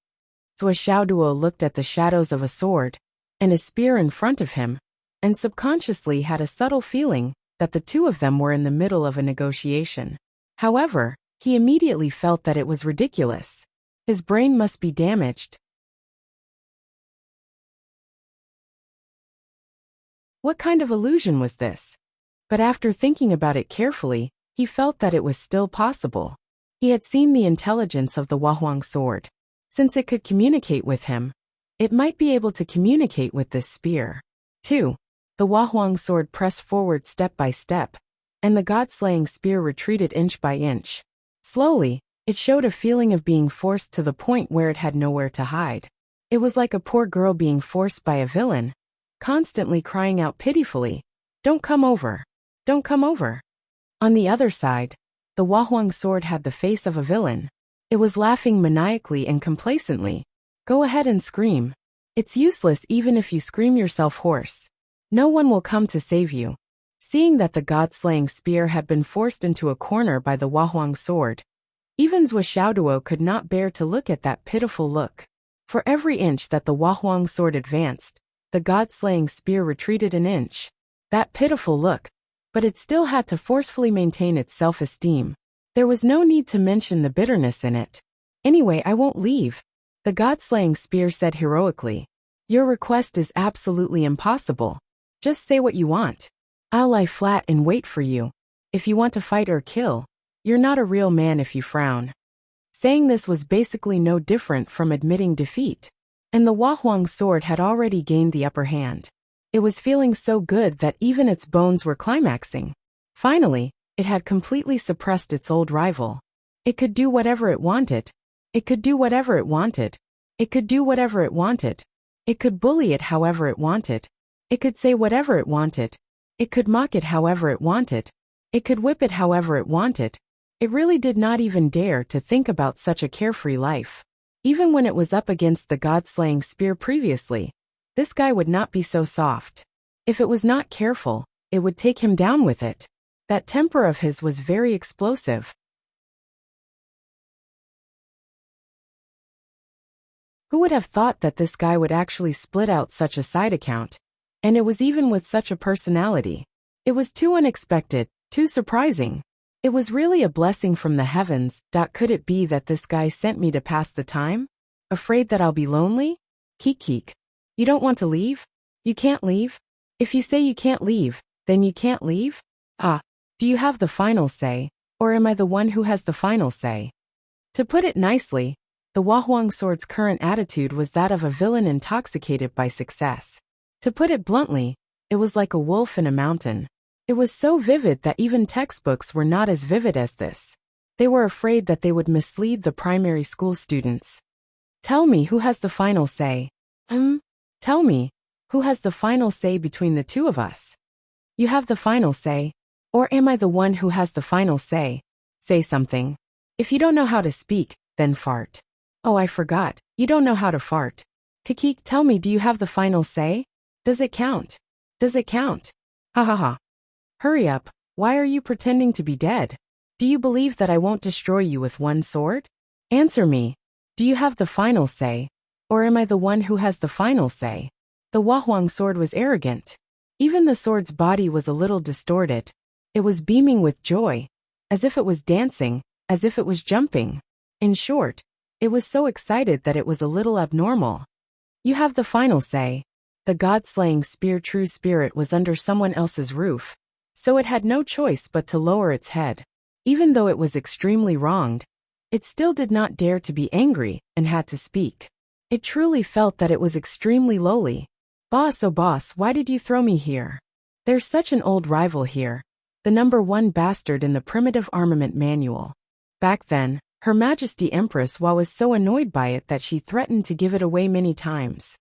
Zhou Xiaoduo looked at the shadows of a sword and a spear in front of him, and subconsciously had a subtle feeling that the two of them were in the middle of a negotiation. However, he immediately felt that it was ridiculous. His brain must be damaged. What kind of illusion was this? But after thinking about it carefully, he felt that it was still possible. He had seen the intelligence of the Wahuang sword. Since it could communicate with him, it might be able to communicate with this spear. 2. The Wahuang sword pressed forward step by step, and the god-slaying spear retreated inch by inch. Slowly, it showed a feeling of being forced to the point where it had nowhere to hide. It was like a poor girl being forced by a villain, constantly crying out pitifully, "Don't come over! Don't come over!" On the other side, the Wahuang sword had the face of a villain. It was laughing maniacally and complacently. Go ahead and scream. It's useless even if you scream yourself hoarse. No one will come to save you. Seeing that the god-slaying spear had been forced into a corner by the Wahuang sword, even Zhou Xiaoduo could not bear to look at that pitiful look. For every inch that the Wahuang sword advanced, the god-slaying spear retreated an inch. That pitiful look. But it still had to forcefully maintain its self-esteem. There was no need to mention the bitterness in it. Anyway, I won't leave, the god-slaying spear said heroically. Your request is absolutely impossible. Just say what you want. I'll lie flat and wait for you. If you want to fight or kill, you're not a real man if you frown. Saying this was basically no different from admitting defeat. And the Wahuang sword had already gained the upper hand. It was feeling so good that even its bones were climaxing. Finally, it had completely suppressed its old rival. It could do whatever it wanted. It could do whatever it wanted. It could do whatever it wanted. It could bully it however it wanted. It could say whatever it wanted. It could mock it however it wanted. It could whip it however it wanted. It really did not even dare to think about such a carefree life. Even when it was up against the god-slaying spear previously, this guy would not be so soft. If it was not careful, it would take him down with it. That temper of his was very explosive. Who would have thought that this guy would actually split out such a side account? And it was even with such a personality. It was too unexpected, too surprising. It was really a blessing from the heavens. Could it be that this guy sent me to pass the time? Afraid that I'll be lonely? Keek. You don't want to leave? You can't leave? If you say you can't leave, then you can't leave? Ah, do you have the final say, or am I the one who has the final say? To put it nicely, the Wahuang sword's current attitude was that of a villain intoxicated by success. To put it bluntly, it was like a wolf in a mountain. It was so vivid that even textbooks were not as vivid as this. They were afraid that they would mislead the primary school students. Tell me who has the final say. Tell me, who has the final say between the two of us? You have the final say. Or am I the one who has the final say? Say something. If you don't know how to speak, then fart. Oh, I forgot. You don't know how to fart. Kikik, tell me, do you have the final say? Does it count? Does it count? Ha ha ha. Hurry up. Why are you pretending to be dead? Do you believe that I won't destroy you with one sword? Answer me. Do you have the final say? Or am I the one who has the final say? The Wahuang sword was arrogant. Even the sword's body was a little distorted. It was beaming with joy, as if it was dancing, as if it was jumping. In short, it was so excited that it was a little abnormal. You have the final say. The god-slaying spear true spirit was under someone else's roof, so it had no choice but to lower its head. Even though it was extremely wronged, It still did not dare to be angry and had to speak. It truly felt that it was extremely lowly. Boss, oh boss, why did you throw me here? There's such an old rival here. The #1 bastard in the primitive armament manual. Back then, Her Majesty Empress Wa was so annoyed by it that she threatened to give it away many times.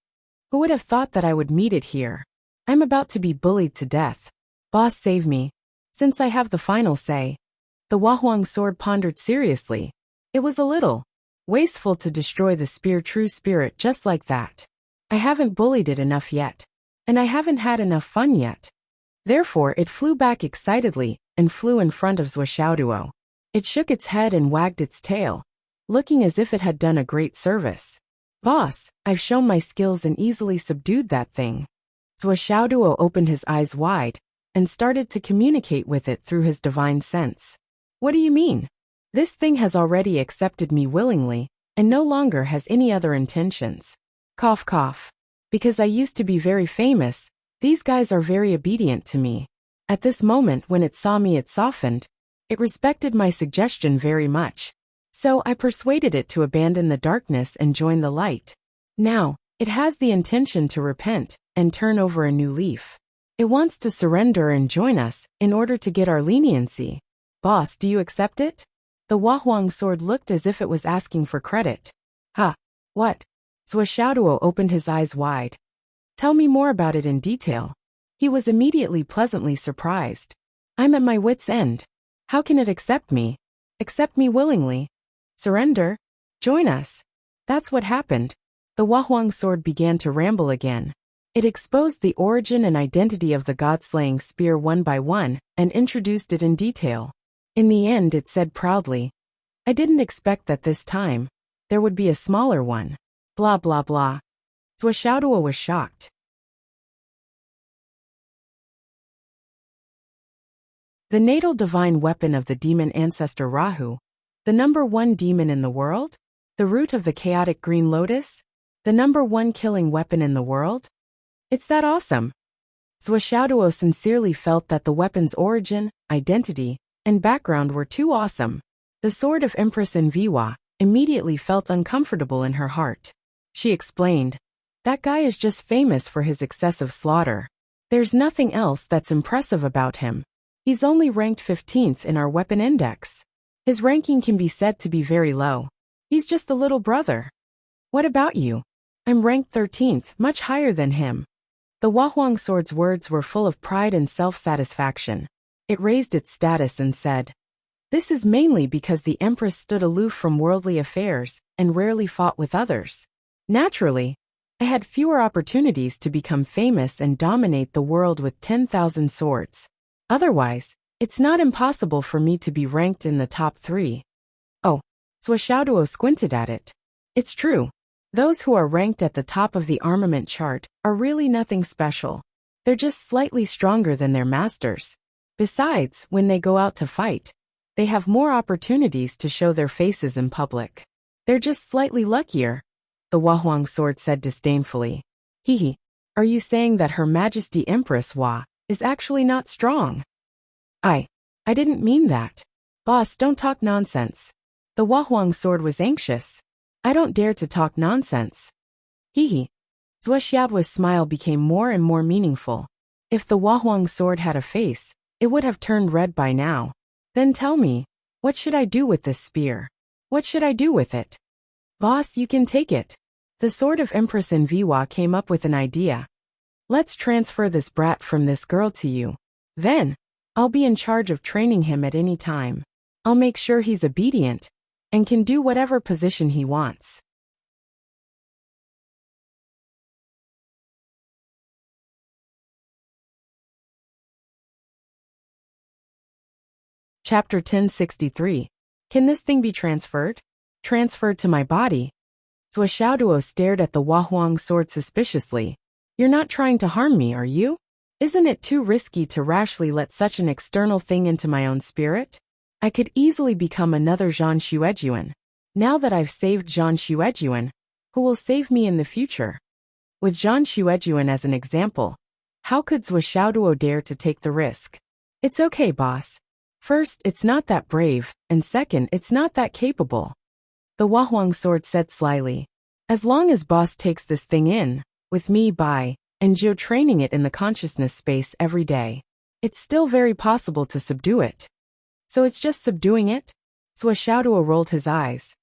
Who would have thought that I would meet it here? I'm about to be bullied to death. Boss, save me. Since I have the final say. The Wahuang sword pondered seriously. It was a little wasteful to destroy the spear true spirit just like that. I haven't bullied it enough yet. And I haven't had enough fun yet. Therefore it flew back excitedly and flew in front of Zhuo. It shook its head and wagged its tail, looking as if it had done a great service. Boss, I've shown my skills and easily subdued that thing. Zhuo opened his eyes wide and started to communicate with it through his divine sense. What do you mean? This thing has already accepted me willingly and no longer has any other intentions. Cough cough. Because I used to be very famous, these guys are very obedient to me. At this moment when it saw me it softened. It respected my suggestion very much. So I persuaded it to abandon the darkness and join the light. Now, it has the intention to repent and turn over a new leaf. It wants to surrender and join us in order to get our leniency. Boss, do you accept it? The Wahuang sword looked as if it was asking for credit. Ha! What? Zhuo opened his eyes wide. Tell me more about it in detail. He was immediately pleasantly surprised. I'm at my wit's end. How can it accept me? Accept me willingly? Surrender? Join us? That's what happened. The Wahuang sword began to ramble again. It exposed the origin and identity of the god-slaying spear one by one and introduced it in detail. In the end it said proudly, I didn't expect that this time there would be a smaller one. Blah blah blah. Zhuo was shocked. The natal divine weapon of the demon ancestor Rahu, the #1 demon in the world, the root of the chaotic green lotus, the #1 killing weapon in the world. It's that awesome. Zhuo sincerely felt that the weapon's origin, identity, and background were too awesome. The sword of Empress Enviwa immediately felt uncomfortable in her heart. She explained, that guy is just famous for his excessive slaughter. There's nothing else that's impressive about him. He's only ranked 15th in our weapon index. His ranking can be said to be very low. He's just a little brother. What about you? I'm ranked 13th, much higher than him. The Wahuang sword's words were full of pride and self-satisfaction. It raised its status and said, this is mainly because the Empress stood aloof from worldly affairs and rarely fought with others. Naturally, I had fewer opportunities to become famous and dominate the world with 10,000 swords. Otherwise, it's not impossible for me to be ranked in the top 3. Oh, Zhuo squinted at it. It's true. Those who are ranked at the top of the armament chart are really nothing special. They're just slightly stronger than their masters. Besides, when they go out to fight, they have more opportunities to show their faces in public. They're just slightly luckier, the Wahuang sword said disdainfully. Hehe, are you saying that Her Majesty Empress Wa is actually not strong? I didn't mean that. Boss, don't talk nonsense. The Wahuang sword was anxious. I don't dare to talk nonsense. Hehe. Zhuo's smile became more and more meaningful. If the Wahuang sword had a face, it would have turned red by now. Then tell me, what should I do with this spear? What should I do with it? Boss, you can take it. The sword of Empress Enviwa came up with an idea. Let's transfer this brat from this girl to you. Then, I'll be in charge of training him at any time. I'll make sure he's obedient and can do whatever position he wants. Chapter 1063. Can this thing be transferred? Transferred to my body? Zhuo stared at the Wahuang sword suspiciously. You're not trying to harm me, are you? Isn't it too risky to rashly let such an external thing into my own spirit? I could easily become another Zhan Xuejuan. Now that I've saved Zhan Xuejuan, who will save me in the future? With Zhan Xuejuan as an example, how could Zhuo dare to take the risk? It's okay, boss. First, it's not that brave, and second, it's not that capable. The Wahuang sword said slyly. As long as boss takes this thing in, with me by, and Jiu training it in the consciousness space every day, it's still very possible to subdue it. So it's just subduing it? Zhou Xiaoduo rolled his eyes.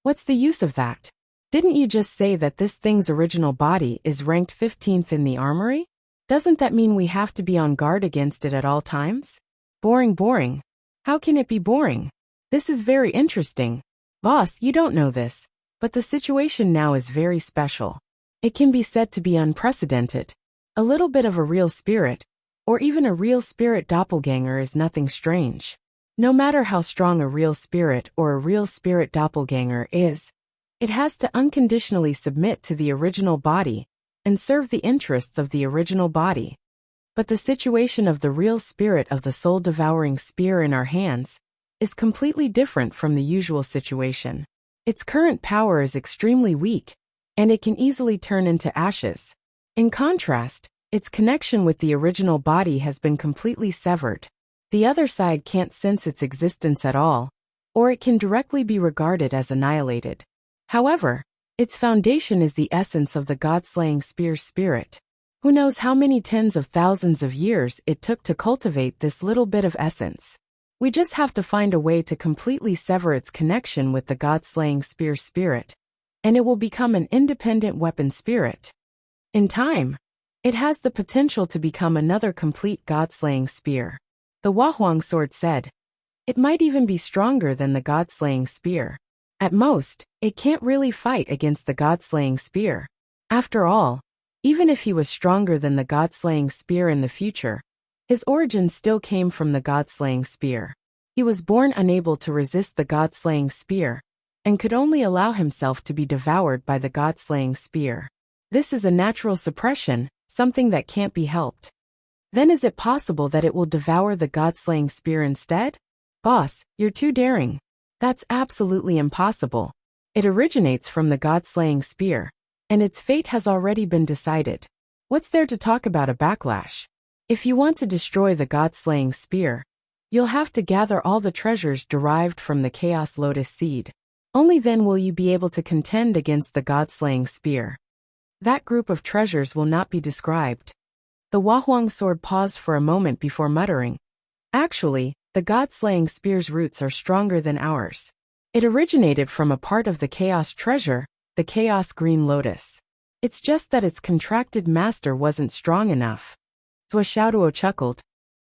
What's the use of that? Didn't you just say that this thing's original body is ranked 15th in the armory? Doesn't that mean we have to be on guard against it at all times? Boring. How can it be boring? This is very interesting. Boss, you don't know this, but the situation now is very special. It can be said to be unprecedented. A little bit of a real spirit, or even a real spirit doppelganger is nothing strange. No matter how strong a real spirit or a real spirit doppelganger is, it has to unconditionally submit to the original body and serve the interests of the original body. But the situation of the real spirit of the soul-devouring spear in our hands is completely different from the usual situation. Its current power is extremely weak, and it can easily turn into ashes. In contrast, its connection with the original body has been completely severed. The other side can't sense its existence at all, or it can directly be regarded as annihilated. However, its foundation is the essence of the god-slaying spear's spirit. Who knows how many tens of thousands of years it took to cultivate this little bit of essence. We just have to find a way to completely sever its connection with the god-slaying spear's spirit, and it will become an independent weapon spirit. In time, it has the potential to become another complete god-slaying spear. The Wahuang sword said. It might even be stronger than the god-slaying spear. At most, it can't really fight against the god-slaying spear. After all, even if he was stronger than the god-slaying spear in the future, his origin still came from the god-slaying spear. He was born unable to resist the god-slaying spear, and could only allow himself to be devoured by the god-slaying spear. This is a natural suppression, something that can't be helped. Then is it possible that it will devour the god-slaying spear instead? Boss, you're too daring. That's absolutely impossible. It originates from the god-slaying spear, and its fate has already been decided. What's there to talk about a backlash? If you want to destroy the god-slaying spear, you'll have to gather all the treasures derived from the Chaos Lotus Seed. Only then will you be able to contend against the god-slaying spear. That group of treasures will not be described. The Wahuang sword paused for a moment before muttering. Actually, the god-slaying spear's roots are stronger than ours. It originated from a part of the Chaos treasure, the Chaos Green Lotus. It's just that its contracted master wasn't strong enough. Zhou Xiaoduo chuckled.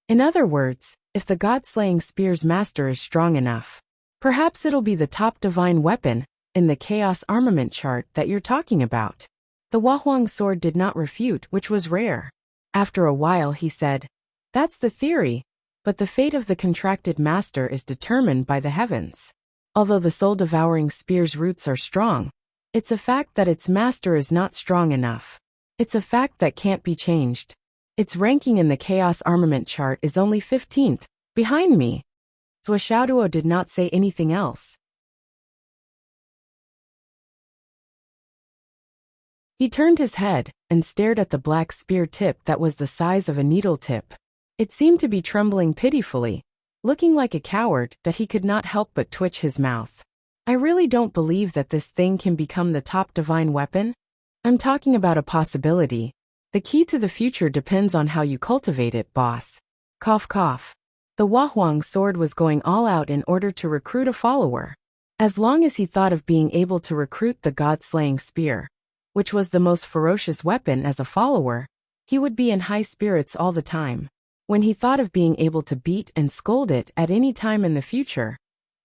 In other words, if the god-slaying spear's master is strong enough, perhaps it'll be the top divine weapon in the Chaos armament chart that you're talking about. The Wahuang sword did not refute, which was rare. After a while he said, That's the theory, but the fate of the contracted master is determined by the heavens. Although the soul-devouring spear's roots are strong, it's a fact that its master is not strong enough. It's a fact that can't be changed. Its ranking in the Chaos armament chart is only 15th, behind me. Zhou Xiaoduo did not say anything else. He turned his head and stared at the black spear tip that was the size of a needle tip. It seemed to be trembling pitifully, looking like a coward that he could not help but twitch his mouth. I really don't believe that this thing can become the top divine weapon. I'm talking about a possibility. The key to the future depends on how you cultivate it, boss. Cough cough. The Wahuang sword was going all out in order to recruit a follower. As long as he thought of being able to recruit the god-slaying spear, which was the most ferocious weapon as a follower, he would be in high spirits all the time. When he thought of being able to beat and scold it at any time in the future,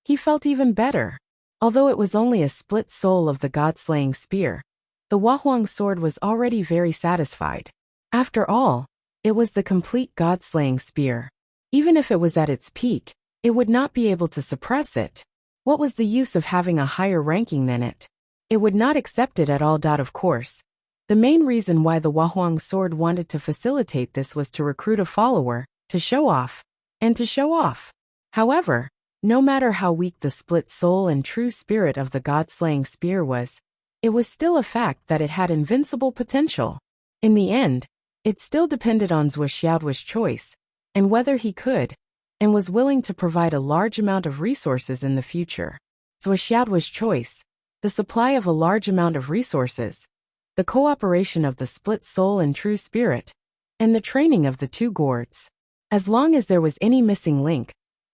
he felt even better. Although it was only a split soul of the god-slaying spear, the Wahuang sword was already very satisfied. After all, it was the complete god-slaying spear. Even if it was at its peak, it would not be able to suppress it. What was the use of having a higher ranking than it? It would not accept it at all. Of course, the main reason why the Wahuang sword wanted to facilitate this was to recruit a follower, to show off, and to show off. However, no matter how weak the split soul and true spirit of the god-slaying spear was, it was still a fact that it had invincible potential. In the end, it still depended on Zhou Xiaoduo's choice, and whether he could, and was willing to provide a large amount of resources in the future. Zhuoxiao's choice, the supply of a large amount of resources, the cooperation of the split soul and true spirit, and the training of the two gourds. As long as there was any missing link,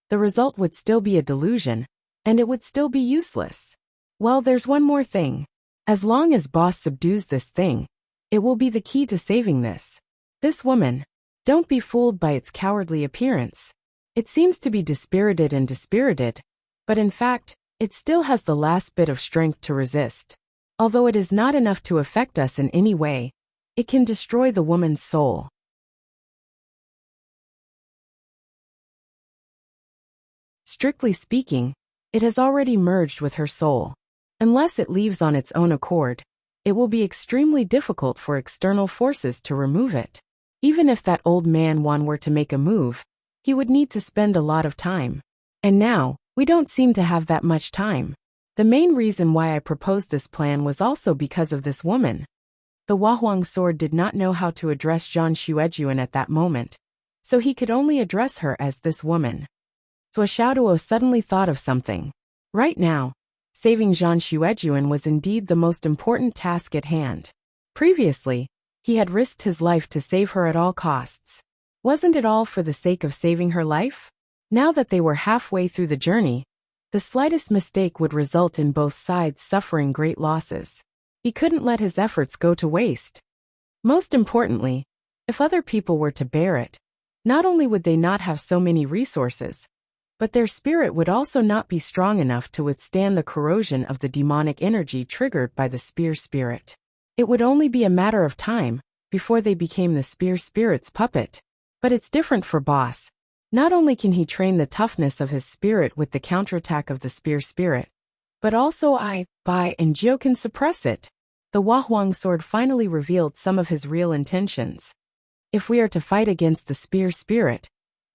the result would still be a delusion, and it would still be useless. Well, there's one more thing. As long as boss subdues this thing, it will be the key to saving this. This woman, don't be fooled by its cowardly appearance. It seems to be dispirited and dispirited, but in fact, it still has the last bit of strength to resist. Although it is not enough to affect us in any way, it can destroy the woman's soul. Strictly speaking, it has already merged with her soul. Unless it leaves on its own accord, it will be extremely difficult for external forces to remove it. Even if that old man Juan were to make a move, he would need to spend a lot of time. And now, we don't seem to have that much time. The main reason why I proposed this plan was also because of this woman. The Wahuang sword did not know how to address Zhang Xuejuan at that moment, so he could only address her as this woman. Zhuoxiaoduo suddenly thought of something. Right now, saving Zhang Xuejuan was indeed the most important task at hand. Previously, he had risked his life to save her at all costs. Wasn't it all for the sake of saving her life? Now that they were halfway through the journey, the slightest mistake would result in both sides suffering great losses. He couldn't let his efforts go to waste. Most importantly, if other people were to bear it, not only would they not have so many resources, but their spirit would also not be strong enough to withstand the corrosion of the demonic energy triggered by the spear spirit. It would only be a matter of time before they became the spear spirit's puppet. But it's different for boss. Not only can he train the toughness of his spirit with the counterattack of the spear spirit, but also Bai, and Jiu can suppress it. The Wahuang sword finally revealed some of his real intentions. If we are to fight against the spear spirit,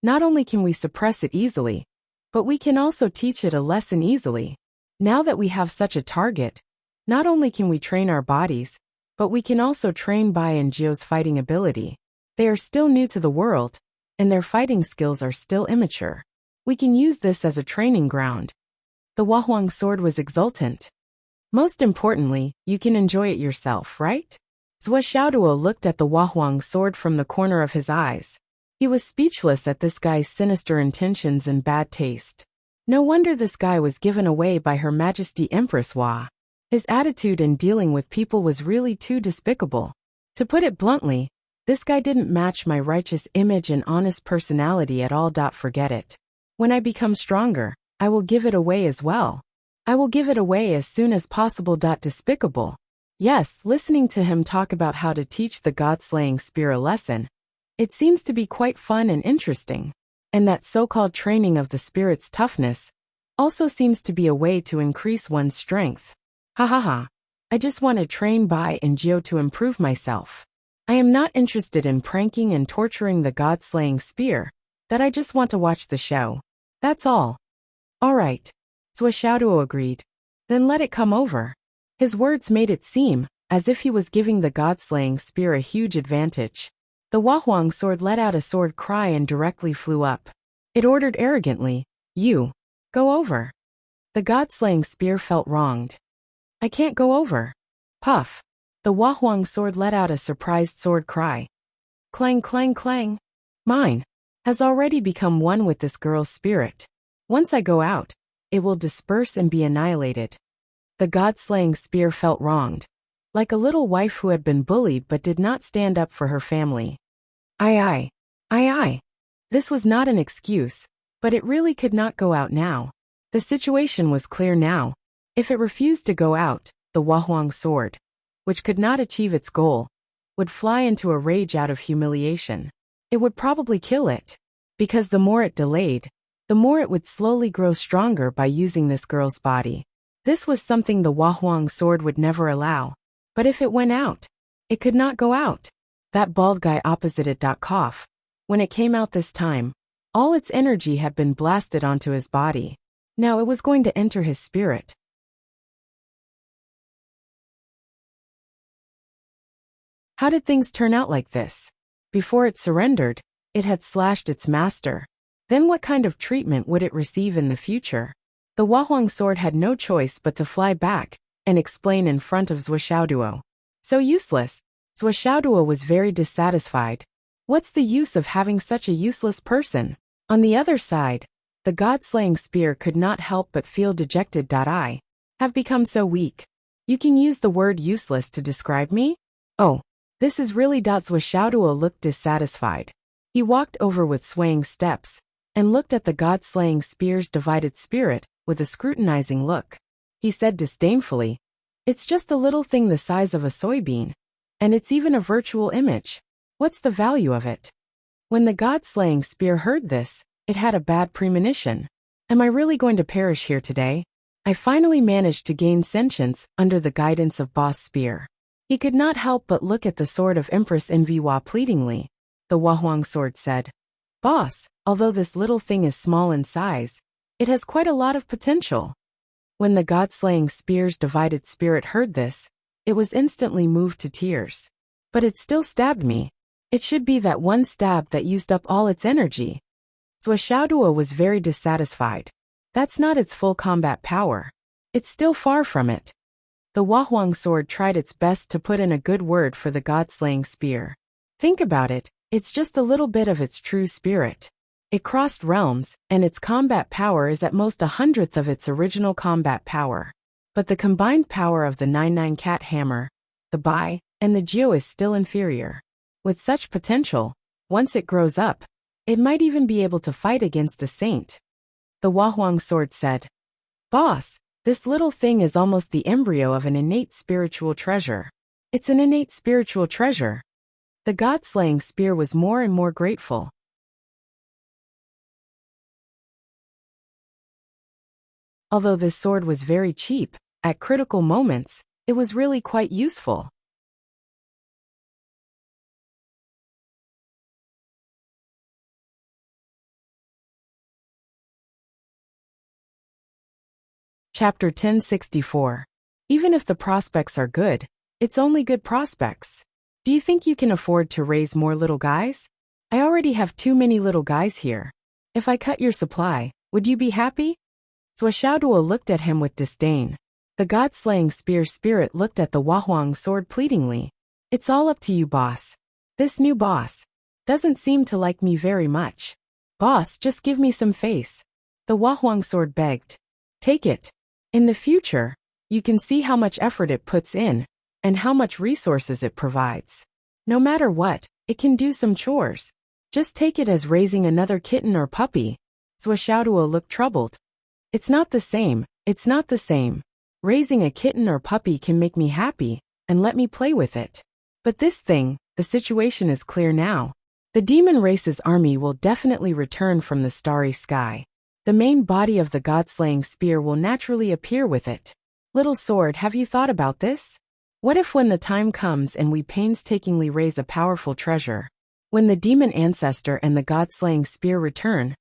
not only can we suppress it easily, but we can also teach it a lesson easily. Now that we have such a target, not only can we train our bodies, but we can also train Bai and Jiu's fighting ability. They are still new to the world, and their fighting skills are still immature. We can use this as a training ground. The Wahuang sword was exultant. Most importantly, you can enjoy it yourself, right? Zhuoxiaoduo looked at the Wahuang sword from the corner of his eyes. He was speechless at this guy's sinister intentions and bad taste. No wonder this guy was given away by Her Majesty Empress Hua. His attitude in dealing with people was really too despicable. To put it bluntly, this guy didn't match my righteous image and honest personality at all. Forget it. When I become stronger, I will give it away as well. I will give it away as soon as possible. Despicable. Yes, listening to him talk about how to teach the god-slaying spear a lesson, it seems to be quite fun and interesting. And that so-called training of the spirit's toughness also seems to be a way to increase one's strength. Ha ha ha. I just want to train Bai and Jiu to improve myself. I am not interested in pranking and torturing the god-slaying spear, that I just want to watch the show. That's all. All right. Zhuoxiaoduo agreed. Then let it come over. His words made it seem as if he was giving the god-slaying spear a huge advantage. The Wahuang sword let out a sword cry and directly flew up. It ordered arrogantly, "You, go over." The god-slaying spear felt wronged. "I can't go over." Puff. The Wahuang sword let out a surprised sword cry. Clang clang clang. Mine has already become one with this girl's spirit. Once I go out, it will disperse and be annihilated. The god-slaying spear felt wronged, like a little wife who had been bullied but did not stand up for her family. Aye. This was not an excuse, but it really could not go out now. The situation was clear now. If it refused to go out, the Wahuang sword, which could not achieve its goal, would fly into a rage out of humiliation. It would probably kill it, because the more it delayed, the more it would slowly grow stronger by using this girl's body. This was something the Wahuang sword would never allow. But if it went out, it could not go out. That bald guy opposite it. Cough. When it came out this time, all its energy had been blasted onto his body. Now it was going to enter his spirit. How did things turn out like this? Before it surrendered, it had slashed its master. Then what kind of treatment would it receive in the future? The Wahuang sword had no choice but to fly back and explain in front of Zhuoxiaoduo. So useless. Zhuoxiaoduo was very dissatisfied. What's the use of having such a useless person? On the other side, the god-slaying spear could not help but feel dejected. I have become so weak. You can use the word useless to describe me? Oh, this is really. Zhuoxiaoduo looked dissatisfied. He walked over with swaying steps and looked at the god-slaying spear's divided spirit with a scrutinizing look. He said disdainfully, "It's just a little thing the size of a soybean, and it's even a virtual image. What's the value of it?" When the god-slaying spear heard this, it had a bad premonition. Am I really going to perish here today? I finally managed to gain sentience under the guidance of Boss Spear. He could not help but look at the sword of Empress Envihua pleadingly. The Wahuang sword said, "Boss, although this little thing is small in size, it has quite a lot of potential." When the god-slaying spear's divided spirit heard this, it was instantly moved to tears. But it still stabbed me. It should be that one stab that used up all its energy. Zhuoxiaoduo was very dissatisfied. That's not its full combat power. It's still far from it. The Wahuang sword tried its best to put in a good word for the god-slaying spear. Think about it, it's just a little bit of its true spirit. It crossed realms, and its combat power is at most 100th of its original combat power. But the combined power of the 99 cat hammer, the Bai, and the Jiu is still inferior. With such potential, once it grows up, it might even be able to fight against a saint. The Wahuang sword said, "Boss, this little thing is almost the embryo of an innate spiritual treasure." It's an innate spiritual treasure. The god-slaying spear was more and more grateful. Although this sword was very cheap, at critical moments, it was really quite useful. Chapter 1064. Even if the prospects are good, it's only good prospects. Do you think you can afford to raise more little guys? I already have too many little guys here. If I cut your supply, would you be happy? Zhuoxiaoduo looked at him with disdain. The god-slaying spear spirit looked at the Wahuang sword pleadingly. It's all up to you, boss. This new boss doesn't seem to like me very much. Boss, just give me some face. The Wahuang sword begged. Take it. In the future, you can see how much effort it puts in, and how much resources it provides. No matter what, it can do some chores. Just take it as raising another kitten or puppy. Zhuoxiaoduo looked troubled. It's not the same, it's not the same. Raising a kitten or puppy can make me happy, and let me play with it. But this thing, the situation is clear now. The demon race's army will definitely return from the starry sky. The main body of the god-slaying spear will naturally appear with it. Little sword, have you thought about this? What if when the time comes and we painstakingly raise a powerful treasure, when the demon ancestor and the god-slaying spear return,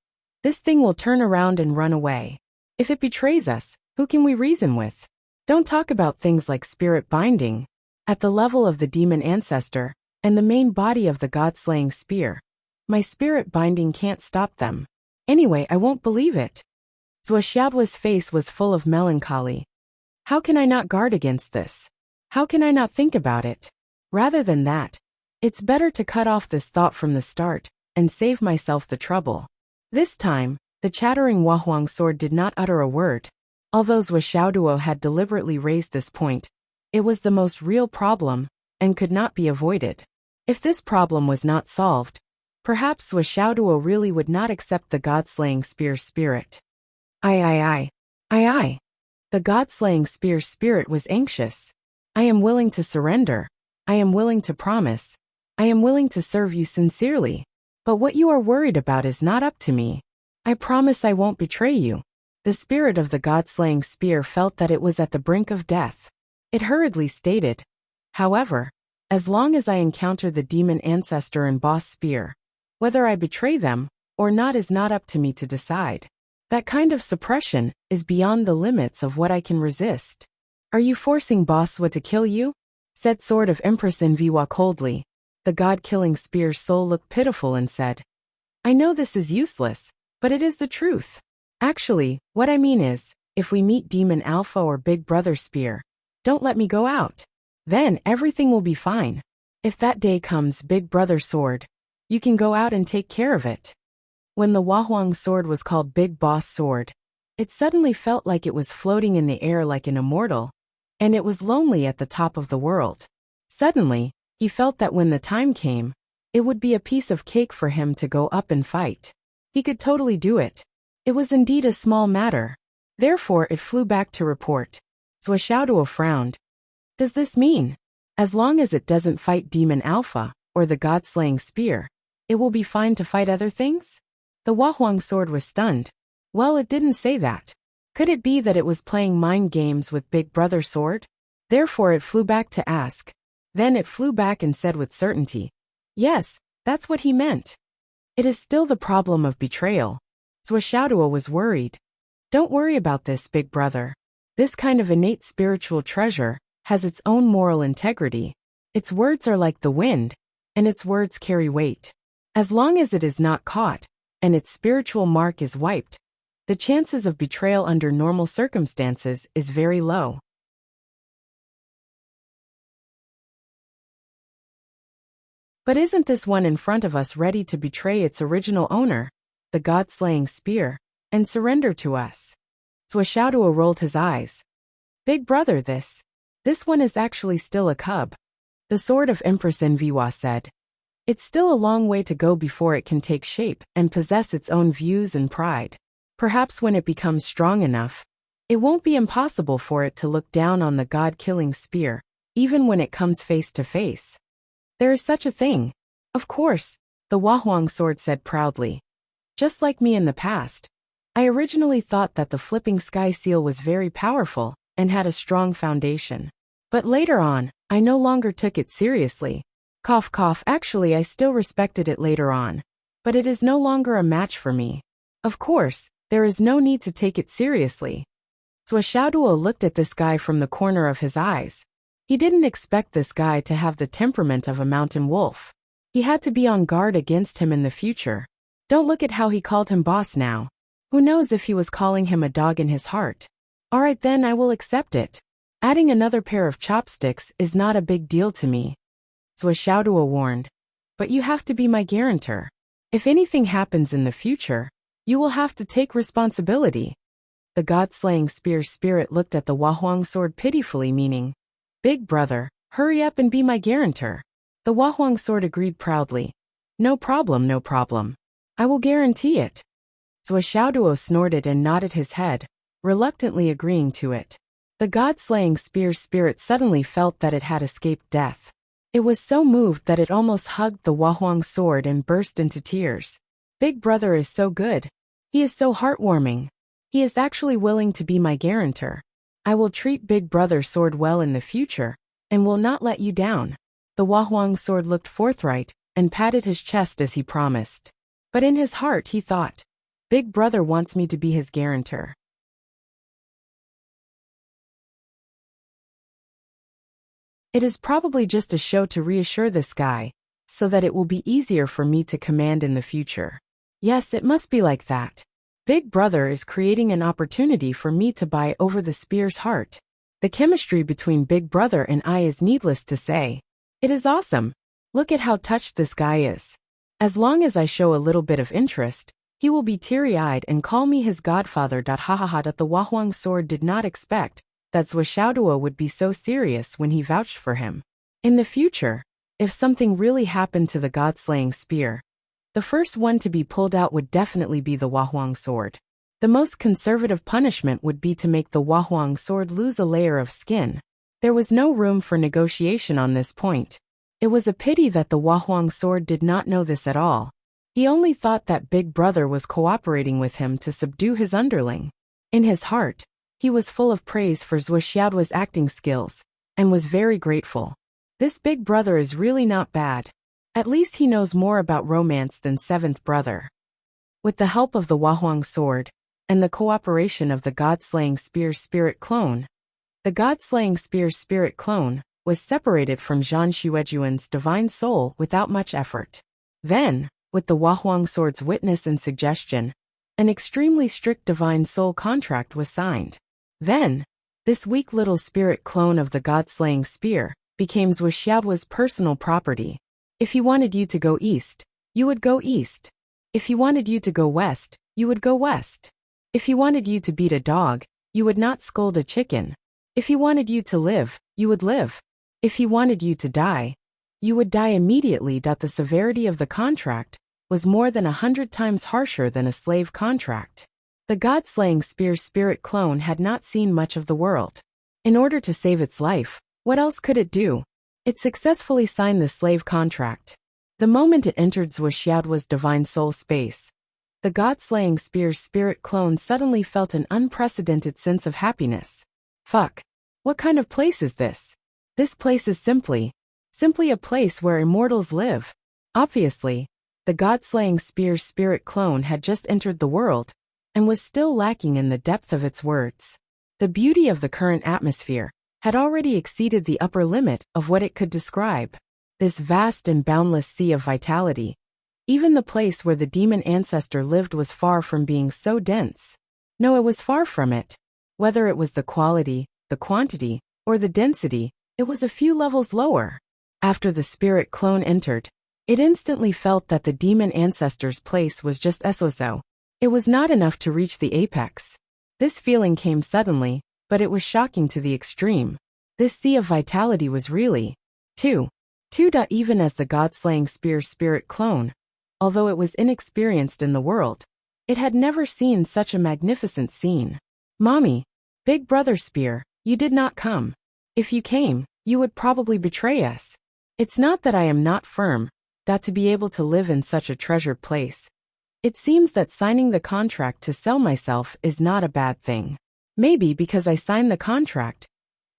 this thing will turn around and run away? If it betrays us, who can we reason with? Don't talk about things like spirit binding. At the level of the demon ancestor, and the main body of the god-slaying spear, my spirit binding can't stop them. Anyway, I won't believe it. Zhuoxiaoduo's face was full of melancholy. How can I not guard against this? How can I not think about it? Rather than that, it's better to cut off this thought from the start, and save myself the trouble. This time, the chattering Wahuang sword did not utter a word. Although Zhuoxiaoduo had deliberately raised this point, it was the most real problem, and could not be avoided. If this problem was not solved, perhaps Zhuoxiaoduo really would not accept the god-slaying spear spirit. I. The god-slaying spear spirit was anxious. I am willing to surrender. I am willing to promise. I am willing to serve you sincerely. But what you are worried about is not up to me. I promise I won't betray you. The spirit of the god-slaying spear felt that it was at the brink of death. It hurriedly stated, however, as long as I encounter the demon ancestor and boss spear, whether I betray them or not is not up to me to decide. That kind of suppression is beyond the limits of what I can resist. Are you forcing Boss Swa to kill you? Said Sword of Empress Envihua coldly. The god-killing spear's soul looked pitiful and said, I know this is useless, but it is the truth. Actually, what I mean is, If we meet Demon Alpha or Big Brother Spear, don't let me go out. Then everything will be fine. If that day comes, Big Brother Sword, you can go out and take care of it. When the Wahuang sword was called Big Boss Sword, it suddenly felt like it was floating in the air like an immortal, and it was lonely at the top of the world. Suddenly, he felt that when the time came, it would be a piece of cake for him to go up and fight. He could totally do it. It was indeed a small matter. Therefore it flew back to report. Swordsmanship frowned. Does this mean, as long as it doesn't fight Demon Alpha, or the God-slaying spear, it will be fine to fight other things? The Wahuang sword was stunned. Well, it didn't say that. Could it be that it was playing mind games with Big Brother Sword? Therefore it flew back to ask. Then it flew back and said with certainty, yes, that's what he meant. It is still the problem of betrayal. Swordsmanship was worried. Don't worry about this, Big Brother. This kind of innate spiritual treasure has its own moral integrity. Its words are like the wind, and its words carry weight. As long as it is not caught, and its spiritual mark is wiped, the chances of betrayal under normal circumstances is very low. But isn't this one in front of us ready to betray its original owner, the God-slaying spear, and surrender to us? Swordsmanship rolled his eyes. Big Brother, this one is actually still a cub. The sword of Empress Enviwa said. It's still a long way to go before it can take shape and possess its own views and pride. Perhaps when it becomes strong enough, it won't be impossible for it to look down on the God-killing spear, even when it comes face to face. There is such a thing. Of course, the Wahuang sword said proudly. Just like me in the past, I originally thought that the flipping sky seal was very powerful and had a strong foundation. But later on, I no longer took it seriously. Cough cough, actually I still respected it later on. But it is no longer a match for me. Of course, there is no need to take it seriously. Swordsmanship looked at this guy from the corner of his eyes. He didn't expect this guy to have the temperament of a mountain wolf. He had to be on guard against him in the future. Don't look at how he called him boss now. Who knows if he was calling him a dog in his heart. Alright then, I will accept it. Adding another pair of chopsticks is not a big deal to me. Swordsmanship warned. But you have to be my guarantor. If anything happens in the future, you will have to take responsibility. The God-slaying spear spirit looked at the Wahuang sword pitifully, meaning, Big Brother, hurry up and be my guarantor. The Wahuang sword agreed proudly. No problem, no problem. I will guarantee it. Swordsmanship snorted and nodded his head, reluctantly agreeing to it. The God-slaying spear spirit suddenly felt that it had escaped death. It was so moved that it almost hugged the Wahuang sword and burst into tears. Big Brother is so good. He is so heartwarming. He is actually willing to be my guarantor. I will treat Big Brother sword well in the future, and will not let you down. The Wahuang sword looked forthright, and patted his chest as he promised. But in his heart he thought, Big Brother wants me to be his guarantor. It is probably just a show to reassure this guy, so that it will be easier for me to command in the future. Yes, it must be like that. Big Brother is creating an opportunity for me to buy over the spear's heart. The chemistry between Big Brother and I is needless to say. It is awesome. Look at how touched this guy is. As long as I show a little bit of interest, he will be teary-eyed and call me his godfather. Hahaha. That the Wahuang sword did not expect that Swordsmanship would be so serious when he vouched for him. In the future, if something really happened to the God-slaying spear, the first one to be pulled out would definitely be the Wahuang sword. The most conservative punishment would be to make the Wahuang sword lose a layer of skin. There was no room for negotiation on this point. It was a pity that the Wahuang sword did not know this at all. He only thought that Big Brother was cooperating with him to subdue his underling. In his heart, he was full of praise for Swordsmanship's acting skills, and was very grateful. This Big Brother is really not bad. At least he knows more about romance than Seventh Brother. With the help of the Wahuang sword, and the cooperation of the God-slaying spear spirit clone, the God-slaying spear spirit clone was separated from Zhan Xuejuan's divine soul without much effort. Then, with the Wahuang sword's witness and suggestion, An extremely strict divine soul contract was signed. Then, this weak little spirit clone of the god-slaying spear became Wuxia's personal property. If he wanted you to go east, you would go east. If he wanted you to go west, you would go west. If he wanted you to beat a dog, you would not scold a chicken. If he wanted you to live, you would live. If he wanted you to die, you would die immediately. The severity of the contract was more than 100 times harsher than a slave contract. The god-slaying spear's spirit clone had not seen much of the world. In order to save its life, what else could it do? It successfully signed the slave contract. The moment it entered Wuxia's divine soul space, the god-slaying spear's spirit clone suddenly felt an unprecedented sense of happiness. Fuck. What kind of place is this? This place is simply a place where immortals live. Obviously, the god-slaying spear's spirit clone had just entered the world and was still lacking in the depth of its words. The beauty of the current atmosphere had already exceeded the upper limit of what it could describe. This vast and boundless sea of vitality. Even the place where the demon ancestor lived was far from being so dense. No, it was far from it. Whether it was the quality, the quantity, or the density, it was a few levels lower. After the spirit clone entered, it instantly felt that the demon ancestor's place was just so. It was not enough to reach the apex. This feeling came suddenly, but it was shocking to the extreme. This sea of vitality was really too. Even as the god-slaying spear's spirit clone, although it was inexperienced in the world, it had never seen such a magnificent scene. Mommy, big brother spear, you did not come. If you came, you would probably betray us. It's not that I am not firm, to be able to live in such a treasured place. It seems that signing the contract to sell myself is not a bad thing. Maybe because I signed the contract,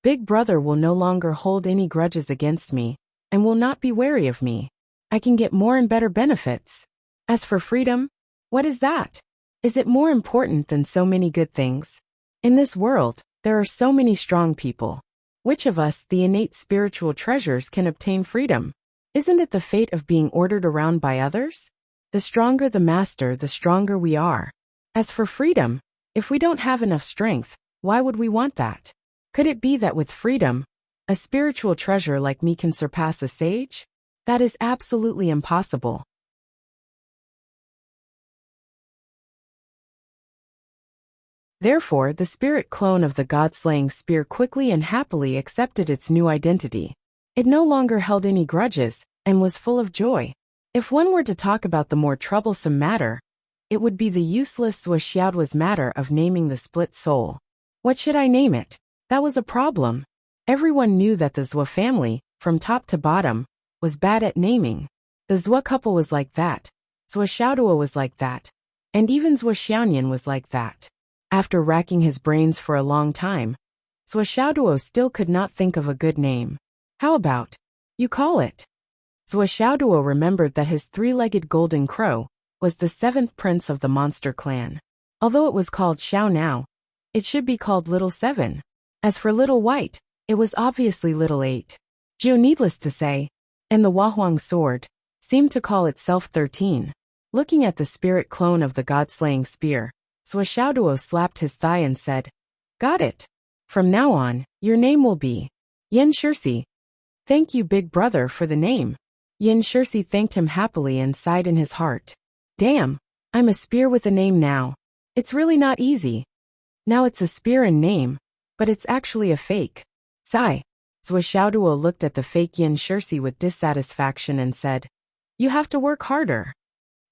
Big Brother will no longer hold any grudges against me, and will not be wary of me. I can get more and better benefits. As for freedom, what is that? Is it more important than so many good things? In this world, there are so many strong people. Which of us, the innate spiritual treasures, can obtain freedom? Isn't it the fate of being ordered around by others? The stronger the master, the stronger we are. As for freedom, if we don't have enough strength, why would we want that? Could it be that with freedom, a spiritual treasure like me can surpass a sage? That is absolutely impossible. Therefore, the spirit clone of the god-slaying spear quickly and happily accepted its new identity. It no longer held any grudges, and was full of joy. If one were to talk about the more troublesome matter, it would be the useless Wuxia's matter of naming the split soul. What should I name it? That was a problem. Everyone knew that the Zhou family, from top to bottom, was bad at naming. The Zhou couple was like that, Zhou Xiaoduo was like that, and even Zhou Xiaonian was like that. After racking his brains for a long time, Zhou Xiaoduo still could not think of a good name. How about you call it? Zhou Xiaoduo remembered that his three-legged golden crow was the seventh prince of the monster clan. Although it was called Xiao now, it should be called Little Seven. As for Little White, it was obviously Little Eight. Jiu, needless to say, and the Huahuang sword seemed to call itself 13. Looking at the spirit clone of the god-slaying spear, Zhou Xiaoduo slapped his thigh and said, "Got it. From now on, your name will be Yin Shirsi." "Thank you, big brother, for the name." Yin Shirsi thanked him happily and sighed in his heart. Damn, I'm a spear with a name now. It's really not easy. Now it's a spear and name, but it's actually a fake. Sigh. Zhou Xiaoduo looked at the fake Yin Shirsi with dissatisfaction and said, "You have to work harder."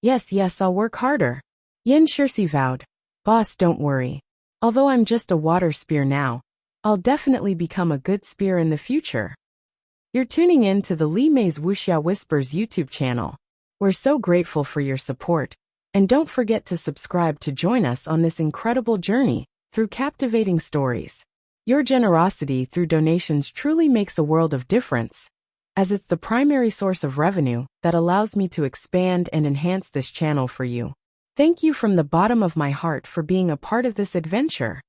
Yes, I'll work harder." Yin Shirsi vowed. "Boss, don't worry. Although I'm just a water spear now, I'll definitely become a good spear in the future." You're tuning in to the Li Mei's Wuxia Whispers YouTube channel. We're so grateful for your support, and don't forget to subscribe to join us on this incredible journey through captivating stories. Your generosity through donations truly makes a world of difference, as it's the primary source of revenue that allows me to expand and enhance this channel for you. Thank you from the bottom of my heart for being a part of this adventure.